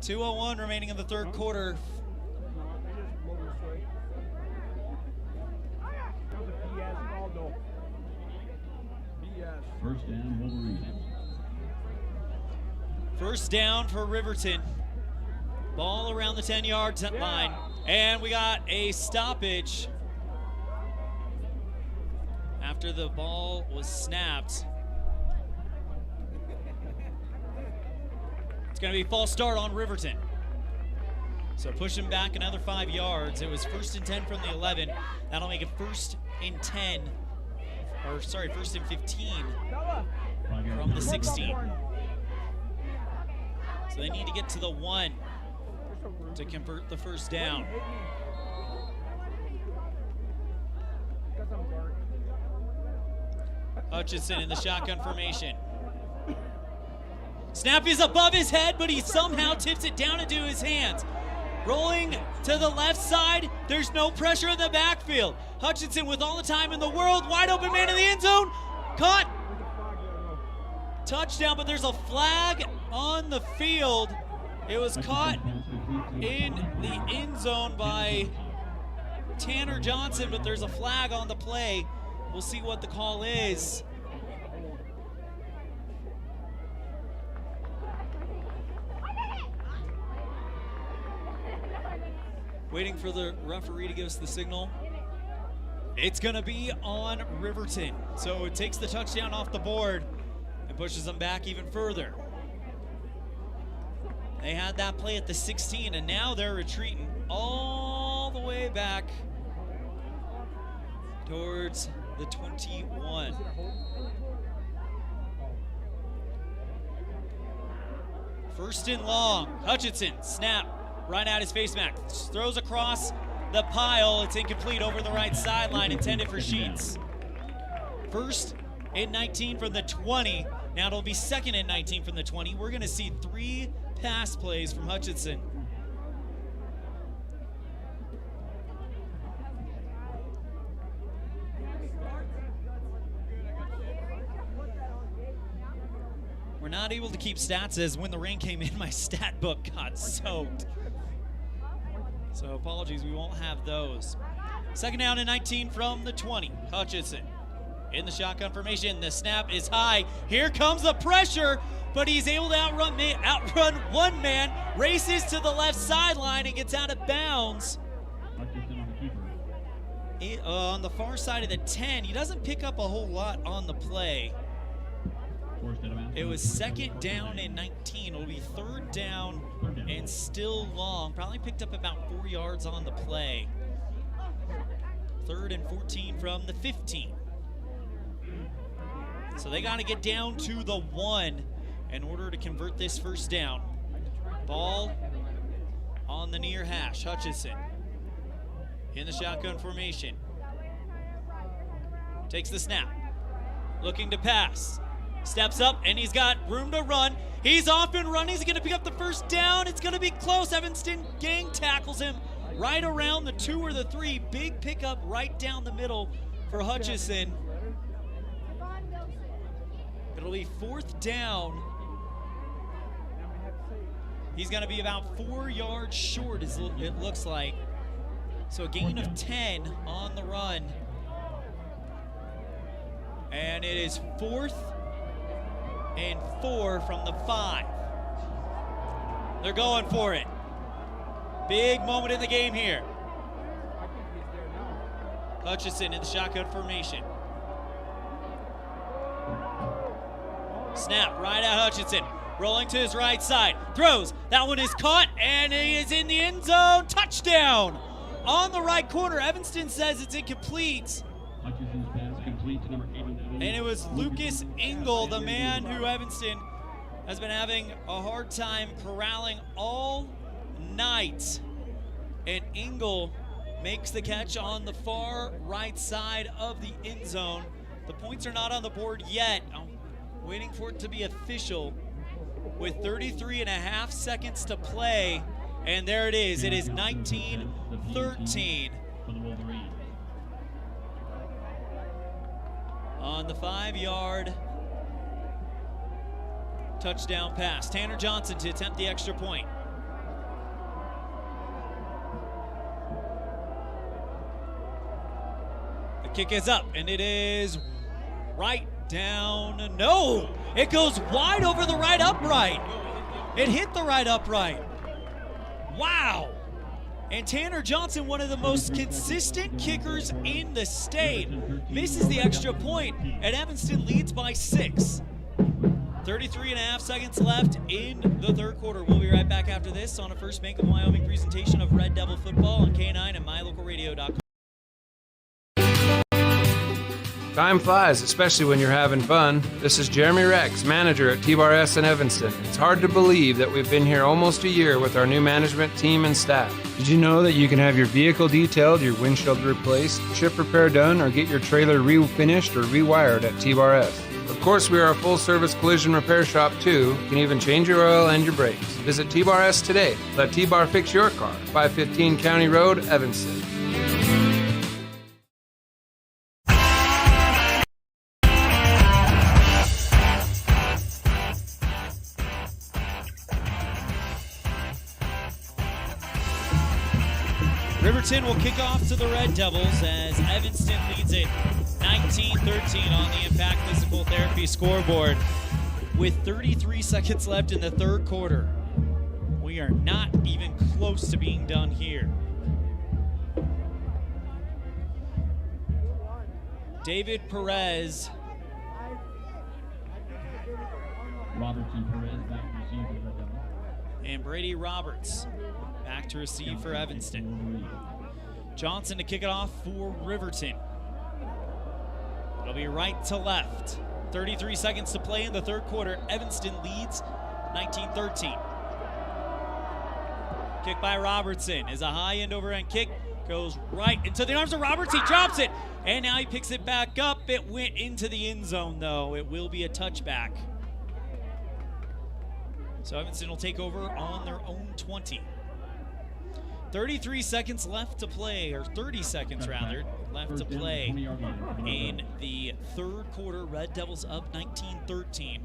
2:01 remaining in the 3rd quarter. First down, Wolverines. First down for Riverton. Ball around the 10-yard line. And we got a stoppage after the ball was snapped. It's going to be a false start on Riverton. So pushing back another 5 yards. It was 1st and 10 from the 11. That'll make it 1st and 10, or sorry, 1st and 15 from the 16. So they need to get to the 1 to convert the first down. Hutchinson in the shotgun formation. Snap is above his head, but he somehow tips it down into his hands. Rolling to the left side, there's no pressure in the backfield. Hutchinson with all the time in the world, wide open man in the end zone, caught. Touchdown, but there's a flag on the field. It was caught in the end zone by Tanner Johnson, but there's a flag on the play. We'll see what the call is. Waiting for the referee to give us the signal. It's gonna be on Riverton. So it takes the touchdown off the board and pushes them back even further. They had that play at the 16, and now they're retreating all the way back towards the 21. First and long, Hutchinson, snap, right at his face mask, throws across the pile. It's incomplete over the right sideline, intended for Sheets. 1st and 19 from the 20. Now it'll be 2nd and 19 from the 20. We're gonna see 3 pass plays from Hutchinson. We're not able to keep stats as when the rain came in, my stat book got soaked. So apologies, we won't have those. 2nd down and 19 from the 20. Hutchinson in the shotgun formation. The snap is high. Here comes the pressure, but he's able to outrun one man, races to the left sideline and gets out of bounds. On the far side of the 10, he doesn't pick up a whole lot on the play. It was 2nd down and 19. It'll be 3rd down and still long. Probably picked up about 4 yards on the play. 3rd and 14 from the 15. So they got to get down to the 1 in order to convert this first down. Ball on the near hash. Hutchinson in the shotgun formation. Takes the snap. Looking to pass. Steps up, and he's got room to run. He's off and running. He's going to pick up the first down. It's going to be close. Evanston gang tackles him right around the 2 or the 3. Big pickup right down the middle for Hutchinson. It'll be 4th down. He's going to be about 4 yards short, it looks like. So a gain of 10 on the run. And it is 4th and 4 from the 5. They're going for it. Big moment in the game here. Hutchinson in the shotgun formation. Snap right at Hutchinson. Rolling to his right side. Throws. That one is caught, and he is in the end zone. Touchdown on the right corner. Evanston says it's incomplete. Hutchinson's pass complete to number 89. And it was Lucas Engel, the man who Evanston has been having a hard time corralling all night. And Engel makes the catch on the far right side of the end zone. The points are not on the board yet. I'm waiting for it to be official with 33.5 seconds to play. And there it is. It is 19-13. On the 5-yard touchdown pass. Tanner Johnson to attempt the extra point. The kick is up, and it is right down. No! It goes wide over the right upright. It hit the right upright. Wow! And Tanner Johnson, one of the most consistent kickers in the state, misses the extra point, and Evanston leads by 6. 33.5 seconds left in the third quarter. We'll be right back after this on a First Bank of Wyoming presentation of Red Devil football on K9 and mylocalradio.com. Time flies, especially when you're having fun. This is Jeremy Rex, manager at T-Bar S in Evanston. It's hard to believe that we've been here almost a year with our new management team and staff. Did you know that you can have your vehicle detailed, your windshield replaced, chip repair done, or get your trailer refinished or rewired at T-Bar S? Of course, we are a full-service collision repair shop, too. You can even change your oil and your brakes. Visit T-Bar S today. Let T-Bar fix your car. 515 County Road, Evanston. Riverton will kick off to the Red Devils as Evanston leads it 19-13 on the Impact Physical Therapy scoreboard with 33 seconds left in the third quarter. We are not even close to being done here. David Perez. Robertson Perez back to receive for the Red Devils. And Brady Roberts back to receive for Evanston. Johnson to kick it off for Riverton. It'll be right to left. 33 seconds to play in the third quarter. Evanston leads 19-13. Kick by Robertson is a high end over end kick. Goes right into the arms of Roberts. He drops it. And now he picks it back up. It went into the end zone, though. It will be a touchback. So Evanston will take over on their own 20. 33 seconds left to play, or 30 seconds rather, left to play in the third quarter. Red Devils up 19-13.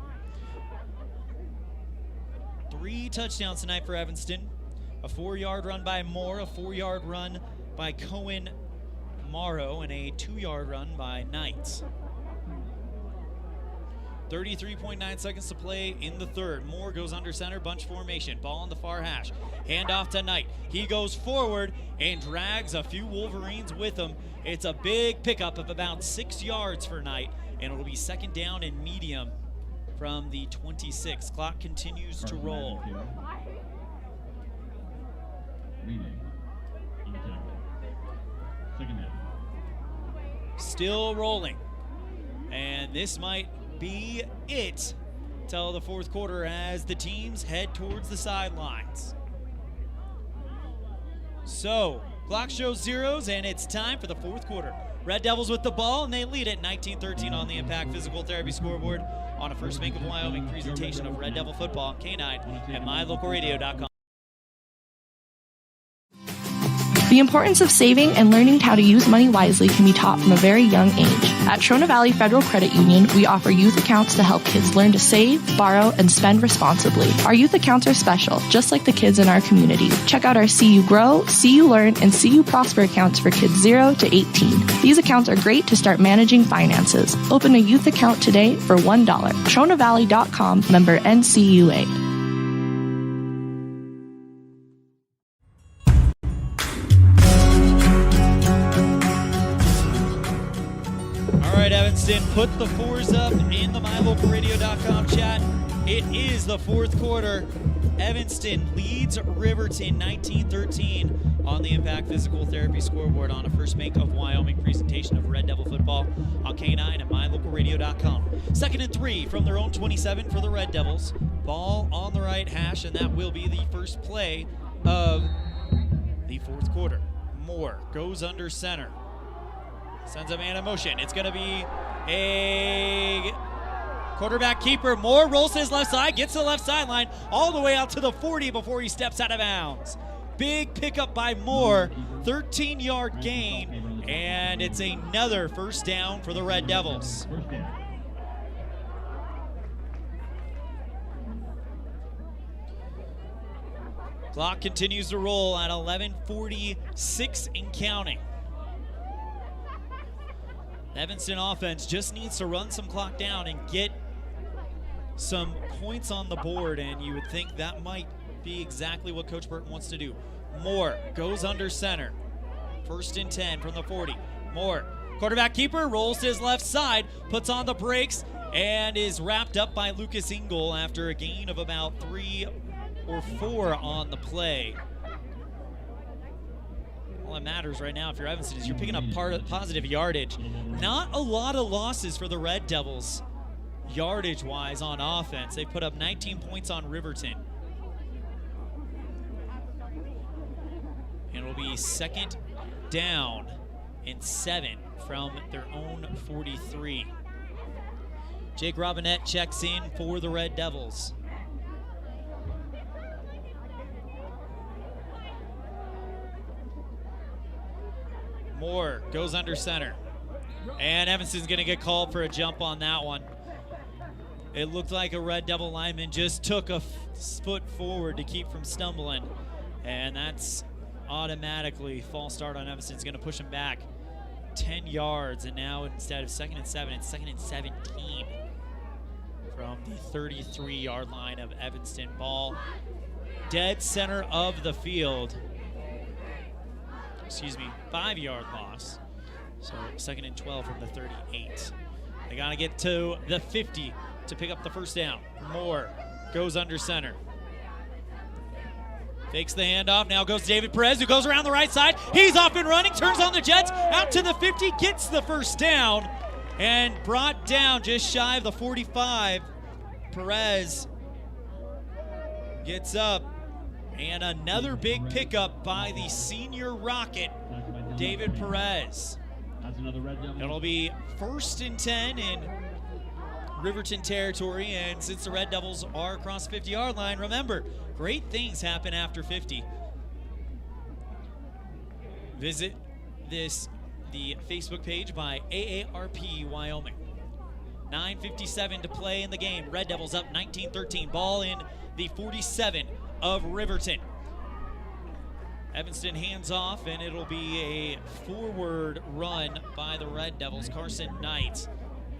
3 touchdowns tonight for Evanston. A 4-yard run by Moore, a 4-yard run by Cohen Morrow, and a 2-yard run by Knight. 33.9 seconds to play in the third. Moore goes under center, bunch formation. Ball on the far hash. Hand off to Knight. He goes forward and drags a few Wolverines with him. It's a big pickup of about 6 yards for Knight, and it'll be second down and medium from the 26. Clock continues to roll. Still rolling. And this might be it till the fourth quarter as the teams head towards the sidelines. So, clock shows zeros, and it's time for the fourth quarter. Red Devils with the ball, and they lead it 19-13 on the Impact Physical Therapy scoreboard on a First Bank of Wyoming presentation of Red Devil football on K9 and mylocalradio.com. The importance of saving and learning how to use money wisely can be taught from a very young age. At Trona Valley Federal Credit Union, we offer youth accounts to help kids learn to save, borrow, and spend responsibly. Our youth accounts are special, just like the kids in our community. Check out our See You Grow, See You Learn, and See You Prosper accounts for kids 0 to 18. These accounts are great to start managing finances. Open a youth account today for $1. TronaValley.com, member NCUA. Evanston put the 4s up in the mylocalradio.com chat. It is the fourth quarter. Evanston leads Riverton 19-13 on the Impact Physical Therapy scoreboard on a First Bank of Wyoming presentation of Red Devil football on K9 and mylocalradio.com. 2nd and 3 from their own 27 for the Red Devils. Ball on the right hash, and that will be the first play of the fourth quarter. Moore goes under center. Sends a man in motion. It's going to be a quarterback keeper. Moore rolls to his left side, gets to the left sideline, all the way out to the 40 before he steps out of bounds. Big pickup by Moore, 13-yard gain, and it's another first down for the Red Devils. Clock continues to roll at 11:46 and counting. Evanston offense just needs to run some clock down and get some points on the board, and you would think that might be exactly what Coach Burton wants to do. Moore goes under center. 1st and 10 from the 40. Moore, quarterback keeper, rolls to his left side, puts on the brakes, and is wrapped up by Lucas Engel after a gain of about 3 or 4 on the play. All that matters right now if you're Evanston is you're picking up positive yardage. Not a lot of losses for the Red Devils yardage-wise on offense. They put up 19 points on Riverton. And it'll be 2nd down and 7 from their own 43. Jake Robinette checks in for the Red Devils. Moore goes under center. And Evanston's going to get called for a jump on that one. It looked like a Red Devil lineman just took a foot forward to keep from stumbling. And that's automatically false start on Evanston. It's going to push him back 10 yards. And now instead of 2nd and 7, it's 2nd and 17 from the 33-yard line of Evanston. Ball dead center of the field. 5-yard loss. So 2nd and 12 from the 38. They got to get to the 50 to pick up the 1st down. Moore goes under center. Fakes the handoff. Now goes David Perez, who goes around the right side. He's off and running, turns on the Jets, out to the 50, gets the 1st down, and brought down just shy of the 45. Perez gets up, and another big pickup by the senior Rocket, David Perez. It'll be 1st and 10 in Riverton territory, and since the Red Devils are across the 50-yard line, remember, great things happen after 50. Visit the Facebook page by AARP Wyoming. 9:57 to play in the game. Red Devils up 19-13. Ball in the 47 of Riverton. Evanston hands off, and it'll be a forward run by the Red Devils. Carson Knight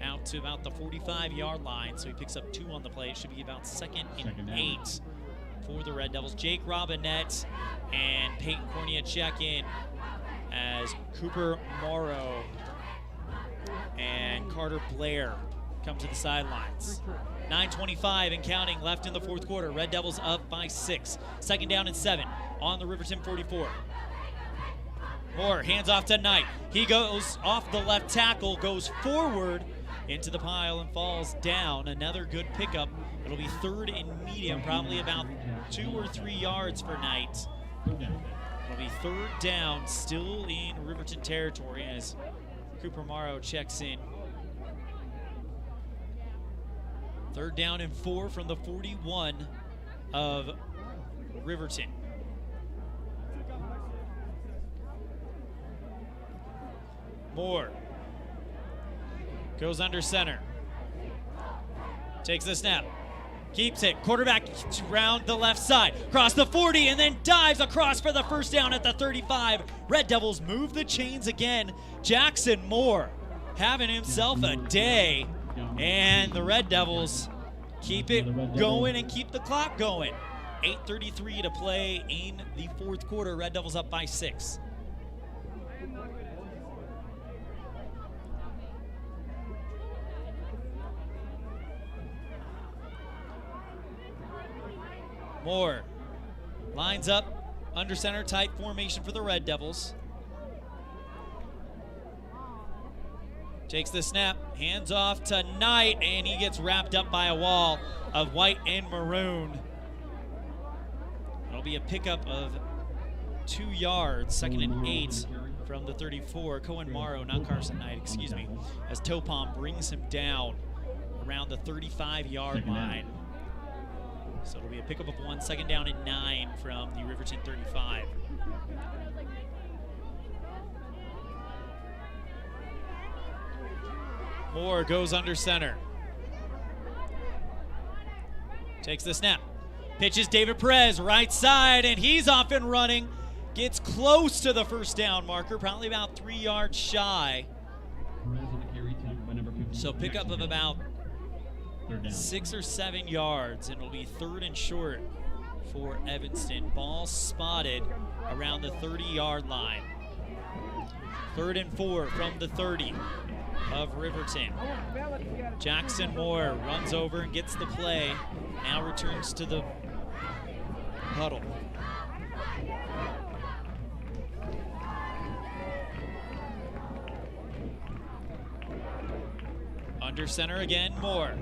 out to about the 45-yard line, so he picks up 2 on the play. It should be about 2nd and 8 for the Red Devils. Jake Robinette and Peyton Cornea check in as Cooper Morrow and Carter Blair come to the sidelines. 9:25 and counting left in the 4th quarter. Red Devils up by 6. 2nd down and 7 on the Riverton 44. Moore hands off to Knight. He goes off the left tackle, goes forward into the pile and falls down. Another good pickup. It'll be 3rd and medium, probably about 2 or 3 yards for Knight. It'll be 3rd down, still in Riverton territory as Cooper Morrow checks in. 3rd down and 4 from the 41 of Riverton. Moore goes under center. Takes the snap. Keeps it. Quarterback round the left side. Across the 40 and then dives across for the 1st down at the 35. Red Devils move the chains again. Jackson Moore having himself a day. And the Red Devils keep it going and keep the clock going. 8:33 to play in the 4th quarter. Red Devils up by 6. Moore lines up under center, tight formation for the Red Devils. Takes the snap, hands off to Knight, and he gets wrapped up by a wall of white and maroon. It'll be a pickup of 2 yards, 2nd and 8 from the 34. Cohen Morrow, not Carson Knight, excuse me, as Topom brings him down around the 35-yard line. So it'll be a pickup of 1, 2nd down and 9 from the Riverton 35. Moore goes under center. Takes the snap. Pitches David Perez right side, and he's off and running. Gets close to the 1st down marker, probably about 3 yards shy. So pickup of about 6 or 7 yards, and it'll be 3rd and short for Evanston. Ball spotted around the 30-yard line. 3rd and 4 from the 30 of Riverton. Jackson Moore runs over and gets the play. Now returns to the huddle. Under center again, Moore.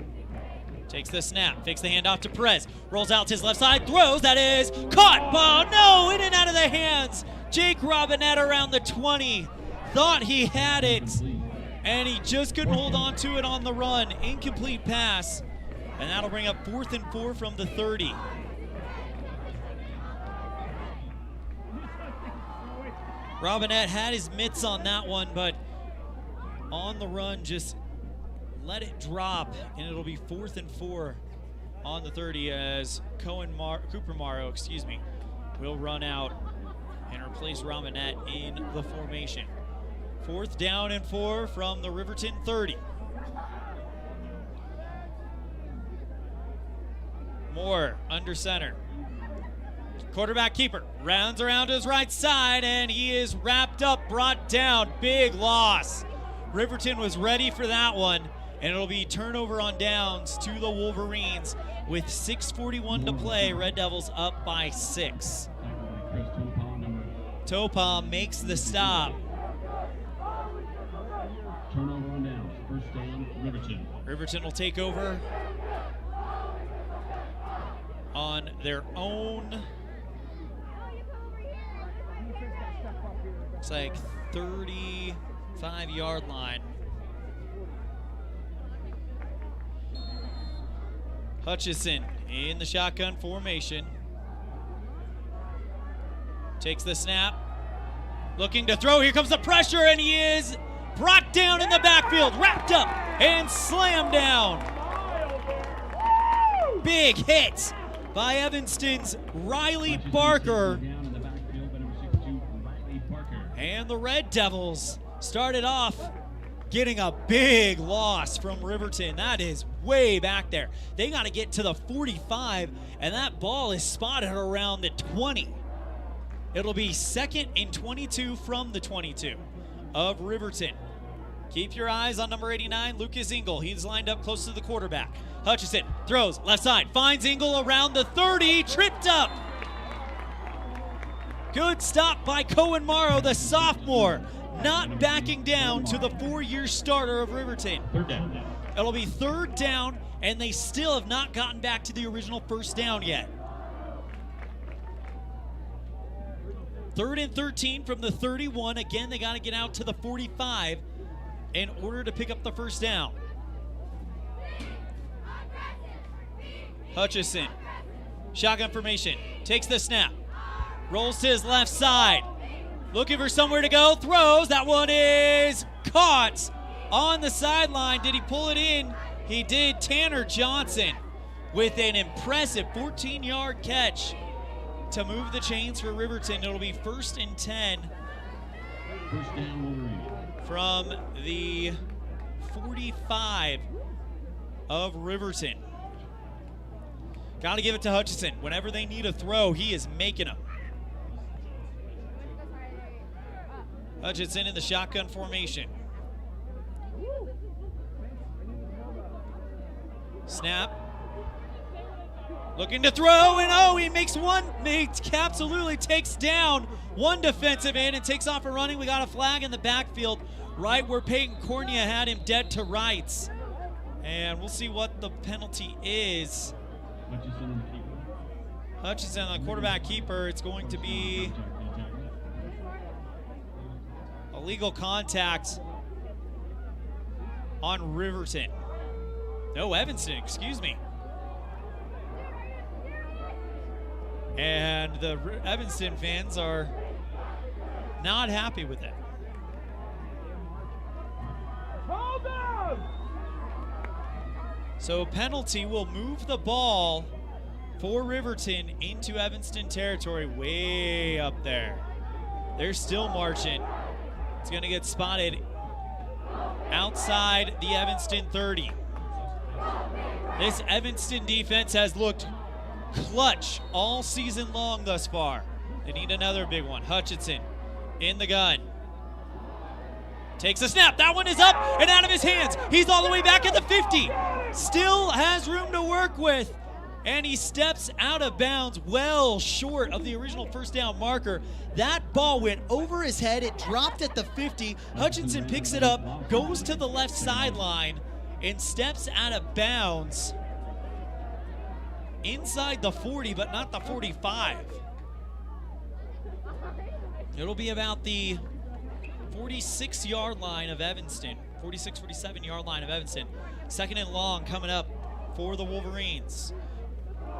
Takes the snap, fakes the handoff to Perez. Rolls out to his left side, throws, that is caught. Ball, no, in and out of the hands. Jake Robinette around the 20. Thought he had it, and he just couldn't hold on to it on the run. Incomplete pass, and that'll bring up 4th and 4 from the 30. Robinette had his mitts on that one, but on the run just let it drop, and it'll be 4th and 4 on the 30 as Cooper Morrow, will run out and replace Robinette in the formation. 4th down and 4 from the Riverton 30. Moore under center. Quarterback keeper rounds around to his right side, and he is wrapped up, brought down. Big loss. Riverton was ready for that one, and it'll be turnover on downs to the Wolverines with 6:41 to play. Red Devils up by 6. Topal makes the stop. Turnover on downs. 1st down, Riverton. Riverton will take over on their own, it's like 35-yard line. Hutchison in the shotgun formation. Takes the snap. Looking to throw. Here comes the pressure, and he is brought down in the backfield. Wrapped up and slammed down. Big hit by Evanston's Riley Barker. And the Red Devils started off getting a big loss from Riverton. That is way back there. They got to get to the 45, and that ball is spotted around the 20. It'll be 2nd and 22 from the 22 of Riverton. Keep your eyes on number 89, Lucas Engel. He's lined up close to the quarterback. Hutchison throws left side, finds Engel around the 30, tripped up. Good stop by Cohen Morrow, the sophomore, not backing down to the 4-year starter of Riverton. 3rd down. It'll be 3rd down, and they still have not gotten back to the original 1st down yet. 3rd and 13 from the 31. Again, they got to get out to the 45 in order to pick up the 1st down. Hutchison, shotgun formation, takes the snap, rolls to his left side, looking for somewhere to go, throws, that one is caught on the sideline. Did he pull it in? He did. Tanner Johnson with an impressive 14-yard catch to move the chains for Riverton. It'll be 1st and 10 1st down, Wolverine. from the 45 of Riverton. Got to give it to Hutchison. Whenever they need a throw, he is making them. Hutchison in the shotgun formation. Snap. Looking to throw, and oh, he makes one. He absolutely takes down one defensive end and takes off a running. We got a flag in the backfield right where Peyton Cornea had him dead to rights. And we'll see what the penalty is. Hutchison, the quarterback keeper, it's going to be illegal contact on Riverton. No, Evanston, excuse me. And the Evanston fans are not happy with it. So a penalty will move the ball for Riverton into Evanston territory, way up there. They're still marching. It's going to get spotted outside the Evanston 30. This Evanston defense has looked clutch all season long thus far. They need another big one. Hutchinson in the gun. Takes a snap. That one is up and out of his hands. He's all the way back at the 50. Still has room to work with. And he steps out of bounds well short of the original first down marker. That ball went over his head. It dropped at the 50. Hutchinson picks it up, goes to the left sideline, and steps out of bounds inside the 40, but not the 45. It'll be about the 46-yard line of Evanston, 46, 47-yard line of Evanston. Second and long coming up for the Wolverines.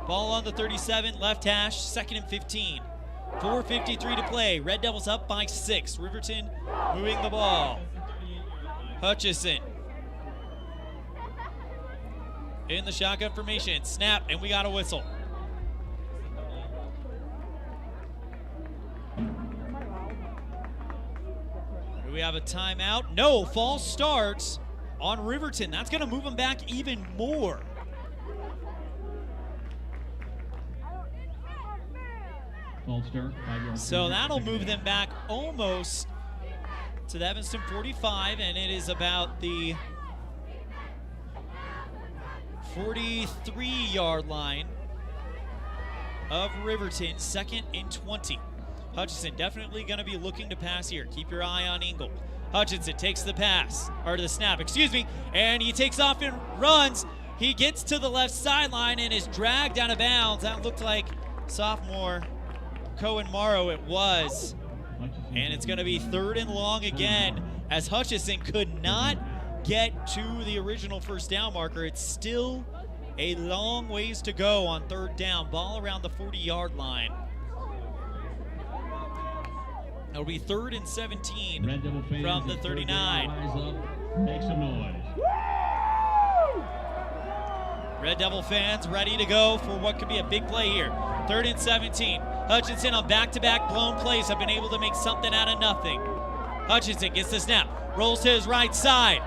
Ball on the 37, left hash, second and 15. 4:53 to play. Red Devils up by 6. Riverton moving the ball. Hutchison in the shotgun formation. Snap, and we got a whistle. Do we have a timeout? No, false starts on Riverton. That's going to move them back even more. So that'll move them back almost to the Evanston 45, and it is about the 43-yard line of Riverton, second and 20. Hutchinson definitely going to be looking to pass here. Keep your eye on Engel. Hutchinson takes the pass, or the snap, excuse me, and he takes off and runs. He gets to the left sideline and is dragged out of bounds. That looked like sophomore Cohen Morrow, it was. And it's going to be third and long again, as Hutchison could not get to the original first down marker. It's still a long ways to go on third down. Ball around the 40-yard line. It'll be third and 17 from the 39. Make some noise. Red Devil fans ready to go for what could be a big play here. Third and 17. Hutchinson on back-to-back blown plays have been able to make something out of nothing. Hutchinson gets the snap, rolls to his right side.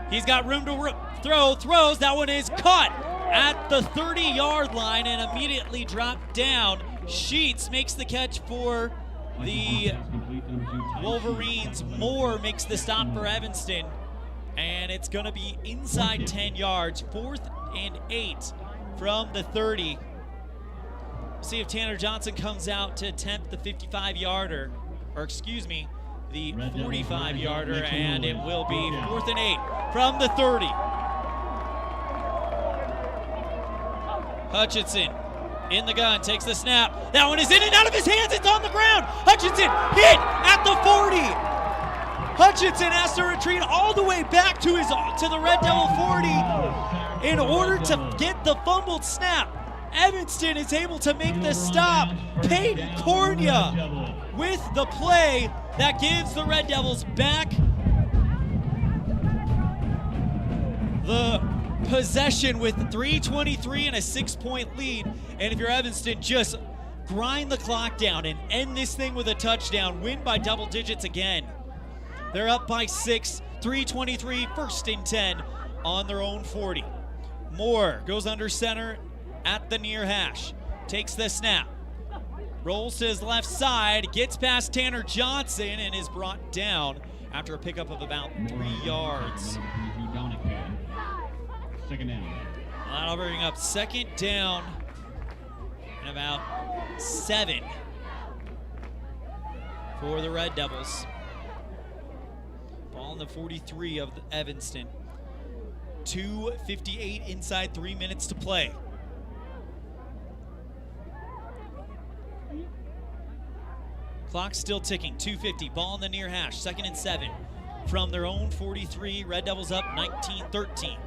He's got room to throws. That one is caught at the 30-yard line and immediately dropped down. Sheets makes the catch for the Wolverines. Moore makes the stop for Evanston. And it's going to be inside 10 yards, 4th and 8 from the 30. See if Tanner Johnson comes out to attempt the 55-yarder, or excuse me, the 45-yarder, and it will be 4th and 8 from the 30. Hutchinson in the gun, takes the snap. That one is in and out of his hands. It's on the ground. Hutchinson hit at the 40. Hutchinson has to retreat all the way back to the Red Devil 40 in order to get the fumbled snap. Evanston is able to make the stop. Peyton Cornia with the play that gives the Red Devils back the possession with 3:23 and a 6-point lead. And if you're Evanston, just grind the clock down and end this thing with a touchdown. Win by double digits again. They're up by 6, 3:23, 1st and 10 on their own 40. Moore goes under center at the near hash, takes the snap, rolls to his left side, gets past Tanner Johnson, and is brought down after a pickup of about 3 yards. Second down. That'll bring up second down and about 7 for the Red Devils. Ball in the 43 of Evanston. 2:58 inside 3 minutes to play. Clock still ticking, 2:50, ball in the near hash, 2nd and 7. From their own 43, Red Devils up 19-13.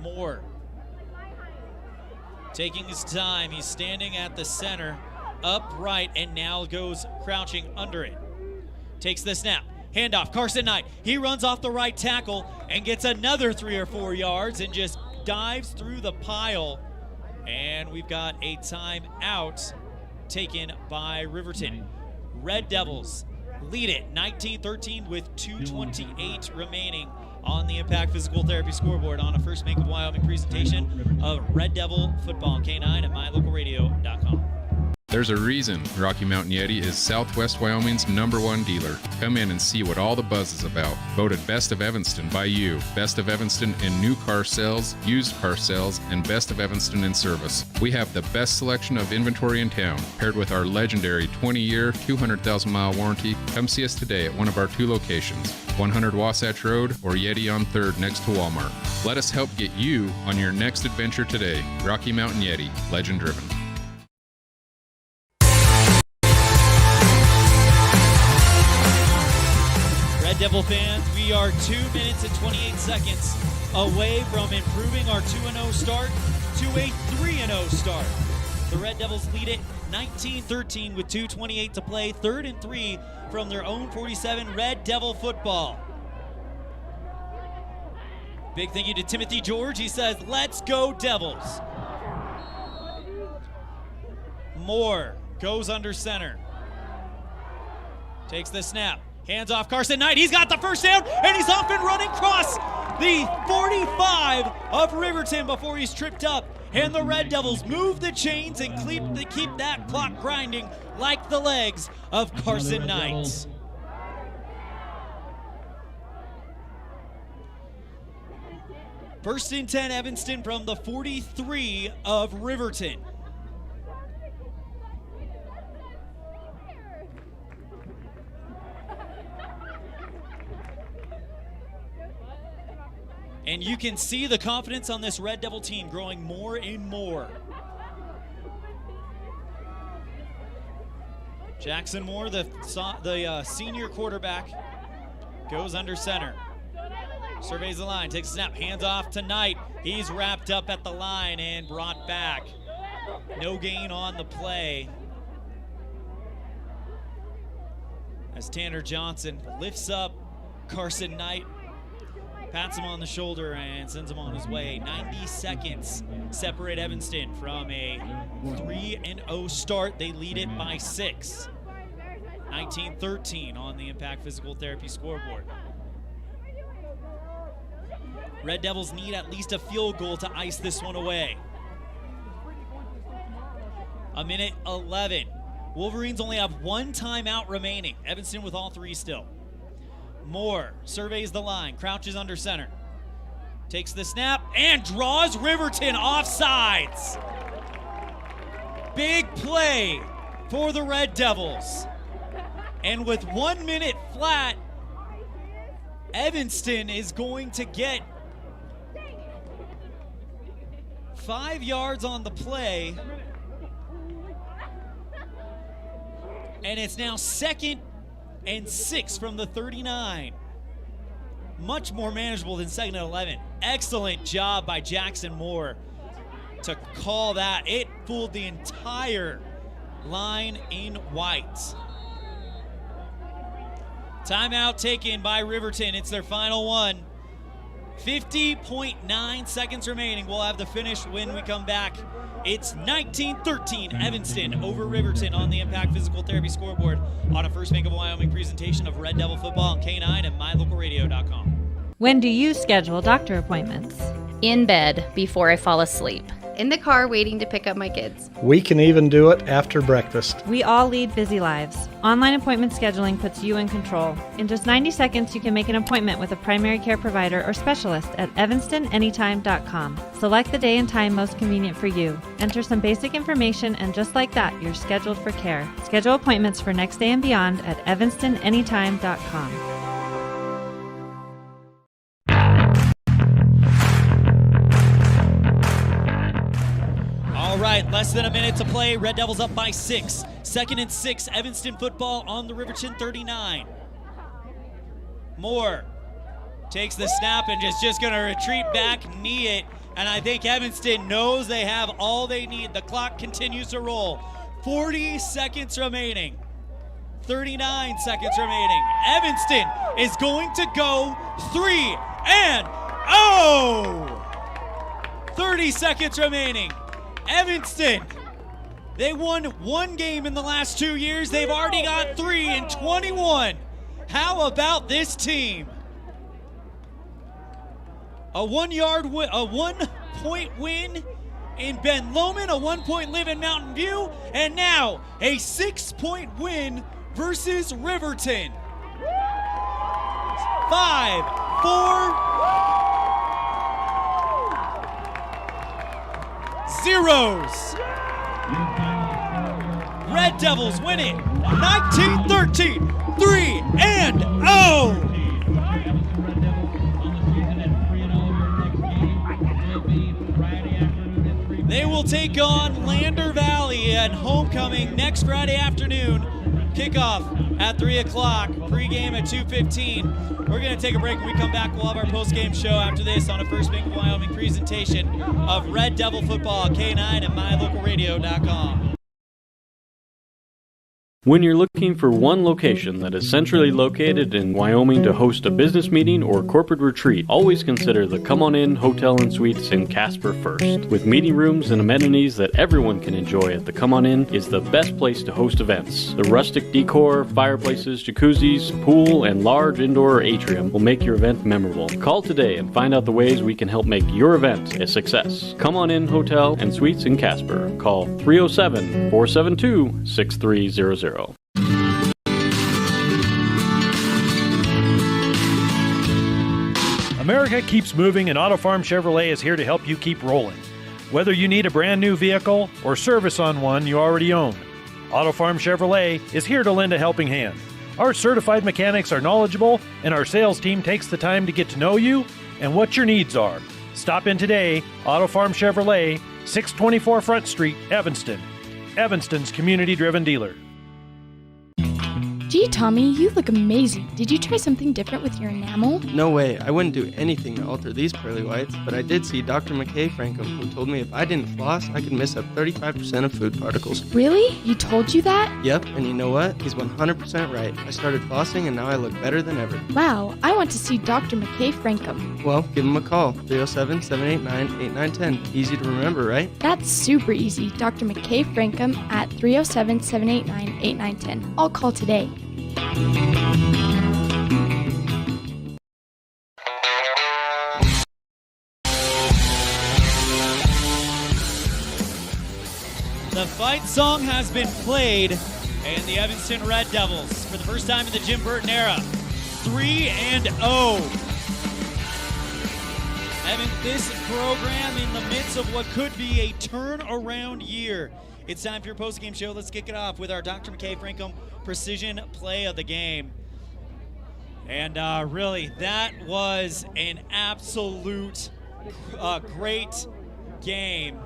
Moore taking his time, he's standing at the center, upright, and now goes crouching under it. Takes the snap, handoff, Carson Knight, he runs off the right tackle and gets another 3 or 4 yards and just dives through the pile. And we've got a timeout taken by Riverton. Red Devils lead it 19-13 with 2:28 remaining on the Impact Physical Therapy scoreboard on a First Bank of Wyoming presentation of Red Devil Football on K9 at mylocalradio.com. There's a reason Rocky Mountain Yeti is Southwest Wyoming's #1 dealer. Come in and see what all the buzz is about. Voted Best of Evanston by you. Best of Evanston in new car sales, used car sales, and Best of Evanston in service. We have the best selection of inventory in town, paired with our legendary 20-year, 200,000-mile warranty. Come see us today at one of our 2 locations, 100 Wasatch Road or Yeti on 3rd next to Walmart. Let us help get you on your next adventure today. Rocky Mountain Yeti, legend driven. Red Devil fans, we are 2 minutes and 28 seconds away from improving our 2-0 start to a 3-0 start. The Red Devils lead it 19-13 with 2:28 to play. 3rd and 3 from their own 47. Red Devil football. Big thank you to Timothy George. He says, "Let's go Devils." Moore goes under center. Takes the snap. Hands off Carson Knight. He's got the first down, and he's off and running across the 45 of Riverton before he's tripped up. And the Red Devils move the chains and keep that clock grinding like the legs of Carson Knight. First and 10 Evanston from the 43 of Riverton. And you can see the confidence on this Red Devil team growing more and more. Jackson Moore, the senior quarterback, goes under center. Surveys the line, takes a snap, hands off to Knight. He's wrapped up at the line and brought back. No gain on the play. As Tanner Johnson lifts up Carson Knight, pats him on the shoulder and sends him on his way. 90 seconds separate Evanston from a 3-0 start. They lead it by 6. 19-13 on the Impact Physical Therapy scoreboard. Red Devils need at least a field goal to ice this one away. 1:11. Wolverines only have 1 timeout remaining. Evanston with all 3 still. Moore surveys the line, crouches under center, takes the snap, and draws Riverton offsides. Big play for the Red Devils. And with 1 minute flat, Evanston is going to get 5 yards on the play. And it's now 2nd and 6 from the 39. Much more manageable than 2nd and 11. Excellent job by Jackson Moore to call that. It fooled the entire line in white. Timeout taken by Riverton. It's their final one. 50.9 seconds remaining. We'll have the finish when we come back. It's 19-13 Evanston over Riverton on the Impact Physical Therapy scoreboard on a First Bank of Wyoming presentation of Red Devil Football on K9 and mylocalradio.com. When do you schedule doctor appointments? In bed before I fall asleep. In the car waiting to pick up my kids. We can even do it after breakfast. We all lead busy lives. Online appointment scheduling puts you in control. In just 90 seconds, you can make an appointment with a primary care provider or specialist at evanstonanytime.com. Select the day and time most convenient for you. Enter some basic information, and just like that, you're scheduled for care. Schedule appointments for next day and beyond at evanstonanytime.com. All right, less than a minute to play. Red Devils up by 6. 2nd and 6, Evanston football on the Riverton 39. Moore takes the snap and just going to retreat back, knee it. And I think Evanston knows they have all they need. The clock continues to roll. 40 seconds remaining. 39 seconds remaining. Evanston is going to go 3 and 30 seconds remaining. Evanston, they won 1 game in the last 2 years. They've already got 3 in 21. How about this team? a 1-point win in Ben Lomond, a 1-point live in Mountain View, and now a 6-point win versus Riverton. 5-4-0. Red Devils win it 19-13, 3-0. They will take on Lander Valley at homecoming next Friday afternoon. Kickoff at 3 o'clock, pregame at 2:15. We're going to take a break. When we come back, we'll have our postgame show after this on a First Bank of Wyoming presentation of Red Devil football, K9 and mylocalradio.com. When you're looking for one location that is centrally located in Wyoming to host a business meeting or corporate retreat, always consider the Come On In Hotel and Suites in Casper first. With meeting rooms and amenities that everyone can enjoy at the Come On In is the best place to host events. The rustic decor, fireplaces, jacuzzis, pool, and large indoor atrium will make your event memorable. Call today and find out the ways we can help make your event a success. Come On In Hotel and Suites in Casper. Call 307-472-6300. America keeps moving, and Auto Farm Chevrolet is here to help you keep rolling. Whether you need a brand new vehicle or service on one you already own, Auto Farm Chevrolet is here to lend a helping hand. Our certified mechanics are knowledgeable, and our sales team takes the time to get to know you and what your needs are. Stop in today, Auto Farm Chevrolet, 624 Front Street, Evanston. Evanston's community-driven dealer. Gee, Tommy, you look amazing. Did you try something different with your enamel? No way. I wouldn't do anything to alter these pearly whites, but I did see Dr. McKay Frankum, who told me if I didn't floss, I could miss up 35% of food particles. Really? He told you that? Yep, and you know what? He's 100% right. I started flossing, and now I look better than ever. Wow, I want to see Dr. McKay Frankum. Well, give him a call, 307-789-8910. Easy to remember, right? That's super easy. Dr. McKay Frankum at 307-789-8910. I'll call today. The fight song has been played, and the Evanston Red Devils, for the first time in the Jim Burton era, 3-0. This program in the midst of what could be a turnaround year. It's time for your post-game show. Let's kick it off with our Dr. McKay Frankum precision play of the game. And really, that was an absolute great game.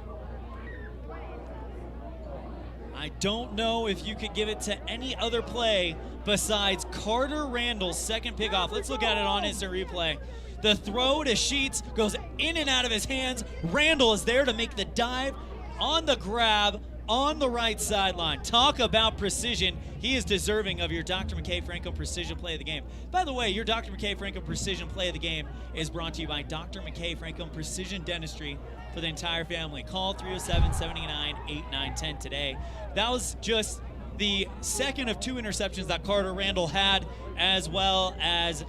I don't know if you could give it to any other play besides Carter Randall's second pickoff. Let's look at it on instant replay. The throw to Sheets goes in and out of his hands. Randall is there to make the dive on the grab on the right sideline. Talk about precision. He is deserving of your Dr. McKay Frankum precision play of the game. By the way, your Dr. McKay Frankum precision play of the game is brought to you by Dr. McKay Frankum Precision Dentistry for the entire family. Call 307-789-8910 today. That was just the second of two interceptions that Carter Randall had, as well as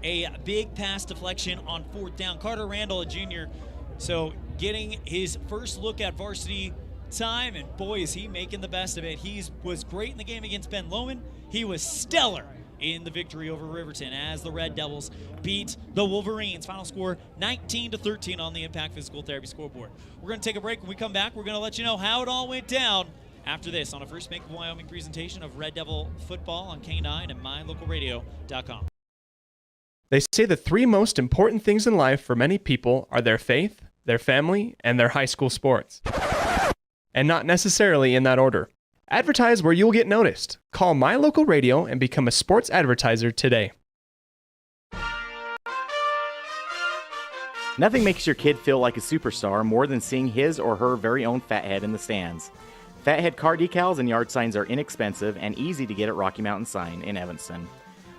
a big pass deflection on fourth down. Carter Randall, a junior, so getting his first look at varsity time, and boy, is he making the best of it. He was great in the game against Ben Lomond. He was stellar in the victory over Riverton as the Red Devils beat the Wolverines. Final score 19-13 on the Impact Physical Therapy scoreboard. We're going to take a break. When we come back, we're going to let you know how it all went down after this on a First Bank of Wyoming presentation of Red Devil football on K9 and mylocalradio.com. They say the three most important things in life for many people are their faith, their family, and their high school sports. And not necessarily in that order. Advertise where you'll get noticed. Call My Local Radio and become a sports advertiser today. Nothing makes your kid feel like a superstar more than seeing his or her very own Fathead in the stands. Fathead car decals and yard signs are inexpensive and easy to get at Rocky Mountain Sign in Evanston.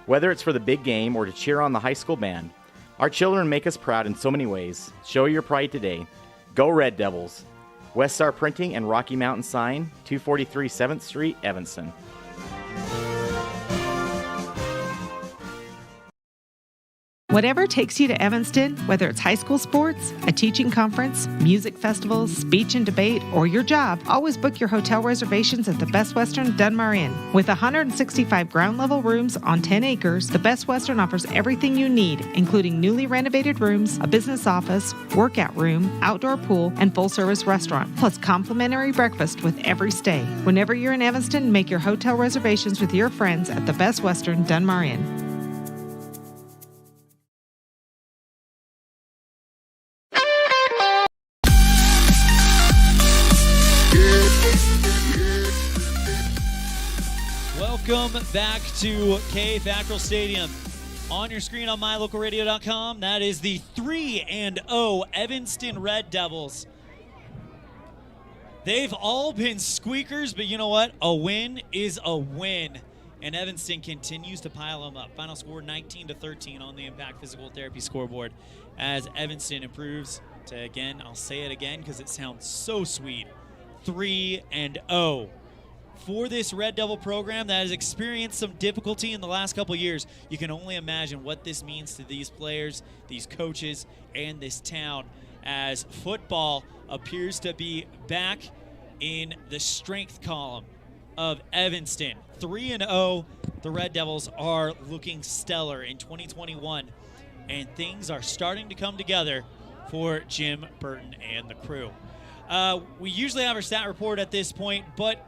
Whether it's for the big game or to cheer on the high school band, our children make us proud in so many ways. Show your pride today. Go Red Devils! West Star Printing and Rocky Mountain Sign, 243 7th Street, Evanston. Whatever takes you to Evanston, whether it's high school sports, a teaching conference, music festivals, speech and debate, or your job, always book your hotel reservations at the Best Western Dunmar Inn. With 165 ground-level rooms on 10 acres, the Best Western offers everything you need, including newly renovated rooms, a business office, workout room, outdoor pool, and full-service restaurant, plus complimentary breakfast with every stay. Whenever you're in Evanston, make your hotel reservations with your friends at the Best Western Dunmar Inn. Welcome back to FACKRELL Stadium. On your screen on mylocalradio.com, that is the 3-0 Evanston Red Devils. They've all been squeakers, but you know what? A win is a win. And Evanston continues to pile them up. Final score 19-13 on the Impact Physical Therapy scoreboard as Evanston improves to, again, I'll say it again because it sounds so sweet, 3-0. For this Red Devil program that has experienced some difficulty in the last couple years, you can only imagine what this means to these players, these coaches, and this town as football appears to be back in the strength column of Evanston. 3-0, the Red Devils are looking stellar in 2021, and things are starting to come together for Jim Burton and the crew. We usually have our stat report at this point, but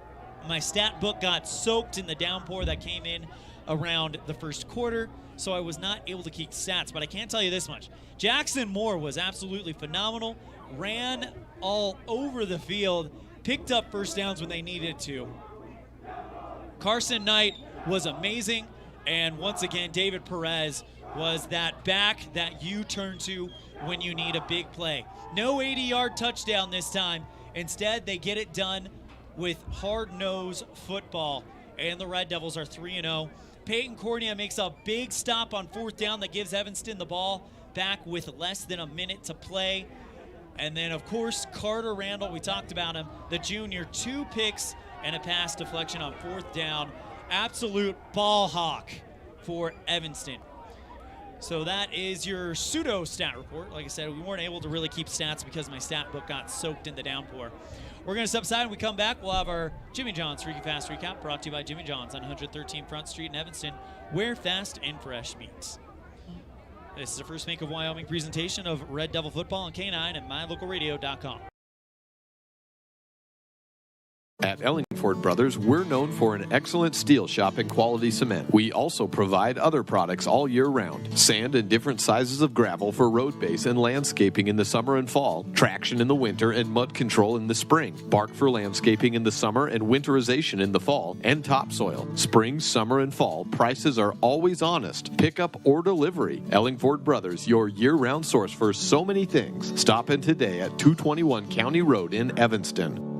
my stat book got soaked in the downpour that came in around the first quarter, so I was not able to keep stats, but I can tell you this much. Jackson Moore was absolutely phenomenal, ran all over the field, picked up first downs when they needed to. Carson Knight was amazing, and once again, David Perez was that back that you turn to when you need a big play. No 80-yard touchdown this time. Instead, they get it done with hard-nosed football, and the Red Devils are 3-0. Peyton Cornea makes a big stop on fourth down that gives Evanston the ball back with less than a minute to play. And then, of course, Carter Randall, we talked about him, the junior, 2 picks and a pass deflection on fourth down. Absolute ball hawk for Evanston. So that is your pseudo stat report. Like I said, we weren't able to really keep stats because my stat book got soaked in the downpour. We're going to step aside. When we come back, we'll have our Jimmy John's Freaky Fast Recap brought to you by Jimmy John's on 113 Front Street in Evanston, where fast and fresh meets. This is the First Make of Wyoming presentation of Red Devil Football on K9 at mylocalradio.com. At Ellingford Brothers, we're known for an excellent steel shop and quality cement. We also provide other products all year round. Sand and different sizes of gravel for road base and landscaping in the summer and fall. Traction in the winter and mud control in the spring. Bark for landscaping in the summer and winterization in the fall. And topsoil. Spring, summer, and fall. Prices are always honest. Pickup or delivery. Ellingford Brothers, your year-round source for so many things. Stop in today at 221 County Road in Evanston.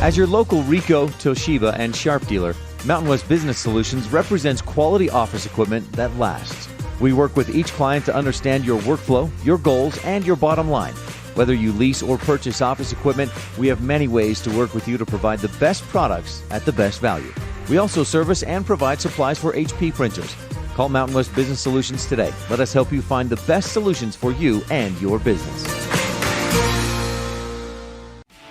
As your local Ricoh, Toshiba, and Sharp dealer, Mountain West Business Solutions represents quality office equipment that lasts. We work with each client to understand your workflow, your goals, and your bottom line. Whether you lease or purchase office equipment, we have many ways to work with you to provide the best products at the best value. We also service and provide supplies for HP printers. Call Mountain West Business Solutions today. Let us help you find the best solutions for you and your business.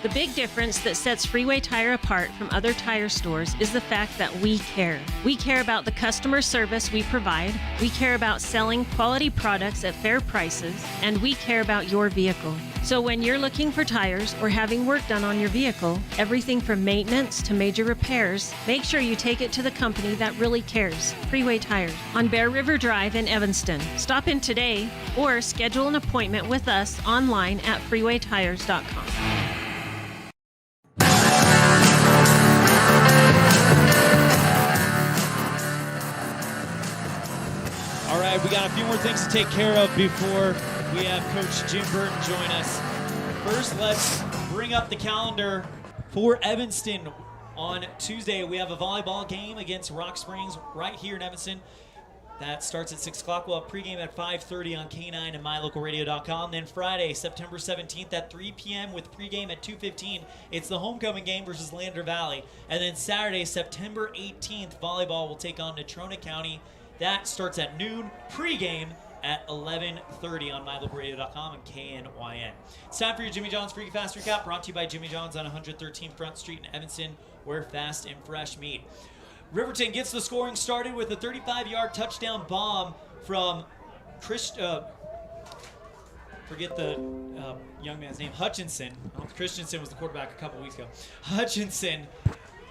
The big difference that sets Freeway Tire apart from other tire stores is the fact that we care. We care about the customer service we provide, we care about selling quality products at fair prices, and we care about your vehicle. So when you're looking for tires or having work done on your vehicle, everything from maintenance to major repairs, make sure you take it to the company that really cares, Freeway Tires, on Bear River Drive in Evanston. Stop in today or schedule an appointment with us online at freewaytires.com. All right, we got a few more things to take care of before we have Coach Jim Burton join us. First, let's bring up the calendar for Evanston. On Tuesday, we have a volleyball game against Rock Springs right here in Evanston. That starts at 6 o'clock. We'll have pregame at 5:30 on K9 and mylocalradio.com. Then Friday, September 17th at 3 p.m. with pregame at 2:15. It's the homecoming game versus Lander Valley. And then Saturday, September 18th, volleyball will take on Natrona County. That starts at noon. Pregame at 11:30 on mylocalradio.com and KNYN. It's time for your Jimmy John's Freaky Fast Recap, brought to you by Jimmy John's on 113 Front Street in Evanston, where fast and fresh meet. Riverton gets the scoring started with a 35-yard touchdown bomb from forget the young man's name, Hutchinson. Christensen was the quarterback a couple weeks ago. Hutchinson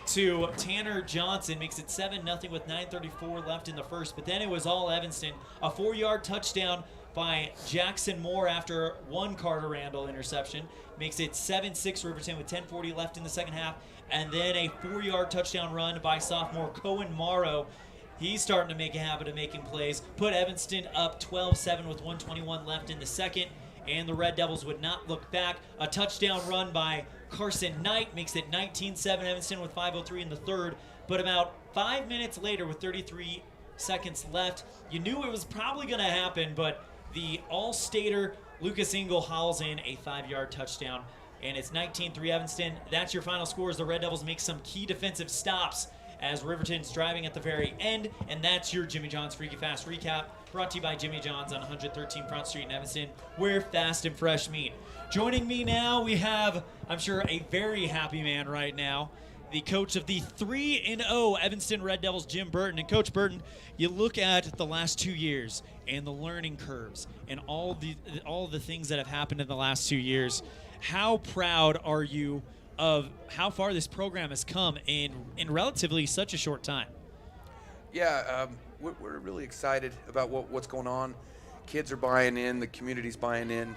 to Tanner Johnson makes it 7-0 with 9:34 left in the first. But then it was all Evanston. A 4-yard touchdown by Jackson Moore after one Carter Randall interception makes it 7-6 Riverton with 10:40 left in the second half. And then a 4-yard touchdown run by sophomore Cohen Morrow. He's starting to make a habit of making plays. Put Evanston up 12-7 with 1:21 left in the second. And the Red Devils would not look back. A touchdown run by Carson Knight makes it 19-7 Evanston with 5:03 in the third. But about 5 minutes later with 33 seconds left, you knew it was probably going to happen, but the All-Stater Lucas Engel hauls in a 5-yard touchdown. And it's 19-3 Evanston. That's your final score as the Red Devils make some key defensive stops as Riverton's driving at the very end. And that's your Jimmy John's Freaky Fast Recap, brought to you by Jimmy John's on 113 Front Street in Evanston, where fast and fresh meet. Joining me now, we have, I'm sure, a very happy man right now, the coach of the 3-0 Evanston Red Devils, Jim Burton. And Coach Burton, you look at the last 2 years and the learning curves and all the things that have happened in the last 2 years. How proud are you of how far this program has come in relatively such a short time? Yeah, we're really excited about what's going on. Kids are buying in, the community's buying in.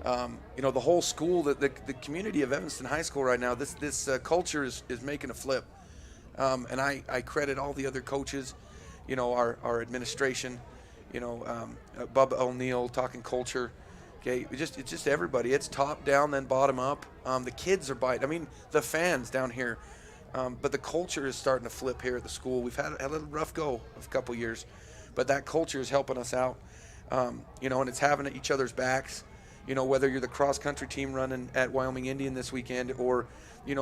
The whole school, the community of Evanston High School right now, this culture is making a flip. And I credit all the other coaches, our administration, Bubba O'Neill talking culture. Okay, it's just everybody. It's top down, then bottom up. The kids are buying. I mean, the fans down here. But the culture is starting to flip here at the school. We've had a little rough go of a couple years, but that culture is helping us out. And it's having each other's backs. Whether you're the cross-country team running at Wyoming Indian this weekend, or the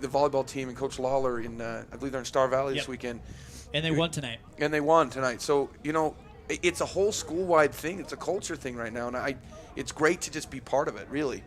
volleyball team and Coach Lawler in I believe they're in Star Valley this weekend. And they won tonight. So it's a whole school-wide thing. It's a culture thing right now, and it's great to just be part of it, really.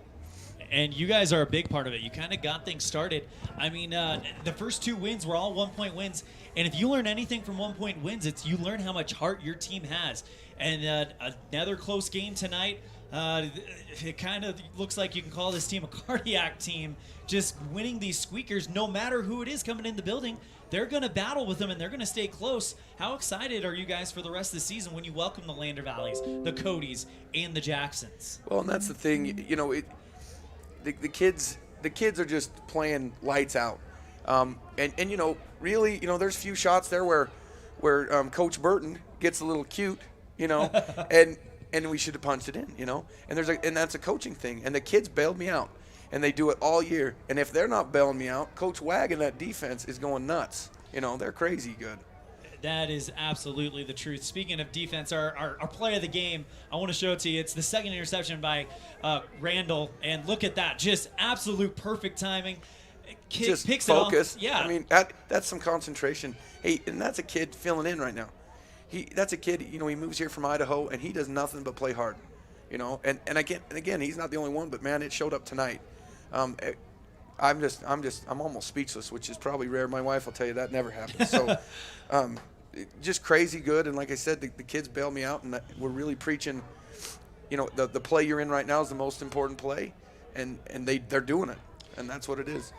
And you guys are a big part of it. You kind of got things started. I mean, the first 2 wins were all 1-point wins. And if you learn anything from 1-point wins, it's you learn how much heart your team has. And another close game tonight. It kind of looks like you can call this team a cardiac team, just winning these squeakers. No matter who it is coming in the building, they're going to battle with them and they're going to stay close. How excited are you guys for the rest of the season when you welcome the Lander Valleys, the Codys, and the Jacksons? Well, and that's the thing. The kids are just playing lights out. Really, there's a few shots there where Coach Burton gets a little cute, and we should have punched it in, and that's a coaching thing. And the kids bailed me out, and they do it all year. And if they're not bailing me out, Coach Wag and that defense is going nuts. They're crazy good. That is absolutely the truth. Speaking of defense, our play of the game, I want to show it to you. It's the second interception by Randall, and look at that. Just absolute perfect timing. Just picks focus. It off. Yeah. I mean, that's some concentration. Hey, and that's a kid filling in right now. That's a kid, he moves here from Idaho, and he does nothing but play hard. And again, he's not the only one, but man, it showed up tonight. I'm almost speechless, which is probably rare. My wife will tell you that never happens. So, just crazy good. And like I said, the kids bailed me out, and we're really preaching. The play you're in right now is the most important play, and they're doing it, and that's what it is.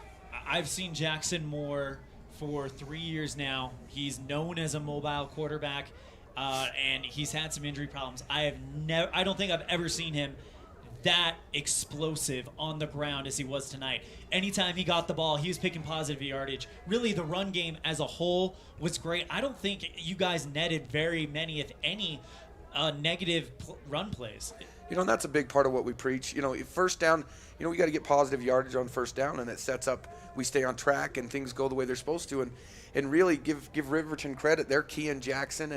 I've seen Jackson Moore for 3 years now. He's known as a mobile quarterback, and he's had some injury problems. I don't think I've ever seen him that explosive on the ground as he was tonight. Anytime he got the ball, he was picking positive yardage. Really, the run game as a whole was great. I don't think you guys netted very many, if any, negative run plays. And that's a big part of what we preach. First down, we got to get positive yardage on first down, and it sets up, we stay on track and things go the way they're supposed to. And really give Riverton credit. They're keying Jackson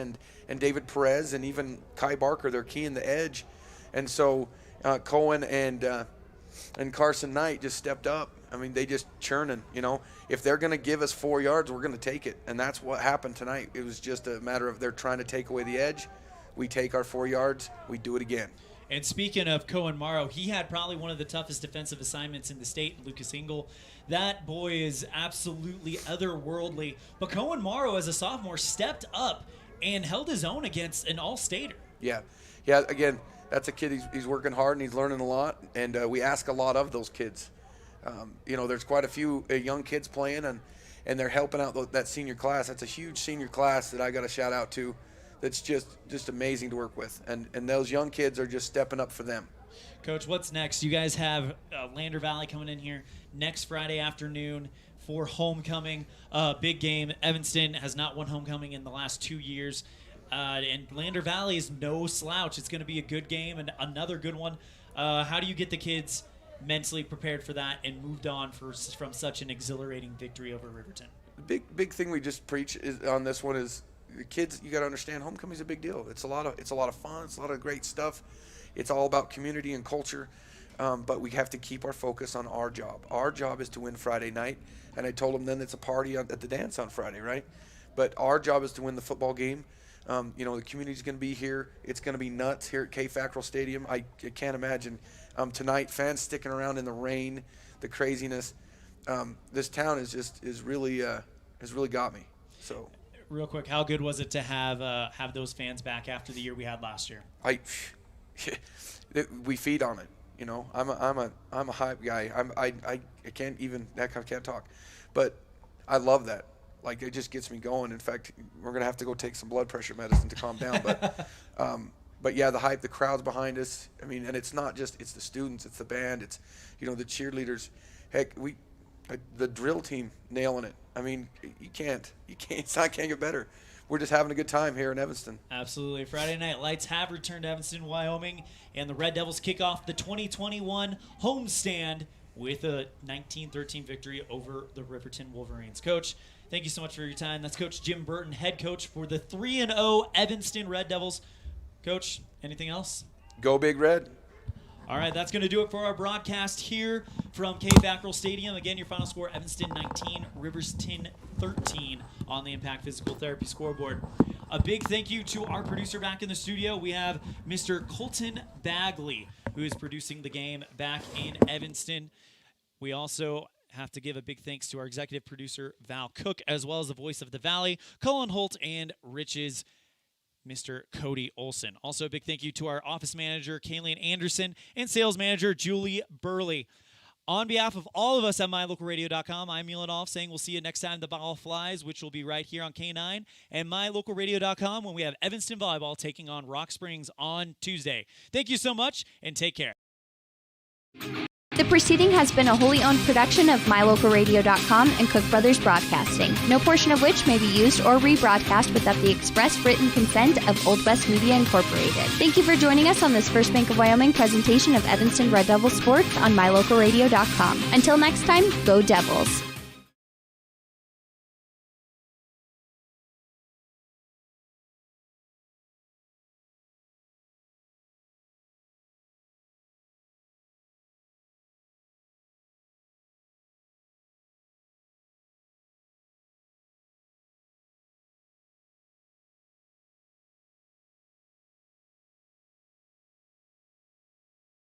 and David Perez and even Kai Barker. They're keying the edge. And so Cohen and Carson Knight just stepped up. I mean, they just churning, If they're going to give us 4 yards, we're going to take it. And that's what happened tonight. It was just a matter of they're trying to take away the edge. We take our 4 yards. We do it again. And speaking of Cohen Morrow, he had probably one of the toughest defensive assignments in the state, Lucas Engel. That boy is absolutely otherworldly. But Cohen Morrow, as a sophomore, stepped up and held his own against an all-stater. Yeah, again, that's a kid, he's working hard and he's learning a lot, and we ask a lot of those kids. There's quite a few young kids playing, and they're helping out that senior class. That's a huge senior class that I got to shout out to. That's just amazing to work with, and those young kids are just stepping up for them. Coach, what's next? You guys have Lander Valley coming in here next Friday afternoon for homecoming. Big game. Evanston has not won homecoming in the last 2 years, and Lander Valley is no slouch. It's going to be a good game and another good one. How do you get the kids mentally prepared for that and moved on from such an exhilarating victory over Riverton? The big thing we just preach on this one is, the kids, you got to understand, homecoming's a big deal. It's a lot of fun. It's a lot of great stuff. It's all about community and culture, but we have to keep our focus on our job. Our job is to win Friday night, and I told them then it's a party at the dance on Friday, right? But our job is to win the football game. The community's going to be here. It's going to be nuts here at FACKRELL Stadium. I can't imagine tonight fans sticking around in the rain, the craziness. This town has really got me. So. Real quick, how good was it to have those fans back after the year we had last year? We feed on it. I'm a hype guy. I can't talk, but I love that. Like, it just gets me going. In fact, we're gonna have to go take some blood pressure medicine to calm down. But yeah, the hype, the crowd's behind us. I mean, and it's not just the students, it's the band, it's the cheerleaders. Heck, the drill team nailing it. I mean, you can't get better. We're just having a good time here in Evanston. Absolutely. Friday Night Lights have returned to Evanston, Wyoming, and the Red Devils kick off the 2021 homestand with a 19-13 victory over the Riverton Wolverines. Coach, thank you so much for your time. That's Coach Jim Burton, head coach for the 3-0 Evanston Red Devils. Coach, anything else? Go Big Red. All right, that's going to do it for our broadcast here from FACKRELL Stadium. Again, your final score, Evanston 19, Riverton 13 on the Impact Physical Therapy scoreboard. A big thank you to our producer back in the studio. We have Mr. Colton Bagley, who is producing the game back in Evanston. We also have to give a big thanks to our executive producer, Val Cook, as well as the voice of the Valley, Cullen Holt, and Rich's Mr. Cody Olson. Also, a big thank you to our office manager, Kayleen Anderson, and sales manager, Julie Burley. On behalf of all of us at MyLocalRadio.com, I'm ELAN saying we'll see you next time the ball flies, which will be right here on K9, and MyLocalRadio.com when we have Evanston Volleyball taking on Rock Springs on Tuesday. Thank you so much, and take care. The preceding has been a wholly owned production of MyLocalRadio.com and Cook Brothers Broadcasting, no portion of which may be used or rebroadcast without the express written consent of Old West Media Incorporated. Thank you for joining us on this First Bank of Wyoming presentation of Evanston Red Devil Sports on MyLocalRadio.com. Until next time, go Devils!